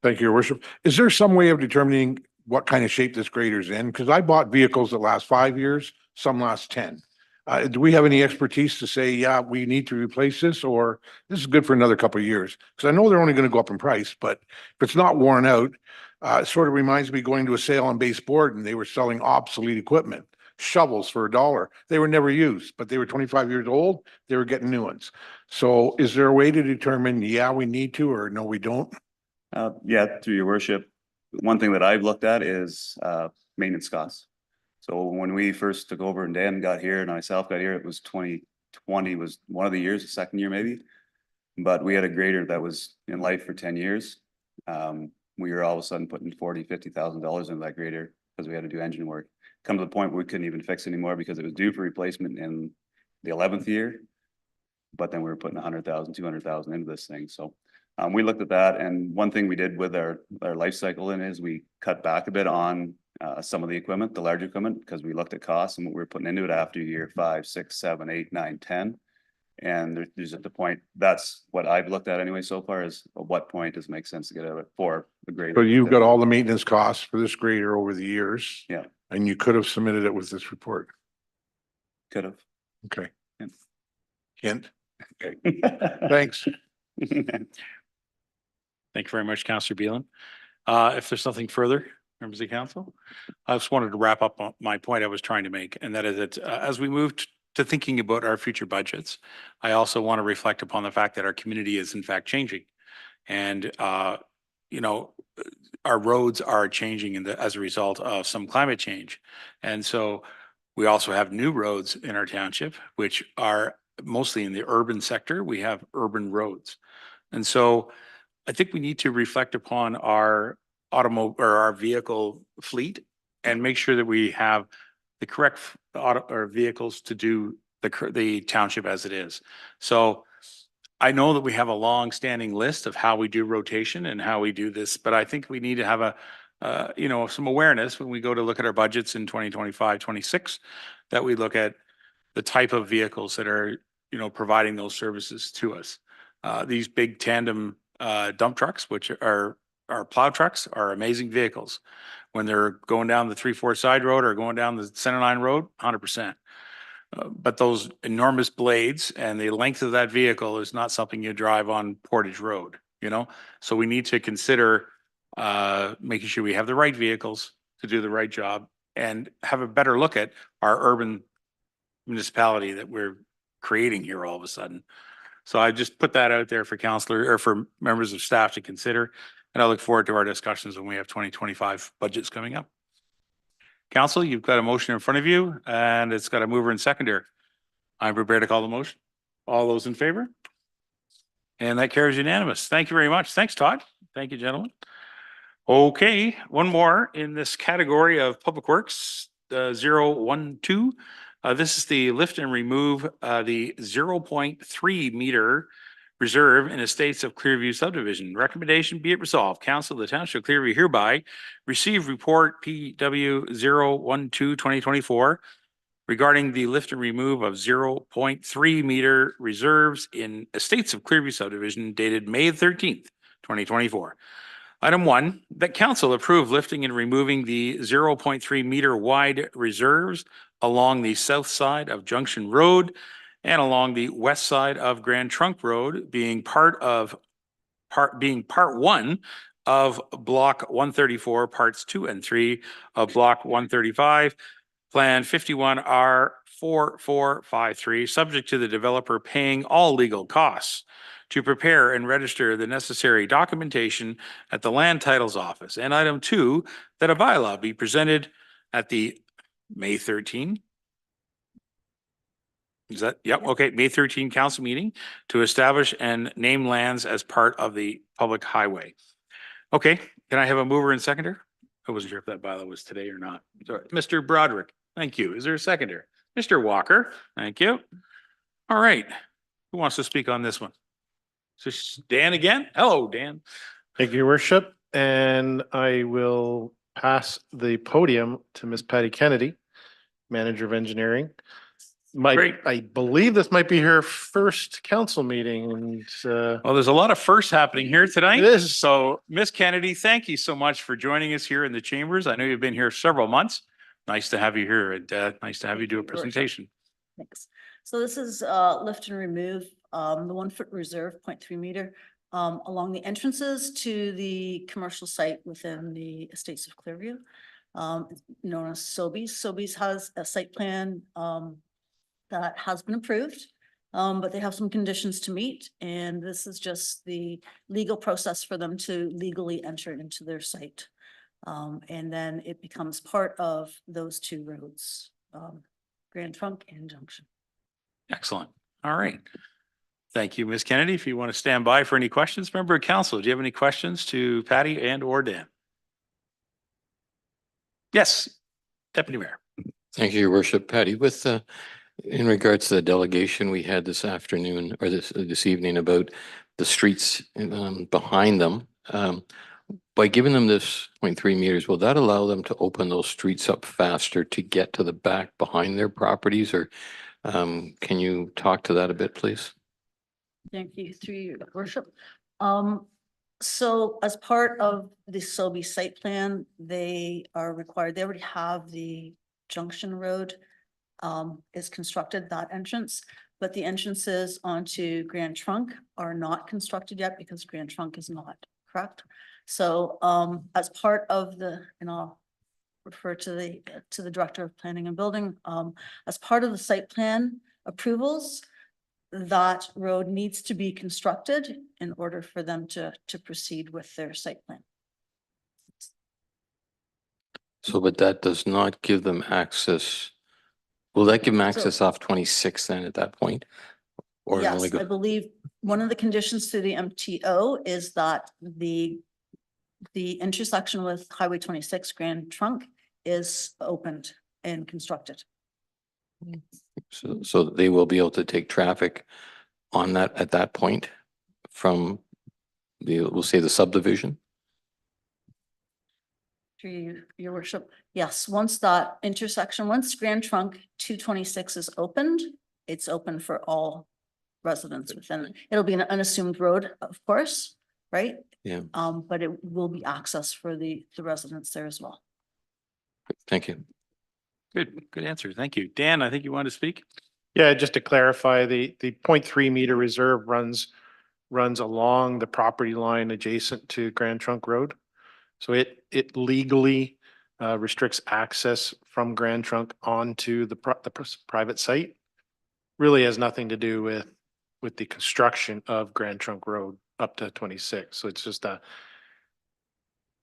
Thank you, Your Worship. Is there some way of determining what kind of shape this grader's in? Because I bought vehicles that last 5 years, some last 10. Do we have any expertise to say, yeah, we need to replace this, or this is good for another couple of years? Because I know they're only going to go up in price, but if it's not worn out, it sort of reminds me going to a sale on base board and they were selling obsolete equipment, shovels for $1. They were never used, but they were 25 years old. They were getting new ones. So is there a way to determine, yeah, we need to, or no, we don't? Yeah, through your worship, one thing that I've looked at is maintenance costs. So when we first took over and Dan got here and myself got here, it was 2020 was one of the years, the second year maybe. But we had a grader that was in life for 10 years. We were all of a sudden putting $40,000-$50,000 into that grader because we had to do engine work. Come to the point where we couldn't even fix anymore because it was due for replacement in the 11th year. But then we were putting $100,000-$200,000 into this thing. So we looked at that, and one thing we did with our life cycle in is we cut back a bit on some of the equipment, the larger equipment, because we looked at costs and what we were putting into it after year 5, 6, 7, 8, 9, 10. And there's at the point, that's what I've looked at anyway so far, is at what point does it make sense to get out of it for a grader. So you've got all the maintenance costs for this grader over the years. Yeah. And you could have submitted it with this report. Could have. Okay. Yeah. Hint. Okay. Thanks. Thank you very much, Councillor Beelan. If there's nothing further, members of the council, I just wanted to wrap up on my point I was trying to make, and that is that as we move to thinking about our future budgets, I also want to reflect upon the fact that our community is in fact changing. And, you know, our roads are changing as a result of some climate change. And so we also have new roads in our township, which are mostly in the urban sector. We have urban roads. And so I think we need to reflect upon our our vehicle fleet and make sure that we have the correct vehicles to do the township as it is. So I know that we have a long-standing list of how we do rotation and how we do this, but I think we need to have some awareness when we go to look at our budgets in 2025, 26, that we look at the type of vehicles that are, providing those services to us. These big tandem dump trucks, which are plow trucks, are amazing vehicles. When they're going down the 3-4 side road or going down the center line road, 100%. But those enormous blades and the length of that vehicle is not something you drive on Portage Road, So we need to consider making sure we have the right vehicles to do the right job and have a better look at our urban municipality that we're creating here all of a sudden. So I just put that out there for counselor or for members of staff to consider. And I look forward to our discussions when we have 2025 budgets coming up. Council, you've got a motion in front of you and it's got a mover and seconder. I'm prepared to call the motion. All those in favor? And that carries unanimous. Thank you very much. Thanks, Todd. Thank you, gentlemen. Okay, one more in this category of Public Works, 012. This is the lift and remove the 0.3 meter reserve in estates of Clearview subdivision. Recommendation be it resolved. Council of the Township of Clearview hereby receive report PW 012-2024 regarding the lift and remove of 0.3 meter reserves in estates of Clearview subdivision dated May 13th, 2024. Item 1, that council approve lifting and removing the 0.3 meter wide reserves along the south side of Junction Road and along the west side of Grand Trunk Road, being part 1 of Block 134, Parts 2 and 3 of Block 135, Plan 51R4453, subject to the developer paying all legal costs to prepare and register the necessary documentation at the Land Titles Office. And item 2, that a bylaw be presented at the May 13. Is that, yep, okay, May 13 council meeting to establish and name lands as part of the public highway. Okay, can I have a mover and seconder? I wasn't sure if that bylaw was today or not. Sorry, Mr. Broderick, thank you. Is there a seconder? Mr. Walker, thank you. All right, who wants to speak on this one? So Dan again? Hello, Dan. Thank you, Your Worship. And I will pass the podium to Miss Patty Kennedy, Manager of Engineering. Great. I believe this might be her first council meeting and well, there's a lot of firsts happening here tonight. It is. So Miss Kennedy, thank you so much for joining us here in the chambers. I know you've been here several months. Nice to have you here and nice to have you do a presentation. Thanks. So this is lift and remove the 1 foot reserve 0.3 meter along the entrances to the commercial site within the estates of Clearview, known as Sobeys. Sobeys has a site plan that has been approved, but they have some conditions to meet. And this is just the legal process for them to legally enter into their site. And then it becomes part of those 2 roads, Grand Trunk and Junction. Excellent. All right. Thank you, Ms. Kennedy. If you want to stand by for any questions, member of council, do you have any questions to Patty and or Dan? Yes, Deputy Mayor. Thank you, Your Worship. Patty, with in regards to the delegation we had this afternoon or this evening about the streets behind them, by giving them this 0.3 meters, will that allow them to open those streets up faster to get to the back behind their properties? Or can you talk to that a bit, please? Thank you, through your worship. So as part of the Sobey site plan, they are required, they already have the Junction Road is constructed, that entrance, but the entrances onto Grand Trunk are not constructed yet because Grand Trunk is not, correct? So as part of the, and I'll refer to the Director of Planning and Building, as part of the site plan approvals, that road needs to be constructed in order for them to proceed with their site plan. So, but that does not give them access. Will that give them access off 26 then at that point? Or Yes, only go? I believe one of the conditions to the MTO is that the intersection with Highway 26 Grand Trunk is opened and constructed. So they will be able to take traffic on that at that point from we'll say the subdivision? Through you, your worship, yes, once that intersection, once Grand Trunk 226 is opened, it's open for all residents within it. It'll be an unassumed road, of course, right? Yeah. But it will be access for the residents there as well. Thank you. Good answer. Thank you. Dan, I think you want to speak? Yeah, just to clarify, the 0.3 meter reserve runs along the property line adjacent to Grand Trunk Road. So it legally restricts access from Grand Trunk onto the private site. Really has nothing to do with the construction of Grand Trunk Road up to 26. So it's just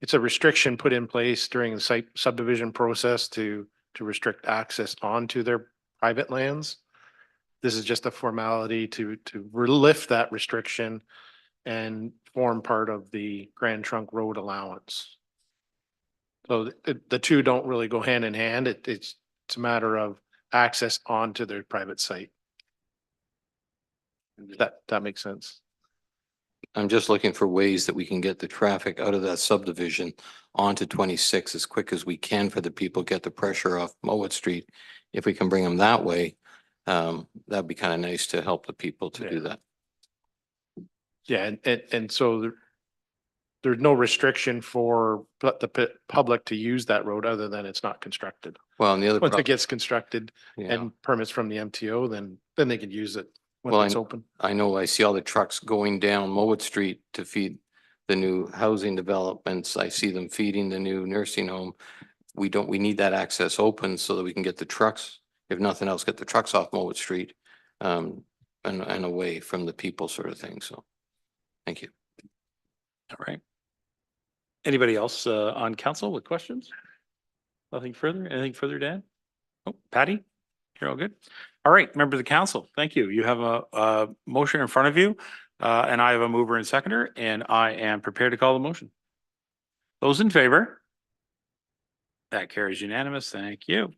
it's a restriction put in place during the site subdivision process to restrict access onto their private lands. This is just a formality to lift that restriction and form part of the Grand Trunk Road allowance. So the two don't really go hand in hand. It's a matter of access onto their private site. That makes sense. I'm just looking for ways that we can get the traffic out of that subdivision onto 26 as quick as we can for the people, get the pressure off Mowat Street. If we can bring them that way, that'd be kind of nice to help the people to do that. Yeah, and so there's no restriction for the public to use that road other than it's not constructed. Well, and the other Once it gets constructed Yeah. and permits from the MTO, then they can use it Well, when it's open. I know I see all the trucks going down Mowat Street to feed the new housing developments. I see them feeding the new nursing home. We need that access open so that we can get the trucks, if nothing else, get the trucks off Mowat Street and away from the people sort of thing. So, thank you. All right. Anybody else on council with questions? Nothing further? Anything further, Dan? Oh, Patty? You're all good? All right, members of the council, thank you. You have a motion in front of you, and I have a mover and seconder, and I am prepared to call the motion. Those in favor? That carries unanimous. Thank you.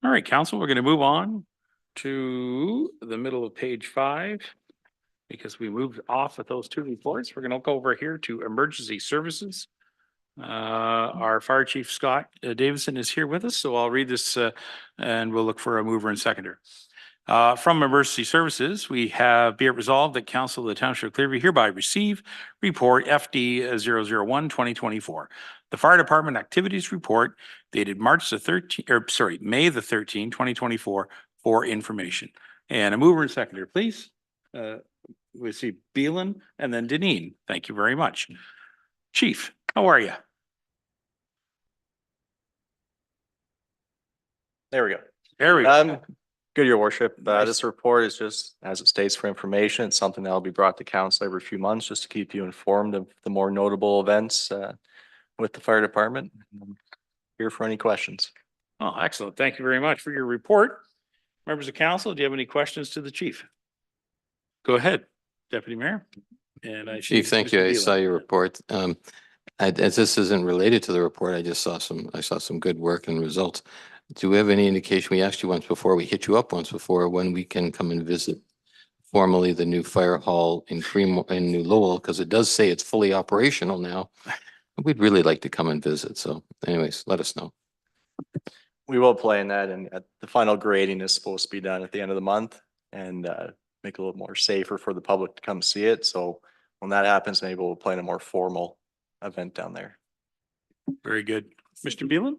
All right, council, we're going to move on to the middle of page 5 because we moved off with those two reports. We're going to go over here to emergency services. Our fire chief, Scott Davison, is here with us, so I'll read this and we'll look for a mover and seconder. From emergency services, we have be it resolved that council of the township of Clearview hereby receive report FD 001-2024. The fire department activities report dated March the 13th, or sorry, May the 13th, 2024 for information. And a mover and seconder, please. We see Beelan and then Deneen. Thank you very much. Chief, how are you? There we go. There we go. Good, your worship. Nice. This report is just, as it states, for information. It's something that will be brought to council every few months just to keep you informed of the more notable events with the fire department. I'm here for any questions. Oh, excellent. Thank you very much for your report. Members of council, do you have any questions to the chief? Go ahead, Deputy Mayor. And I Chief, thank you. I saw your report. As this isn't related to the report, I saw some good work and results. Do we have any indication? We asked you once before, we hit you up once before, when we can come and visit formally the new fire hall in New Lowell, because it does say it's fully operational now. We'd really like to come and visit. So anyways, let us know. We will plan that, and the final grading is supposed to be done at the end of the month and make it a little more safer for the public to come see it. So when that happens, maybe we'll plan a more formal event down there. Very good. Mr. Beelan?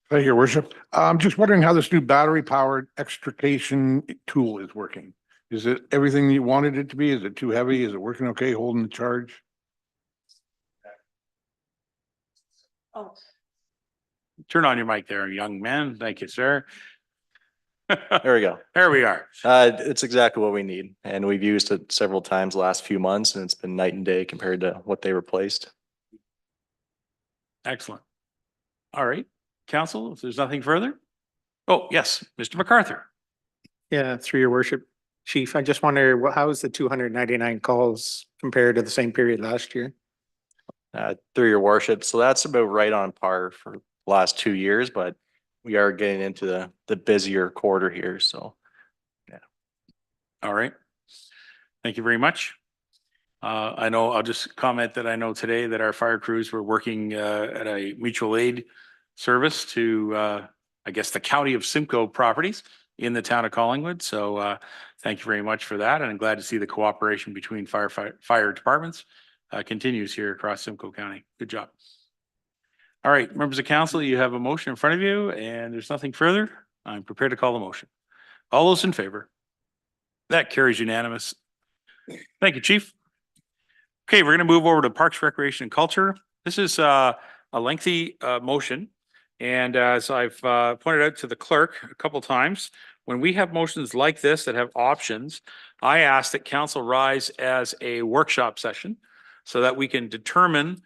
Thank you, your worship. I'm just wondering how this new battery powered extrication tool is working. Is it everything you wanted it to be? Is it too heavy? Is it working okay, holding the charge? Oh, Turn on your mic there, young man. Thank you, sir. There we go. There we are. It's exactly what we need, and we've used it several times the last few months, and it's been night and day compared to what they replaced. Excellent. All right, council, if there's nothing further. Oh, yes, Mr. MacArthur. Yeah, through your worship, chief, I just wonder, how is the 299 calls compared to the same period last year? Through your worship, so that's about right on par for the last 2 years, but we are getting into the busier quarter here, so yeah. All right, Thank you very much. I know, I'll just comment that I know today that our fire crews were working at a mutual aid service to, I guess, the county of Simcoe properties in the town of Collingwood. So thank you very much for that. And I'm glad to see the cooperation between fire departments continues here across Simcoe County. Good job. All right, members of council, you have a motion in front of you and there's nothing further. I'm prepared to call the motion. All those in favor? That carries unanimous. Thank you, Chief. Okay, we're going to move over to Parks, Recreation and Culture. This is a lengthy motion. And as I've pointed out to the clerk a couple times, when we have motions like this that have options, I ask that council rise as a workshop session so that we can determine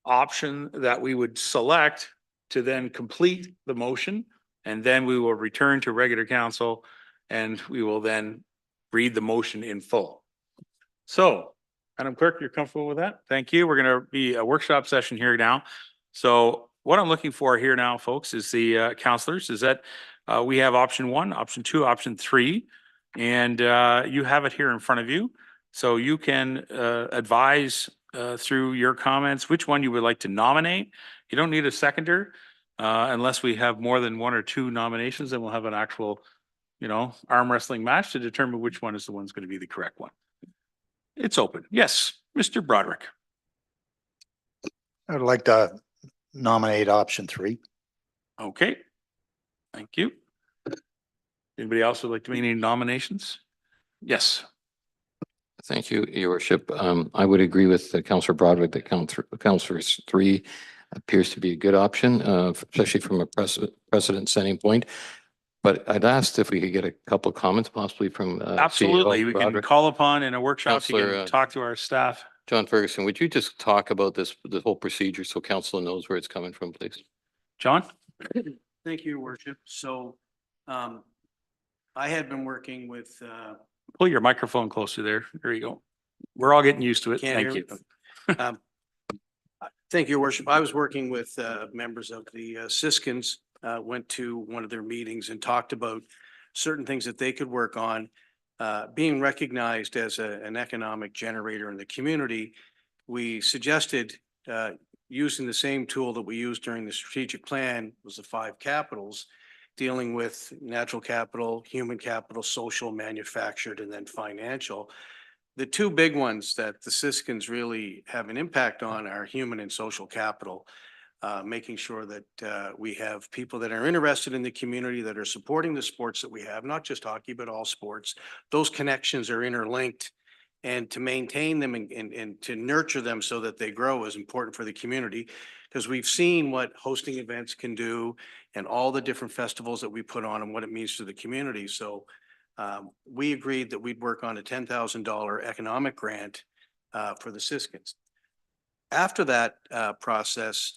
option that we would select to then complete the motion. And then we will return to regular council and we will then read the motion in full. So, Madam Clerk, you're comfortable with that? Thank you. We're going to be a workshop session here now. So what I'm looking for here now, folks, is the counselors, is that we have option 1, option 2, option 3, and you have it here in front of you. So you can advise through your comments which one you would like to nominate. You don't need a seconder unless we have more than 1 or 2 nominations, then we'll have an actual, arm wrestling match to determine which one is the one's going to be the correct one. It's open. Yes, Mr. Broderick. I would like to nominate option 3. Okay. Thank you. Anybody else would like to make any nominations? Yes. Thank you, Your Worship. I would agree with Councillor Broderick that Councillor 3 appears to be a good option, especially from a precedent setting point. But I'd asked if we could get a couple comments possibly from Absolutely. CEO We can Broderick. call upon in a workshop. You Councillor, can talk to our staff. John Ferguson, would you just talk about this whole procedure so council knows where it's coming from, please? John? Thank you, Your Worship. So I had been working with Pull your microphone closer there. There you go. We're all getting used to it. Can't Thank hear you. Thank you, Your Worship. I was working with members of the Siskins, went to one of their meetings and talked about certain things that they could work on. Being recognized as an economic generator in the community, we suggested using the same tool that we used during the strategic plan, was the 5 capitals, dealing with natural capital, human capital, social, manufactured, and then financial. The 2 big ones that the Siskins really have an impact on are human and social capital, making sure that we have people that are interested in the community, that are supporting the sports that we have, not just hockey, but all sports. Those connections are interlinked, and to maintain them and to nurture them so that they grow is important for the community, because we've seen what hosting events can do and all the different festivals that we put on and what it means to the community. So we agreed that we'd work on a $10,000 economic grant for the Siskins. After that process,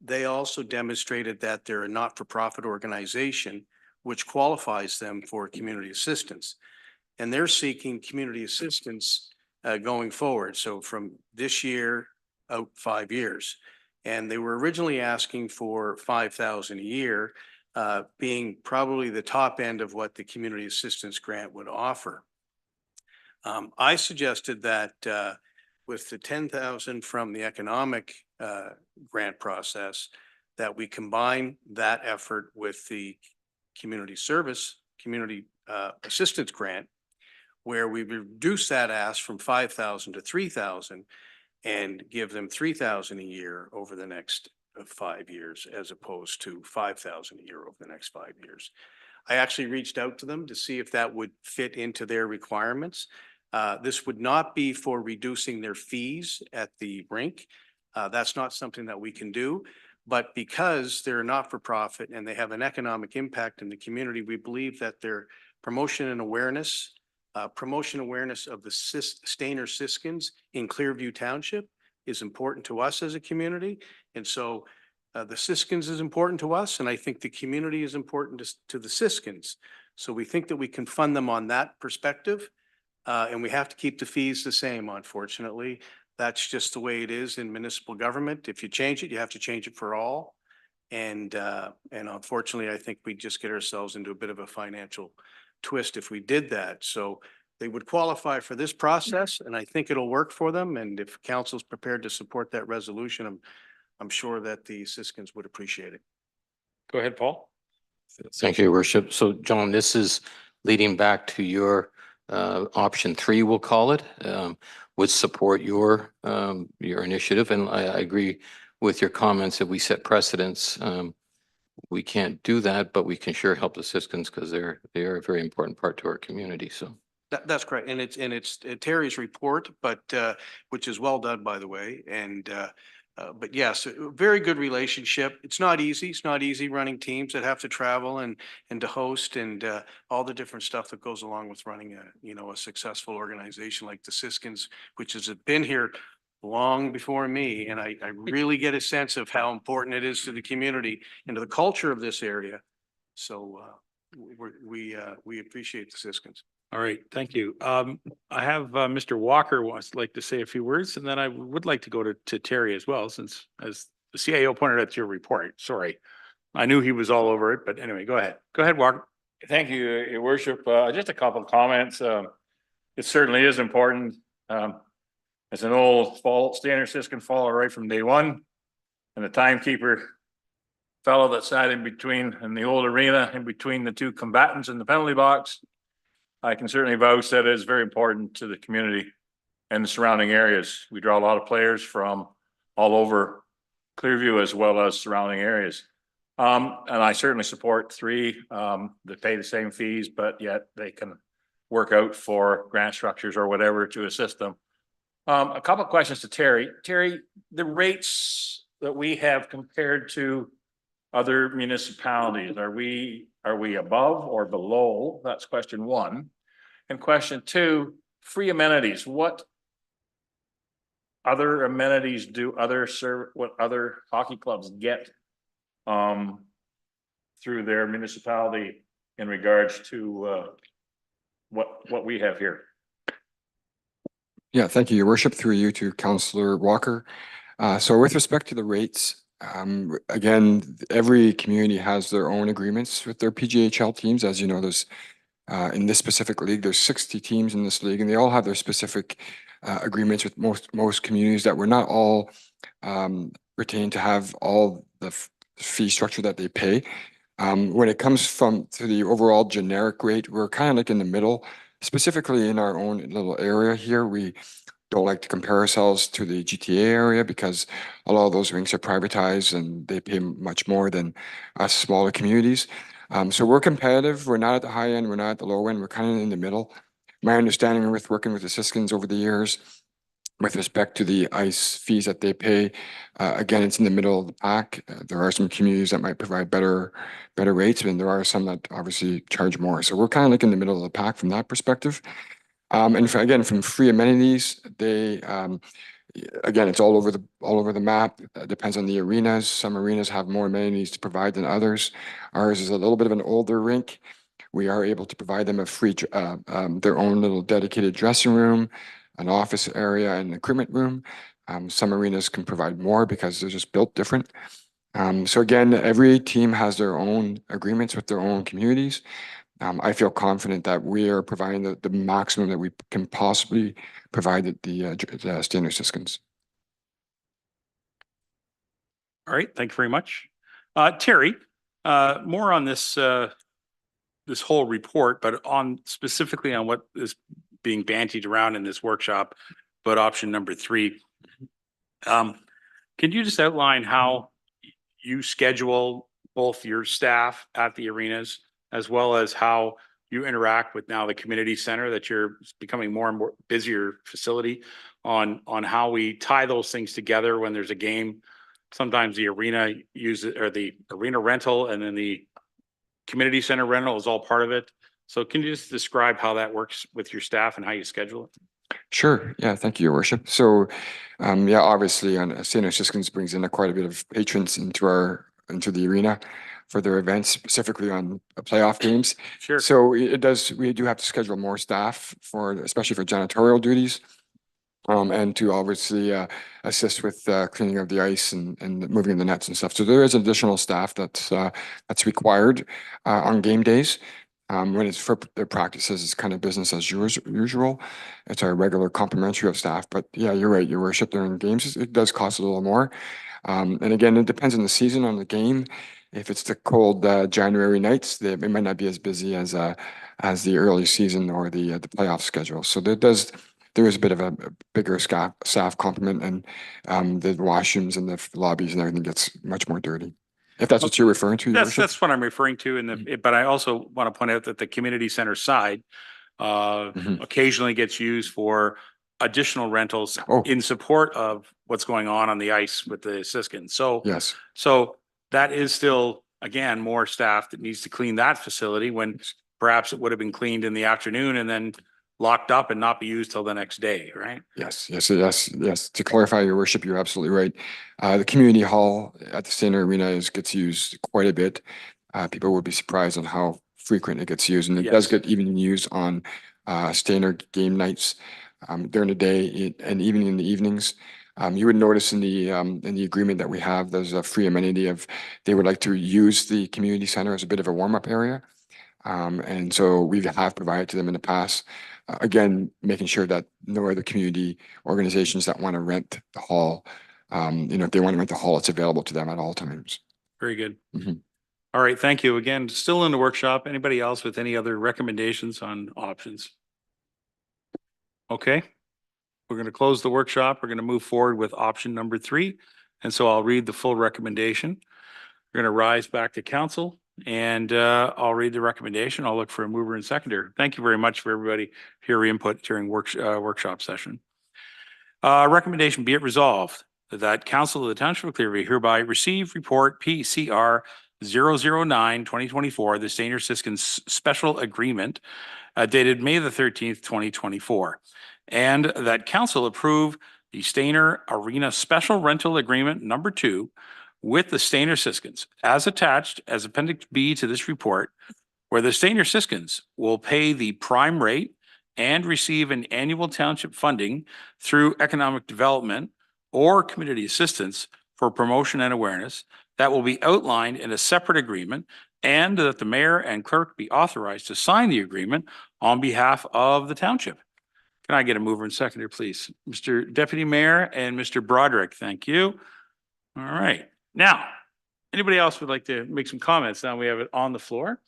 they also demonstrated that they're a not-for-profit organization, which qualifies them for community assistance. And they're seeking community assistance going forward. So from this year out 5 years. And they were originally asking for $5,000 a year, being probably the top end of what the community assistance grant would offer. I suggested that with the $10,000 from the economic grant process, that we combine that effort with the community assistance grant, where we reduce that ask from $5,000 to $3,000 and give them $3,000 a year over the next 5 years, as opposed to $5,000 a year over the next 5 years. I actually reached out to them to see if that would fit into their requirements. This would not be for reducing their fees at the rink. That's not something that we can do. But because they're not-for-profit and they have an economic impact in the community, we believe that their promotion and awareness of the Stainer Siskins in Clearview Township is important to us as a community. And so the Siskins is important to us, and I think the community is important to the Siskins. So we think that we can fund them on that perspective, and we have to keep the fees the same, unfortunately. That's just the way it is in municipal government. If you change it, you have to change it for all. And unfortunately, I think we just get ourselves into a bit of a financial twist if we did that. So they would qualify for this process, and I think it'll work for them. And if council's prepared to support that resolution, I'm sure that the Siskins would appreciate it. Go ahead, Paul. Thank you, Your Worship. So John, this is leading back to your option 3, we'll call it, would support your initiative. And I agree with your comments that we set precedents. We can't do that, but we can sure help the Siskins because they are a very important part to our community. So That's correct. And it's Terry's report, but which is well done, by the way. And but yes, a very good relationship. It's not easy. It's not easy running teams that have to travel and to host and all the different stuff that goes along with running a successful organization like the Siskins, which has been here long before me. And I really get a sense of how important it is to the community and to the culture of this area. So we appreciate the Siskins. All right, thank you. I have Mr. Walker wants to like to say a few words, and then I would like to go to Terry as well, since as the CAO pointed out to your report. Sorry, I knew he was all over it, but anyway, go ahead. Go ahead, Walker. Thank you, Your Worship. Just a couple of comments. It certainly is important. As an old standard Siskin follower right from day one, and the timekeeper fellow that sat in the old arena, in between the two combatants in the penalty box, I can certainly vouch that it is very important to the community and the surrounding areas. We draw a lot of players from all over Clearview as well as surrounding areas. And I certainly support 3 that pay the same fees, but yet they can work out for grant structures or whatever to assist them. A couple of questions to Terry. Terry, the rates that we have compared to other municipalities, are we above or below? That's question 1. And question 2, free amenities. What other amenities do what other hockey clubs get through their municipality in regards to what we have here? Yeah, thank you, Your Worship, through you to Councillor Walker. So with respect to the rates, again, every community has their own agreements with their PGHL teams. As you know, there's in this specific league, there's 60 teams in this league, and they all have their specific agreements with most communities that were not all retained to have all the fee structure that they pay. When it comes to the overall generic rate, we're kind of like in the middle, specifically in our own little area here. We don't like to compare ourselves to the GTA area because a lot of those rinks are privatized and they pay much more than us smaller communities. So we're competitive. We're not at the high end. We're not at the low end. We're kind of in the middle. My understanding with working with the Siskins over the years, with respect to the ICE fees that they pay, again, it's in the middle of the pack. There are some communities that might provide better rates, and there are some that obviously charge more. So we're kind of like in the middle of the pack from that perspective. And again, from free amenities, they again, it's all over the map. It depends on the arenas. Some arenas have more amenities to provide than others. Ours is a little bit of an older rink. We are able to provide them a free their own little dedicated dressing room, an office area, and an equipment room. Some arenas can provide more because they're just built different. So again, every team has their own agreements with their own communities. I feel confident that we are providing the maximum that we can possibly provide the standard Siskins. All right, thank you very much. Terry, more on this this whole report, but specifically on what is being bantied around in this workshop, but option number 3. Can you just outline how you schedule both your staff at the arenas as well as how you interact with now the community center, that you're becoming more and more busier facility, on how we tie those things together when there's a game? Sometimes the arena the arena rental and then the community center rental is all part of it. So can you just describe how that works with your staff and how you schedule it? Sure. Yeah. Thank you, Your Worship. So, yeah, obviously, Standard Siskins brings in quite a bit of patrons into the arena for their events, specifically on playoff games. Sure. So we do have to schedule more staff especially for janitorial duties. And to obviously assist with cleaning of the ice and moving the nets and stuff. So there is additional staff that's required on game days. When it's for their practices, it's kind of business as usual. It's our regular complementary of staff, but yeah, you're right, your worship, during games, it does cost a little more. And again, it depends on the season, on the game. If it's the cold January nights, it might not be as busy as the early season or the playoff schedule. So there is a bit of a bigger staff complement, and the washrooms and the lobbies and everything gets much more dirty. If that's what you're referring to, Your Worship. That's what I'm referring to in the, but I also want to point out that the community center side occasionally gets used for additional rentals Oh. in support of what's going on the ice with the Siskins. So, Yes. so that is still, again, more staff that needs to clean that facility when perhaps it would have been cleaned in the afternoon and then locked up and not be used till the next day, right? Yes, yes, yes, yes. To clarify, Your Worship, you're absolutely right. The community hall at the Stainer Arena gets used quite a bit. People would be surprised on how frequent it gets used, and it does Yes. get even used on Stainer game nights during the day and even in the evenings. You would notice in the agreement that we have, there's a free amenity of they would like to use the community center as a bit of a warm-up area. And so we have provided to them in the past, again, making sure that no other community organizations that want to rent the hall, if they want to rent the hall, it's available to them at all times. Very good. Mhm. All right, thank you. Again, still in the workshop. Anybody else with any other recommendations on options? Okay. We're going to close the workshop. We're going to move forward with option number 3. And so I'll read the full recommendation. We're going to rise back to council and I'll read the recommendation. I'll look for a mover and seconder. Thank you very much for everybody for your input during workshop session. Recommendation, be it resolved that Council of the Township of Clearview hereby receive report PCR 009-2024, the Stainer Siskins Special Agreement dated May the 13th, 2024, and that council approve the Stainer Arena Special Rental Agreement number 2 with the Stainer Siskins as attached as Appendix B to this report, where the Stainer Siskins will pay the prime rate and receive an annual township funding through economic development or community assistance for promotion and awareness that will be outlined in a separate agreement, and that the mayor and clerk be authorized to sign the agreement on behalf of the township. Can I get a mover and seconder, please? Mr. Deputy Mayor and Mr. Broderick, thank you. All right. Now, anybody else would like to make some comments? Now we have it on the floor.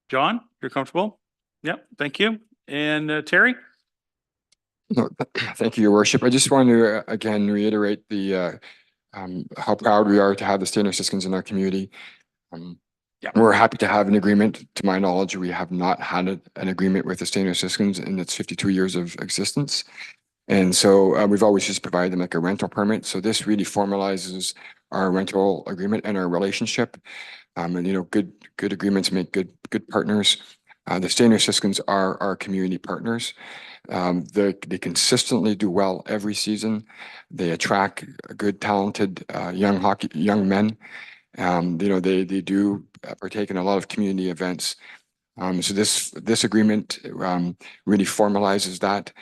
John, you're comfortable? Yep, thank you. And Terry? No, thank you, Your Worship. I just want to again reiterate how proud we are to have the Stainer Siskins in our community. We're happy to have an agreement. To my knowledge, we have not had an agreement with the Stainer Siskins in its 52 years of existence. And so we've always just provided them like a rental permit. So this really formalizes our rental agreement and our relationship. And good agreements make good partners. The Stainer Siskins are our community partners. They consistently do well every season. They attract good, talented young men. They do partake in a lot of community events. So this agreement really formalizes that.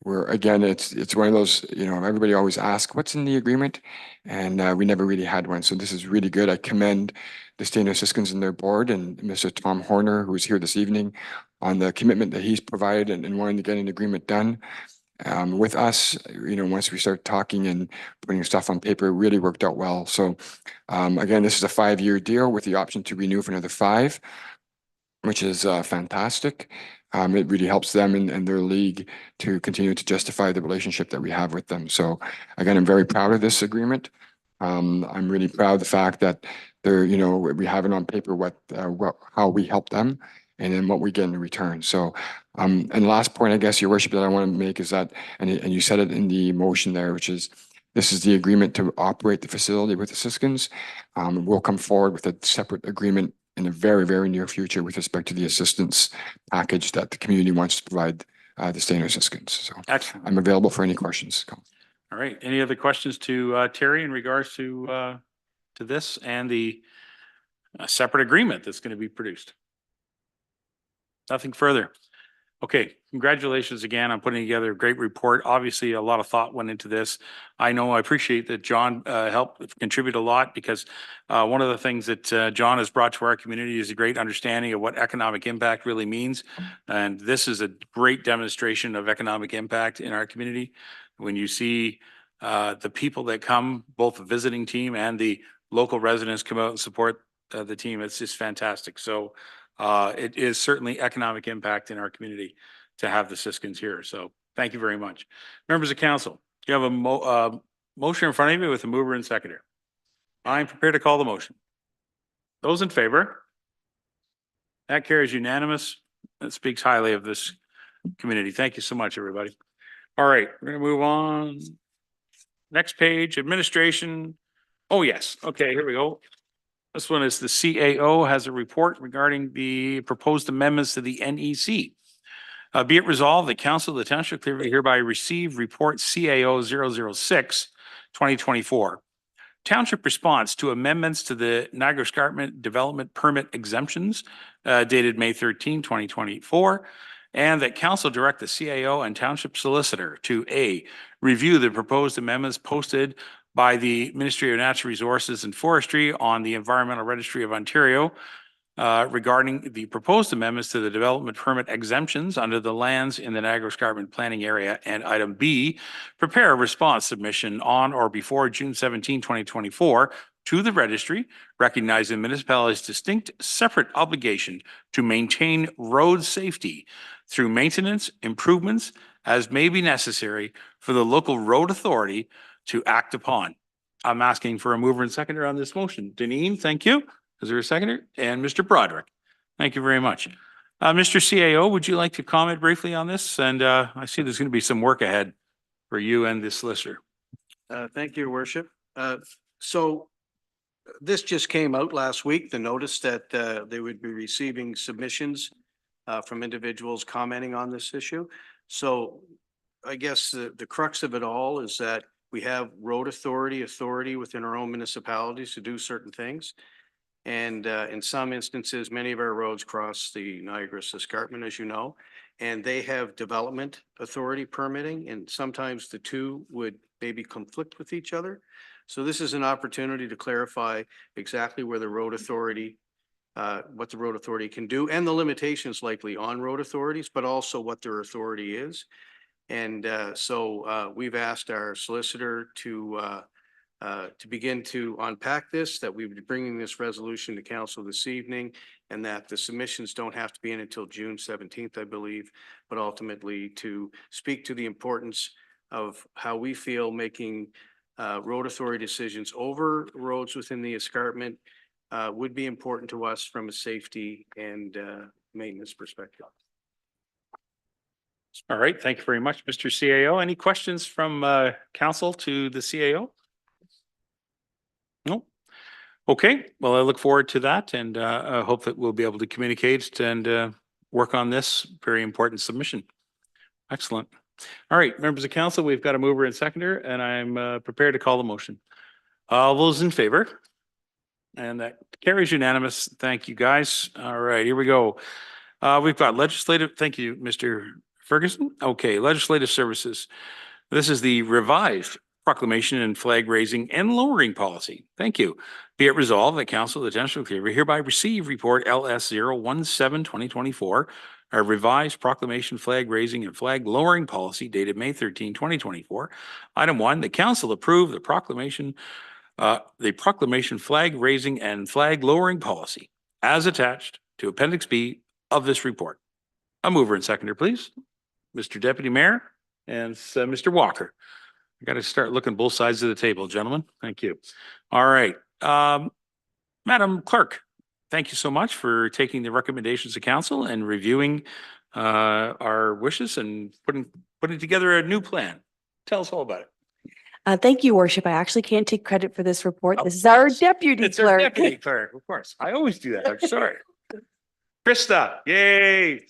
Where again, it's one of those, everybody always asks, what's in the agreement? And we never really had one. So this is really good. I commend the Stainer Siskins and their board and Mr. Tom Horner, who's here this evening, on the commitment that he's provided and wanting to get an agreement done. With us, once we start talking and putting stuff on paper, it really worked out well. So again, this is a 5-year deal with the option to renew for another 5, which is fantastic. It really helps them and their league to continue to justify the relationship that we have with them. So again, I'm very proud of this agreement. I'm really proud of the fact that we have it on paper how we help them and then what we get in return. So and the last point, I guess, Your Worship, that I want to make is that, and you said it in the motion there, which is this is the agreement to operate the facility with the Siskins. We'll come forward with a separate agreement in the very, very near future with respect to the assistance package that the community wants to provide the Stainer Siskins. So excellent. I'm available for any questions. All right. Any other questions to Terry in regards to this and the separate agreement that's going to be produced? Nothing further. Okay, congratulations again on putting together a great report. Obviously, a lot of thought went into this. I know I appreciate that John helped contribute a lot because one of the things that John has brought to our community is a great understanding of what economic impact really means. And this is a great demonstration of economic impact in our community. When you see the people that come, both the visiting team and the local residents come out and support the team, it's just fantastic. So it is certainly economic impact in our community to have the Siskins here. So thank you very much. Members of council, you have a motion in front of you with a mover and seconder. I'm prepared to call the motion. Those in favor? That carries unanimous. That speaks highly of this community. Thank you so much, everybody. All right, we're going to move on. Next page, administration. Oh, yes. Okay, here we go. This one is the CAO has a report regarding the proposed amendments to the NEC. Be it resolved, the Council of the Township of Clearview hereby receive report CAO 006 2024. Township response to amendments to the Niagara Escarpment Development Permit exemptions dated May 13, 2024. And that council direct the CAO and township solicitor to A, review the proposed amendments posted by the Ministry of Natural Resources and Forestry on the Environmental Registry of Ontario regarding the proposed amendments to the development permit exemptions under the lands in the Niagara Escarpment planning area. And item B, prepare a response submission on or before June 17, 2024 to the registry, recognizing the municipality's distinct separate obligation to maintain road safety through maintenance improvements as may be necessary for the local road authority to act upon. I'm asking for a mover and seconder on this motion. Deneen, thank you. Is there a seconder? And Mr. Broderick. Thank you very much. Mr. CAO, would you like to comment briefly on this? And I see there's going to be some work ahead for you and the solicitor. Thank you, Your Worship. So this just came out last week, the notice that they would be receiving submissions from individuals commenting on this issue. So I guess the crux of it all is that we have road authority within our own municipalities to do certain things. And in some instances, many of our roads cross the Niagara Escarpment, as you know, and they have development authority permitting, and sometimes the two would maybe conflict with each other. So this is an opportunity to clarify exactly where the road authority, what the road authority can do, and the limitations likely on road authorities, but also what their authority is. And so we've asked our solicitor to begin to unpack this, that we would be bringing this resolution to council this evening, and that the submissions don't have to be in until June 17th, I believe, but ultimately to speak to the importance of how we feel making road authority decisions over roads within the escarpment would be important to us from a safety and maintenance perspective. All right, thank you very much, Mr. CAO. Any questions from council to the CAO? No. Okay, well, I look forward to that, and I hope that we'll be able to communicate and work on this very important submission. Excellent. All right, members of council, we've got a mover and seconder, and I'm prepared to call the motion. All those in favor? And that carries unanimous. Thank you, guys. All right, here we go. We've got legislative, thank you, Mr. Ferguson. Okay, legislative services. This is the revised proclamation and flag raising and lowering policy. Thank you. Be it resolved that Council of the Township of Clearview hereby receive report LS 017 2024, a revised proclamation flag raising and flag lowering policy dated May 13, 2024. Item 1, the council approve the proclamation flag raising and flag lowering policy as attached to Appendix B of this report. A mover and seconder, please. Mr. Deputy Mayor and Mr. Walker. I got to start looking both sides of the table, gentlemen. Thank you. All right. Madam Clerk, thank you so much for taking the recommendations of council and reviewing our wishes and putting together a new plan. Tell us all about it. Thank you, Worship. I actually can't take credit for this report. This is our deputy It's our clerk. deputy clerk, of course. I always do that. I'm sorry. Krista, yay.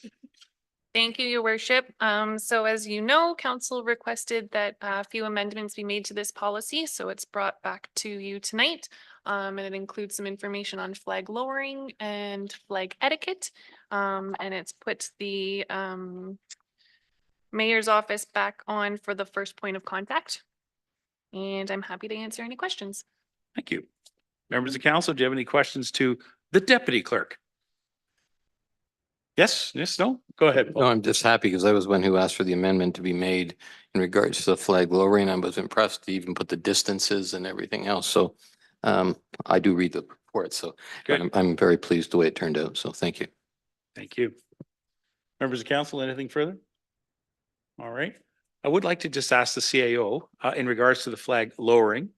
Thank you, Your Worship. So as you know, council requested that a few amendments be made to this policy, so it's brought back to you tonight. And it includes some information on flag lowering and flag etiquette. And it's put the mayor's office back on for the first point of contact. And I'm happy to answer any questions. Thank you. Members of council, do you have any questions to the deputy clerk? Yes, yes, no? Go ahead, No, Paul. I'm just happy because I was one who asked for the amendment to be made in regards to the flag lowering. I was impressed to even put the distances and everything else. So I do read the report, so Good. I'm very pleased the way it turned out. So thank you. Thank you. Members of council, anything further? All right. I would like to just ask the CAO in regards to the flag lowering.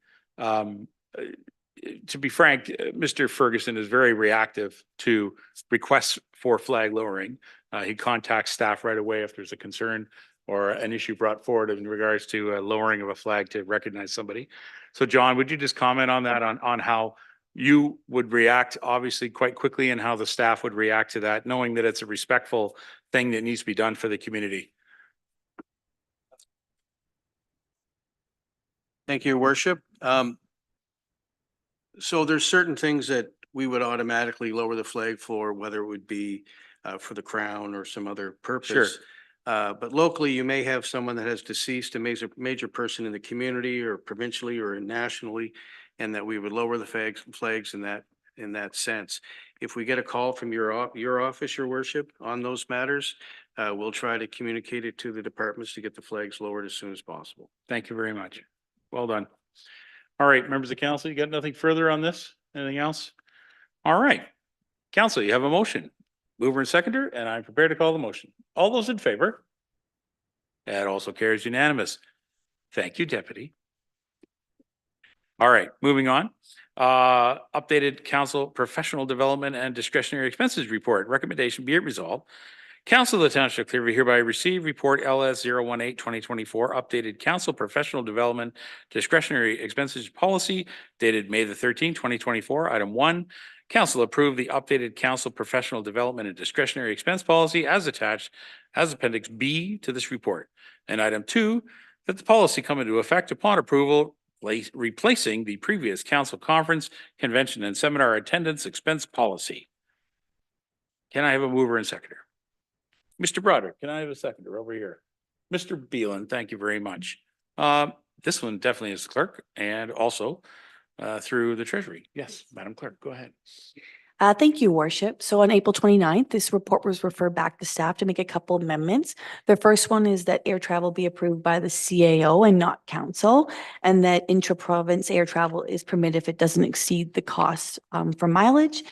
To be frank, Mr. Ferguson is very reactive to requests for flag lowering. He contacts staff right away if there's a concern or an issue brought forward in regards to lowering of a flag to recognize somebody. So John, would you just comment on that, on how you would react obviously quite quickly and how the staff would react to that, knowing that it's a respectful thing that needs to be done for the community? Thank you, Your Worship. So there's certain things that we would automatically lower the flag for, whether it would be for the crown or some other purpose. Sure. But locally, you may have someone that has deceased, a major person in the community or provincially or nationally, and that we would lower the flags in that sense. If we get a call from your office, Your Worship, on those matters, we'll try to communicate it to the departments to get the flags lowered as soon as possible. Thank you very much. Well done. All right, members of council, you got nothing further on this? Anything else? All right. Council, you have a motion. Mover and seconder, and I'm prepared to call the motion. All those in favor? That also carries unanimous. Thank you, Deputy. All right, moving on. Updated council professional development and discretionary expenses report. Recommendation, be it resolved. Council of the Township of Clearview hereby receive report LS 018-2024, updated council professional development discretionary expenses policy dated May the 13th, 2024. Item 1, council approve the updated council professional development and discretionary expense policy as attached as Appendix B to this report. And item 2, that the policy come into effect upon approval, replacing the previous council conference, convention, and seminar attendance expense policy. Can I have a mover and seconder? Mr. Broderick, can I have a seconder over here? Mr. Beelan, thank you very much. This one definitely is clerk and also through the treasury. Yes, Madam Clerk, go ahead. Thank you, Worship. So on April 29th, this report was referred back to staff to make a couple amendments. The first one is that air travel be approved by the CAO and not council, and that intra-province air travel is permitted if it doesn't exceed the cost for mileage.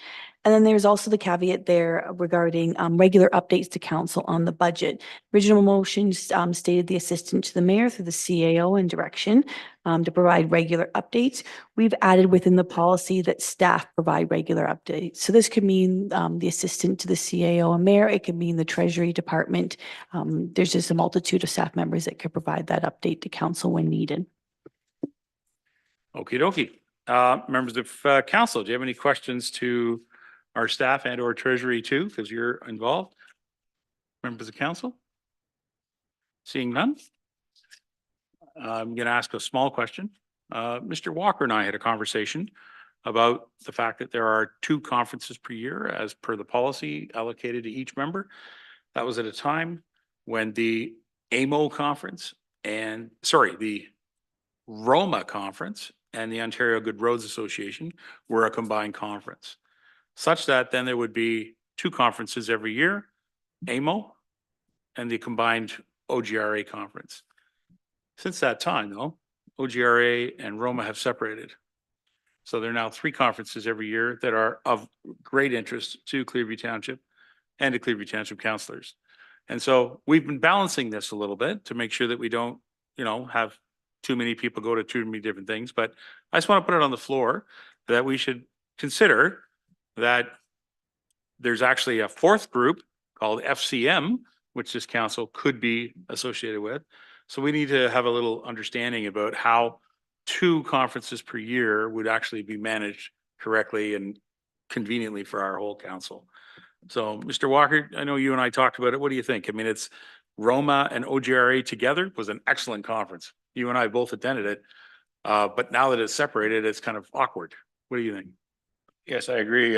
And then there's also the caveat there regarding regular updates to council on the budget. Original motions stated the assistant to the mayor through the CAO and direction to provide regular updates. We've added within the policy that staff provide regular updates. So this could mean the assistant to the CAO and mayor. It could mean the treasury department. There's just a multitude of staff members that could provide that update to council when needed. Okie dokie. Members of council, do you have any questions to our staff and or treasury too, because you're involved? Members of council? Seeing none? I'm going to ask a small question. Mr. Walker and I had a conversation about the fact that there are 2 conferences per year as per the policy allocated to each member. That was at a time when the AMO conference and, the Roma conference and the Ontario Good Roads Association were a combined conference, such that then there would be 2 conferences every year, AMO and the combined OGRA conference. Since that time, though, OGRA and Roma have separated. So there are now 3 conferences every year that are of great interest to Clearview Township and to Clearview Township councillors. And so we've been balancing this a little bit to make sure that we don't, have too many people go to too many different things. But I just want to put it on the floor that we should consider that there's actually a 4th group called FCM, which this council could be associated with. So we need to have a little understanding about how 2 conferences per year would actually be managed correctly and conveniently for our whole council. So Mr. Walker, I know you and I talked about it. What do you think? I mean, it's Roma and OGRA together was an excellent conference. You and I both attended it. But now that it's separated, it's kind of awkward. What do you think? Yes, I agree.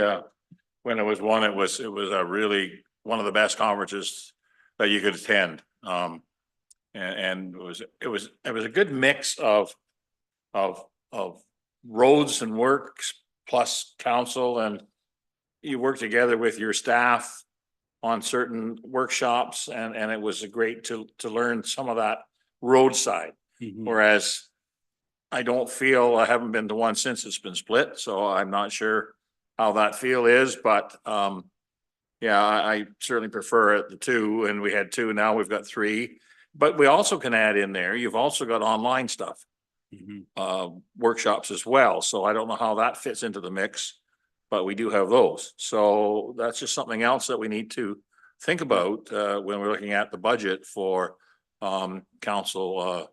When it was one, it was a really one of the best conferences that you could attend. And it was a good mix of roads and works plus council, and you work together with your staff on certain workshops, and it was great to learn some of that roadside. Whereas I don't feel, I haven't been to one since it's been split, so I'm not sure how that feel is, but yeah, I certainly prefer it, the two, and we had two, now we've got three. But we also can add in there, you've also got online stuff, workshops as well, so I don't know how that fits into the mix, but we do have those. So that's just something else that we need to think about when we're looking at the budget for council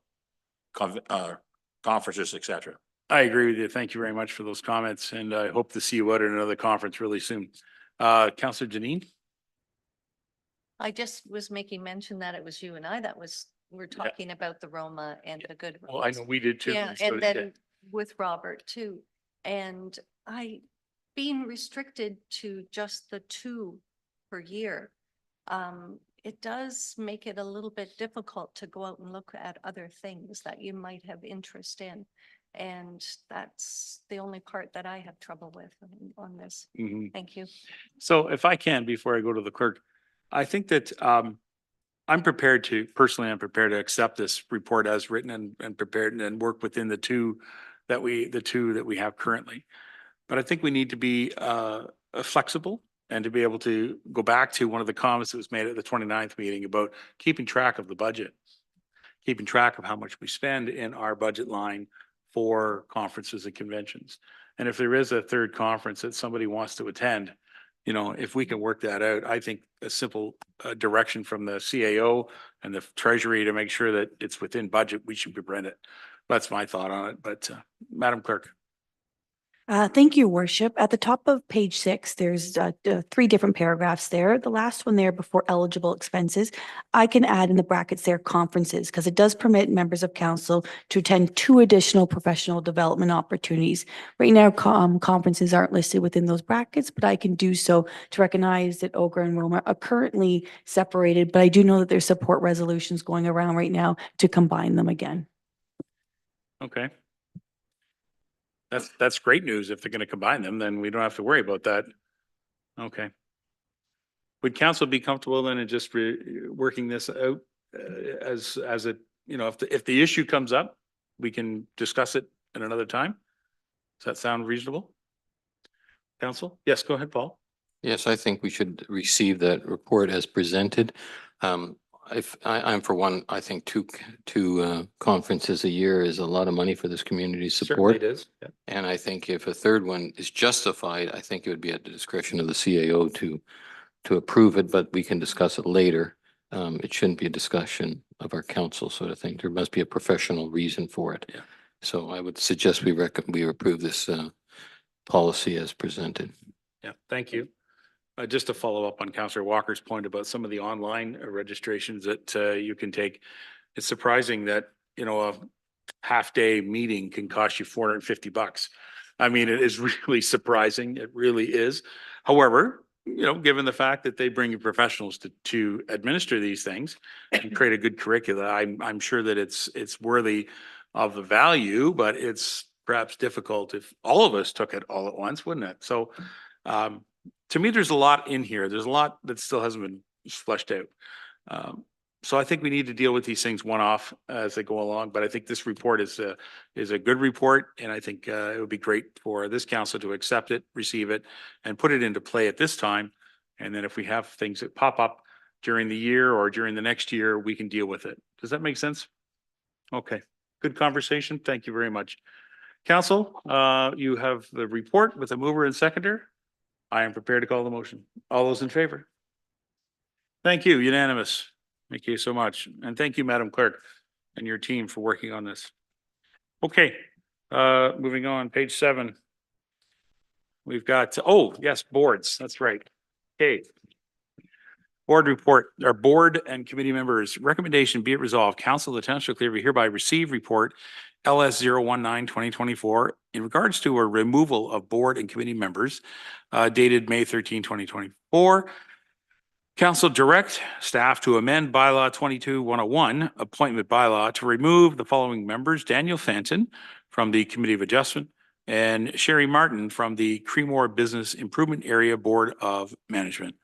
conferences, et cetera. I agree with you. Thank you very much for those comments, and I hope to see you out at another conference really soon. Councillor Janine? I just was making mention that it was you and I that we're talking about the Roma and the good. Well, I know we did too. Yeah, so and did- then with Robert too. And being restricted to just the 2 per year, it does make it a little bit difficult to go out and look at other things that you might have interest in. And that's the only part that I have trouble with on this. Thank you. So if I can, before I go to the clerk, I think that I'm prepared to, personally, I'm prepared to accept this report as written and prepared and work within the two that we have currently. But I think we need to be flexible and to be able to go back to one of the comments that was made at the 29th meeting about keeping track of the budget, keeping track of how much we spend in our budget line for conferences and conventions. And if there is a third conference that somebody wants to attend, you know, if we can work that out, I think a simple direction from the CAO and the treasury to make sure that it's within budget, we should prevent it. That's my thought on it. But Madam Clerk. Thank you, Worship. At the top of page 6, there's 3 different paragraphs there. The last one there before eligible expenses, I can add in the brackets there conferences because it does permit members of council to attend 2 additional professional development opportunities. Right now, conferences aren't listed within those brackets, but I can do so to recognize that Ogre and Roma are currently separated, but I do know that there's support resolutions going around right now to combine them again. Okay. That's great news. If they're going to combine them, then we don't have to worry about that. Okay. Would council be comfortable then in just working this out as a, you know, if the issue comes up, we can discuss it at another time? Does that sound reasonable? Council? Yes, go ahead, Paul. Yes, I think we should receive that report as presented. I'm for one, I think two conferences a year is a lot of money for this community support. Certainly it is. Yeah. And I think if a third one is justified, I think it would be at the discretion of the CAO to approve it, but we can discuss it later. It shouldn't be a discussion of our council sort of thing. There must be a professional reason for it. Yeah. So I would suggest we approve this policy as presented. Yeah, thank you. Just to follow up on Councillor Walker's point about some of the online registrations that you can take. It's surprising that, you know, a half-day meeting can cost you $450. I mean, it is really surprising. It really is. However, you know, given the fact that they bring in professionals to administer these things and create a good curricula, I'm sure that it's worthy of the value, but it's perhaps difficult if all of us took it all at once, wouldn't it? So to me, there's a lot in here. There's a lot that still hasn't been fleshed out. So I think we need to deal with these things one-off as they go along. But I think this report is a good report, and I think it would be great for this council to accept it, receive it, and put it into play at this time. And then if we have things that pop up during the year or during the next year, we can deal with it. Does that make sense? Okay, good conversation. Thank you very much. Council, you have the report with a mover and seconder. I am prepared to call the motion. All those in favor? Thank you, unanimous. Thank you so much. And thank you, Madam Clerk, and your team for working on this. Okay, moving on, page 7. We've got, oh, yes, boards, that's right. Okay. Board report, our board and committee members, recommendation be it resolved, Council of the Township of Clearview hereby receive report LS 019-2024 in regards to a removal of board and committee members dated May 13, 2024. Council direct staff to amend bylaw 22-101 appointment bylaw to remove the following members: Daniel Fenton from the Committee of Adjustment and Sherry Martin from the Creemore Business Improvement Area Board of Management.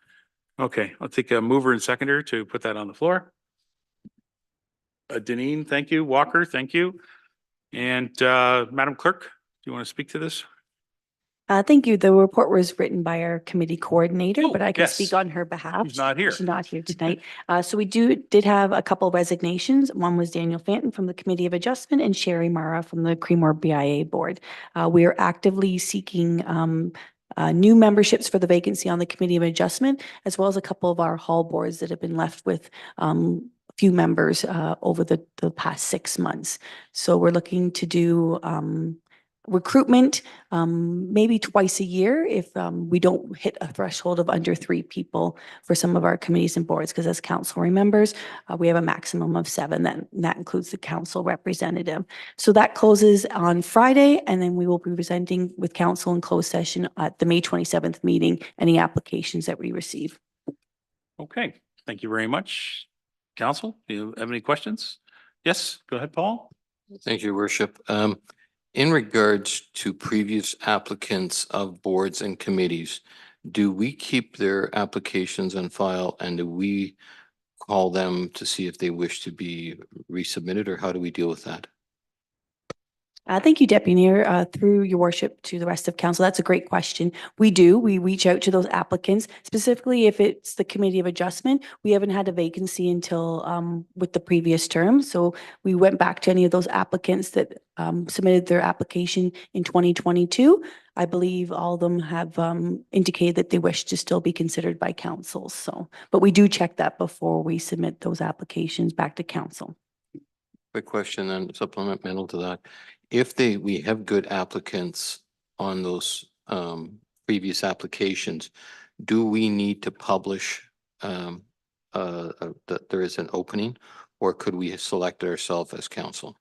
Okay, I'll take a mover and seconder to put that on the floor. Deneen, thank you. Walker, thank you. And Madam Clerk, do you want to speak to this? Thank you. The report was written by our committee coordinator, Oh, but I can yes. speak on her behalf. She's not here. She's not here tonight. So we did have a couple resignations. One was Daniel Fanton from the Committee of Adjustment and Sherry Mara from the Creemore BIA Board. We are actively seeking new memberships for the vacancy on the Committee of Adjustment, as well as a couple of our hall boards that have been left with a few members over the past 6 months. So we're looking to do recruitment maybe twice a year if we don't hit a threshold of under 3 people for some of our committees and boards, because as council remembers, we have a maximum of 7, that includes the council representative. So that closes on Friday, and then we will be presenting with council in closed session at the May 27th meeting any applications that we receive. Okay, thank you very much. Council, do you have any questions? Yes, go ahead, Paul. Thank you, Worship. In regards to previous applicants of boards and committees, do we keep their applications on file and do we call them to see if they wish to be resubmitted, or how do we deal with that? Thank you, Deputy Mayor. Through your worship to the rest of council, that's a great question. We reach out to those applicants, specifically if it's the Committee of Adjustment. We haven't had a vacancy until with the previous term. So we went back to any of those applicants that submitted their application in 2022. I believe all of them have indicated that they wish to still be considered by council. So, but we do check that before we submit those applications back to council. Quick question and supplemental to that. If we have good applicants on those previous applications, do we need to publish that there is an opening, or could we select ourselves as council?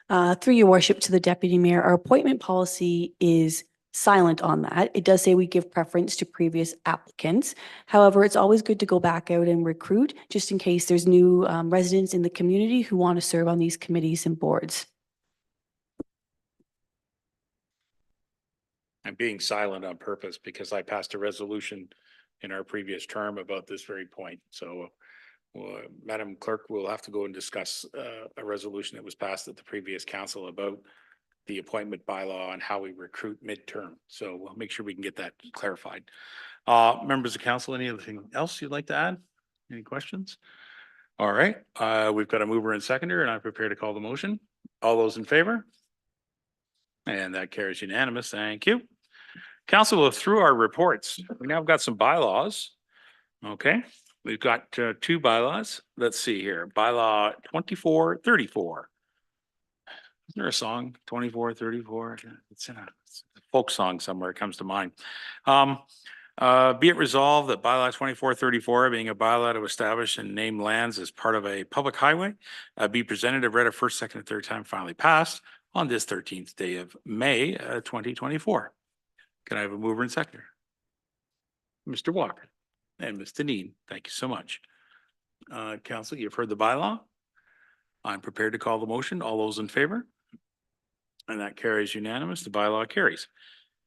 Through your worship to the Deputy Mayor, our appointment policy is silent on that. It does say we give preference to previous applicants. However, it's always good to go back out and recruit just in case there's new residents in the community who want to serve on these committees and boards. I'm being silent on purpose because I passed a resolution in our previous term about this very point. So Madam Clerk, we'll have to go and discuss a resolution that was passed at the previous council about the appointment bylaw and how we recruit midterm. So we'll make sure we can get that clarified. Members of council, anything else you'd like to add? Any questions? All right, we've got a mover and seconder, and I'm prepared to call the motion. All those in favor? And that carries unanimous. Thank you. Council, through our reports, we now have got some bylaws. Okay, we've got 2 bylaws. Let's see here. Bylaw 2434. Isn't there a song, 2434? It's in a folk song somewhere, it comes to mind. Be it resolved that bylaw 2434, being a bylaw to establish and name lands as part of a public highway, be presented and read a first, second, and third time, finally passed on this 13th day of May, 2024. Can I have a mover and seconder? Mr. Walker and Ms. Deneen, thank you so much. Council, you've heard the bylaw. I'm prepared to call the motion. All those in favor? And that carries unanimous. The bylaw carries.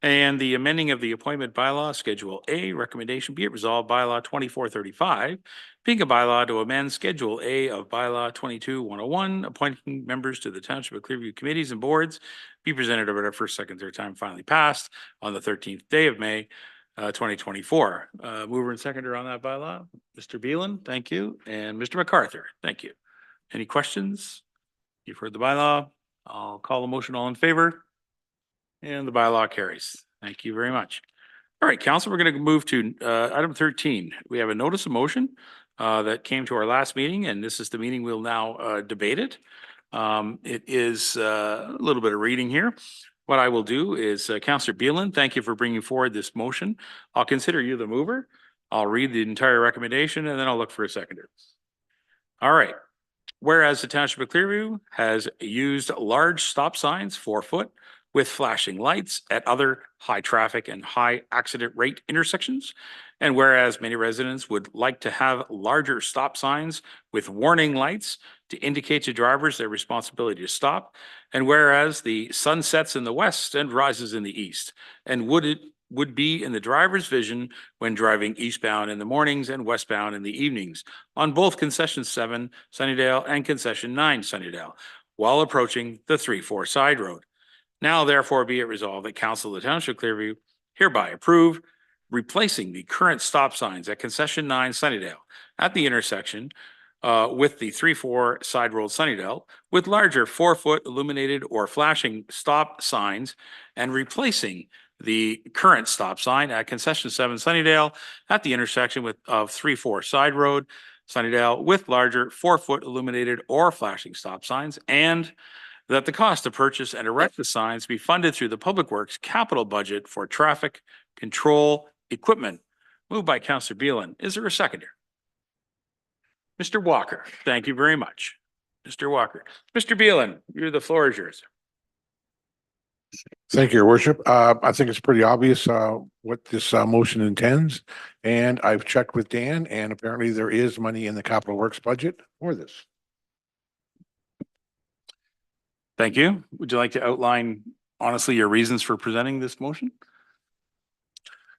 And the amending of the appointment bylaw, Schedule A, recommendation be it resolved bylaw 2435, being a bylaw to amend Schedule A of bylaw 22-101, appointing members to the Township of Clearview committees and boards, be presented over the first, second, third time, finally passed on the 13th day of May, 2024. Mover and seconder on that bylaw, Mr. Beelan, thank you. And Mr. MacArthur, thank you. Any questions? You've heard the bylaw. I'll call the motion. All in favor? And the bylaw carries. Thank you very much. All right, council, we're going to move to item 13. We have a notice of motion that came to our last meeting, and this is the meeting we'll now debate it. It is a little bit of reading here. What I will do is, Councillor Beelan, thank you for bringing forward this motion. I'll consider you the mover. I'll read the entire recommendation, and then I'll look for a seconder. All right. whereas the Township of Clearview has used large stop signs, 4 foot, with flashing lights at other high traffic and high accident rate intersections. And whereas many residents would like to have larger stop signs with warning lights to indicate to drivers their responsibility to stop. And whereas the sun sets in the west and rises in the east, and would be in the driver's vision when driving eastbound in the mornings and westbound in the evenings on both concession 7 Sunnydale and concession 9 Sunnydale while approaching the 3-4 side road. Now therefore be it resolved that Council of the Township of Clearview hereby approve replacing the current stop signs at concession 9 Sunnydale at the intersection with the 3-4 side road Sunnydale with larger 4-foot illuminated or flashing stop signs and replacing the current stop sign at concession 7 Sunnydale at the intersection of 3-4 side road Sunnydale with larger 4-foot illuminated or flashing stop signs, and that the cost to purchase and erect the signs be funded through the Public Works capital budget for traffic control equipment. Moved by Councillor Beelan. Is there a seconder? Mr. Walker, thank you very much. Mr. Walker. Mr. Beelan, the floor is yours. Thank you, Your Worship. I think it's pretty obvious what this motion intends. And I've checked with Dan, and apparently there is money in the capital works budget for this. Thank you. Would you like to outline honestly your reasons for presenting this motion?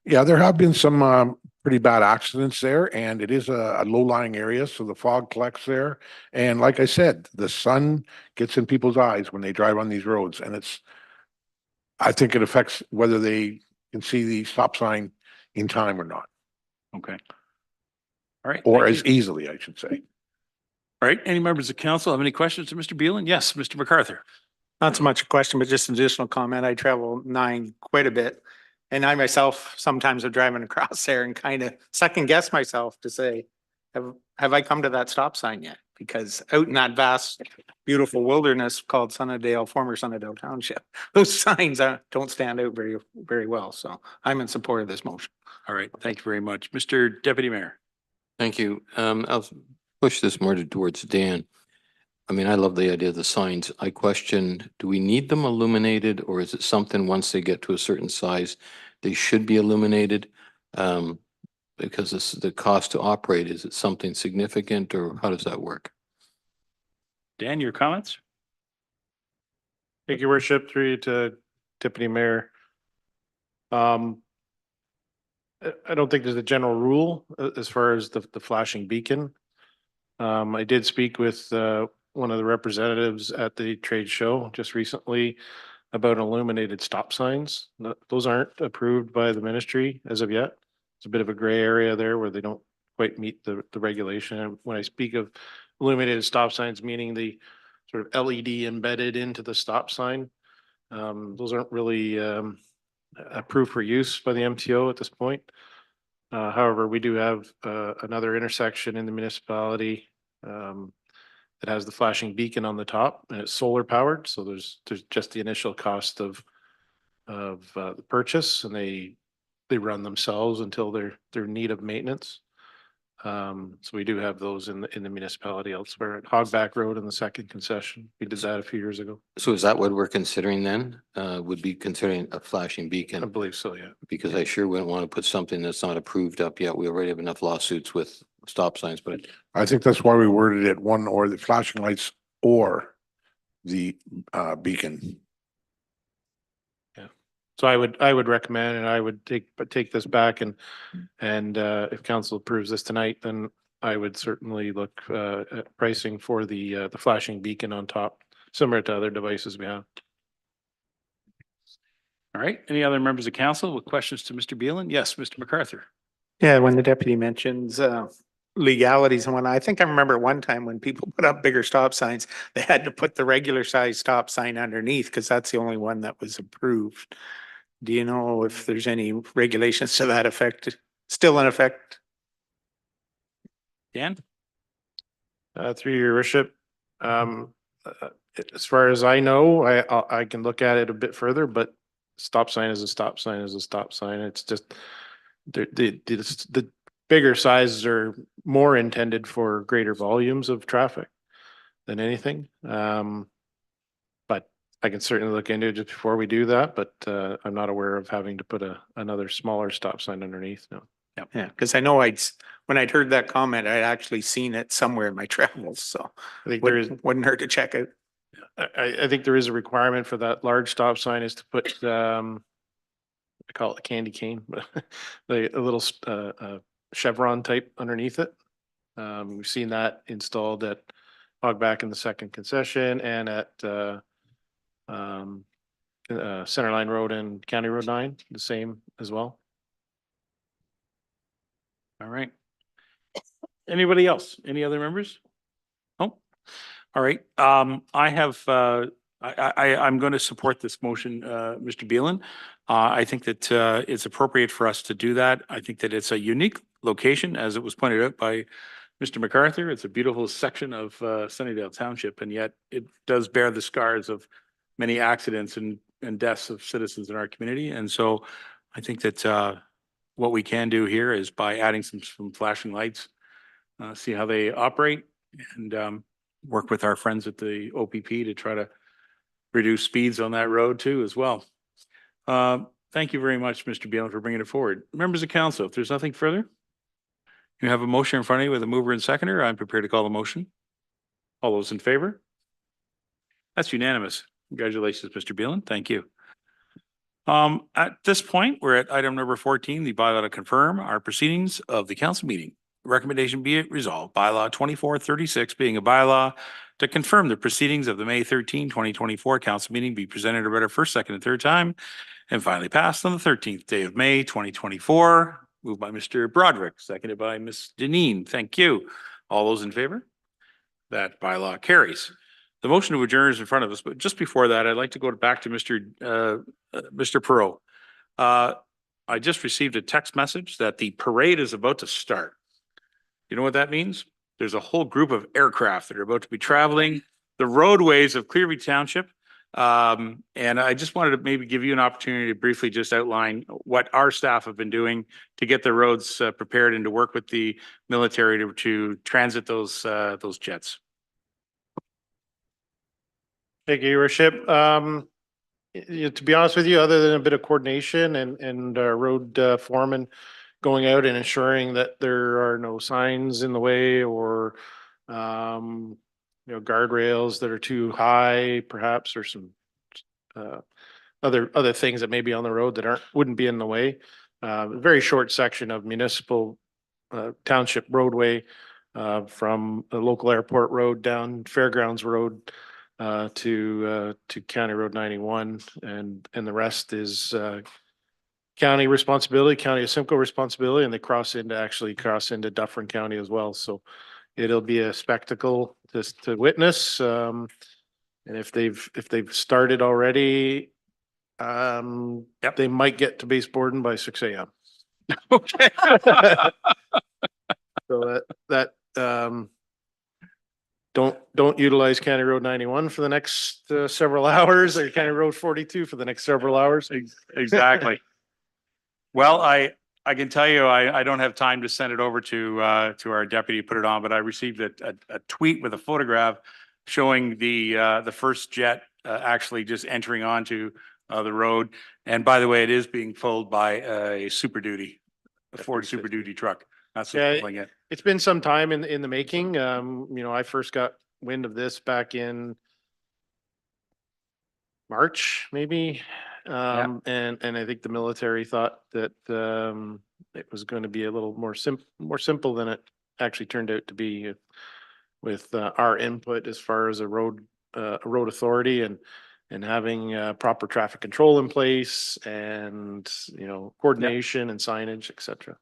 Yeah, there have been some pretty bad accidents there, and it is a low-lying area, so the fog collects there. And like I said, the sun gets in people's eyes when they drive on these roads, and I think it affects whether they can see the stop sign in time or not. Okay. All right. Or thank as you. easily, I should say. All right. Any members of council have any questions to Mr. Beelan? Yes, Mr. MacArthur. Not so much a question, but just an additional comment. I travel 9 quite a bit. And I myself sometimes am driving across there and kind of second guess myself to say, have I come to that stop sign yet? Because out in that vast, beautiful wilderness called Sunnydale, former Sunnydale Township, those signs don't stand out very, very well. So I'm in support of this motion. All right. Thank you very much. Mr. Deputy Mayor. Thank you. I'll push this more towards Dan. I mean, I love the idea of the signs. I question, do we need them illuminated, or is it something once they get to a certain size, they should be illuminated? Because this is the cost to operate. Is it something significant, or how does that work? Dan, your comments? Thank you, Worship, through you to Deputy Mayor. I don't think there's a general rule as far as the flashing beacon. I did speak with one of the representatives at the trade show just recently about illuminated stop signs. Those aren't approved by the ministry as of yet. It's a bit of a gray area there where they don't quite meet the regulation. And when I speak of illuminated stop signs, meaning the sort of LED embedded into the stop sign, those aren't really approved for use by the MTO at this point. However, we do have another intersection in the municipality that has the flashing beacon on the top, and it's solar powered. So there's just the initial cost of the purchase, and they run themselves until they're in need of maintenance. So we do have those in the municipality elsewhere at Hogback Road in the second concession. We did that a few years ago. So is that what we're considering then? Would be considering a flashing beacon? I believe so, yeah. Because I sure wouldn't want to put something that's not approved up yet. We already have enough lawsuits with stop signs, but I think that's why we worded it one or the flashing lights or the beacon. Yeah. So I would recommend, and I would take this back, and if council approves this tonight, then I would certainly look at pricing for the flashing beacon on top, similar to other devices we have. All right. Any other members of council with questions to Mr. Beelan? Yes, Mr. MacArthur. Yeah, when the deputy mentions legalities and whatnot, I think I remember one time when people put up bigger stop signs, they had to put the regular size stop sign underneath because that's the only one that was approved. Do you know if there's any regulations to that effect still in effect? Dan? Through your worship, as far as I know, I can look at it a bit further, but stop sign is a stop sign is a stop sign. It's just the bigger sizes are more intended for greater volumes of traffic. than anything. But I can certainly look into it just before we do that, but I'm not aware of having to put another smaller stop sign underneath, no. Yeah, because I know when I'd heard that comment, I'd actually seen it somewhere in my travels, so I think there is, wouldn't hurt to check it. I think there is a requirement for that large stop sign is to put, I call it the candy cane, but a little chevron type underneath it. We've seen that installed at Hogback in the second concession and at Centerline Road and County Road 9, the same as well. All right. Anybody else? Any other members? Oh, all right. I have, I'm going to support this motion, Mr. Beelan. I think that it's appropriate for us to do that. I think that it's a unique location, as it was pointed out by Mr. MacArthur. It's a beautiful section of Sunnydale Township, and yet it does bear the scars of many accidents and deaths of citizens in our community. And so I think that what we can do here is by adding some flashing lights, see how they operate, and work with our friends at the OPP to try to reduce speeds on that road too as well. Thank you very much, Mr. Beelan, for bringing it forward. Members of council, if there's nothing further, you have a motion in front of you with a mover and seconder. I'm prepared to call the motion. All those in favor? That's unanimous. Congratulations, Mr. Beelan. Thank you. At this point, we're at item number 14, the bylaw to confirm our proceedings of the council meeting. Recommendation be it resolved, bylaw 2436 being a bylaw to confirm the proceedings of the May 13, 2024 council meeting be presented or read a first, second, and third time and finally passed on the 13th day of May, 2024. Moved by Mr. Broderick, seconded by Ms. Deneen. Thank you. All those in favor? That bylaw carries. The motion to adjourn is in front of us, but just before that, I'd like to go back to Mr. Perot. I just received a text message that the parade is about to start. You know what that means? There's a whole group of aircraft that are about to be traveling the roadways of Clearview Township. And I just wanted to maybe give you an opportunity to briefly just outline what our staff have been doing to get the roads prepared and to work with the military to transit those jets. Thank you, Your Worship. To be honest with you, other than a bit of coordination and road foreman going out and ensuring that there are no signs in the way or guardrails that are too high, perhaps, or some other things that may be on the road that wouldn't be in the way. A very short section of municipal township roadway from the local airport road down Fairgrounds Road to County Road 91, and the rest is county responsibility, County of Simcoe responsibility, and they cross into Dufferin County as well. So it'll be a spectacle to witness. And if they've started already, they might get to Base Borden by 6 a.m. Okay. So that don't utilize County Road 91 for the next several hours, or County Road 42 for the next several hours. Exactly. Well, I can tell you, I don't have time to send it over to our deputy to put it on, but I received a tweet with a photograph showing the first jet actually just entering onto the road. And by the way, it is being pulled by a Super Duty, a Ford Super Duty truck. That's what's pulling it. It's been some time in the making. I first got wind of this back in March, maybe. And I think the military thought that it was going to be a little more simple than it actually turned out to be, with our input as far as a road authority and having proper traffic control in place and coordination and signage, etc.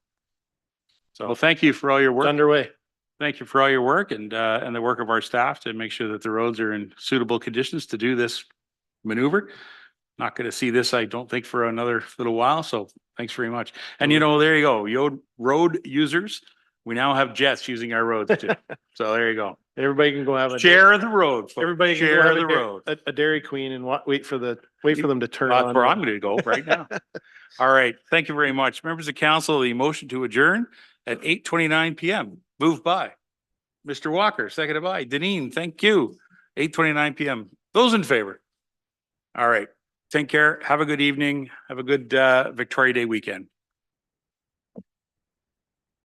So well, thank you for all your work. It's underway. Thank you for all your work and the work of our staff to make sure that the roads are in suitable conditions to do this maneuver. Not going to see this, I don't think, for another little while. So thanks very much. And there you go. Road users, we now have jets using our roads too. So there you go. Everybody can go have a share the road. Folks. Everybody can share go have the road. A Dairy Queen and wait for them to turn on. That's where I'm going to go right now. All right. Thank you very much. Members of council, the motion to adjourn at 8:29 p.m. Moved by Mr. Walker, seconded by Deneen. Thank you. 8:29 PM. Those in favor? All right. Take care. Have a good evening. Have a good Victoria Day weekend.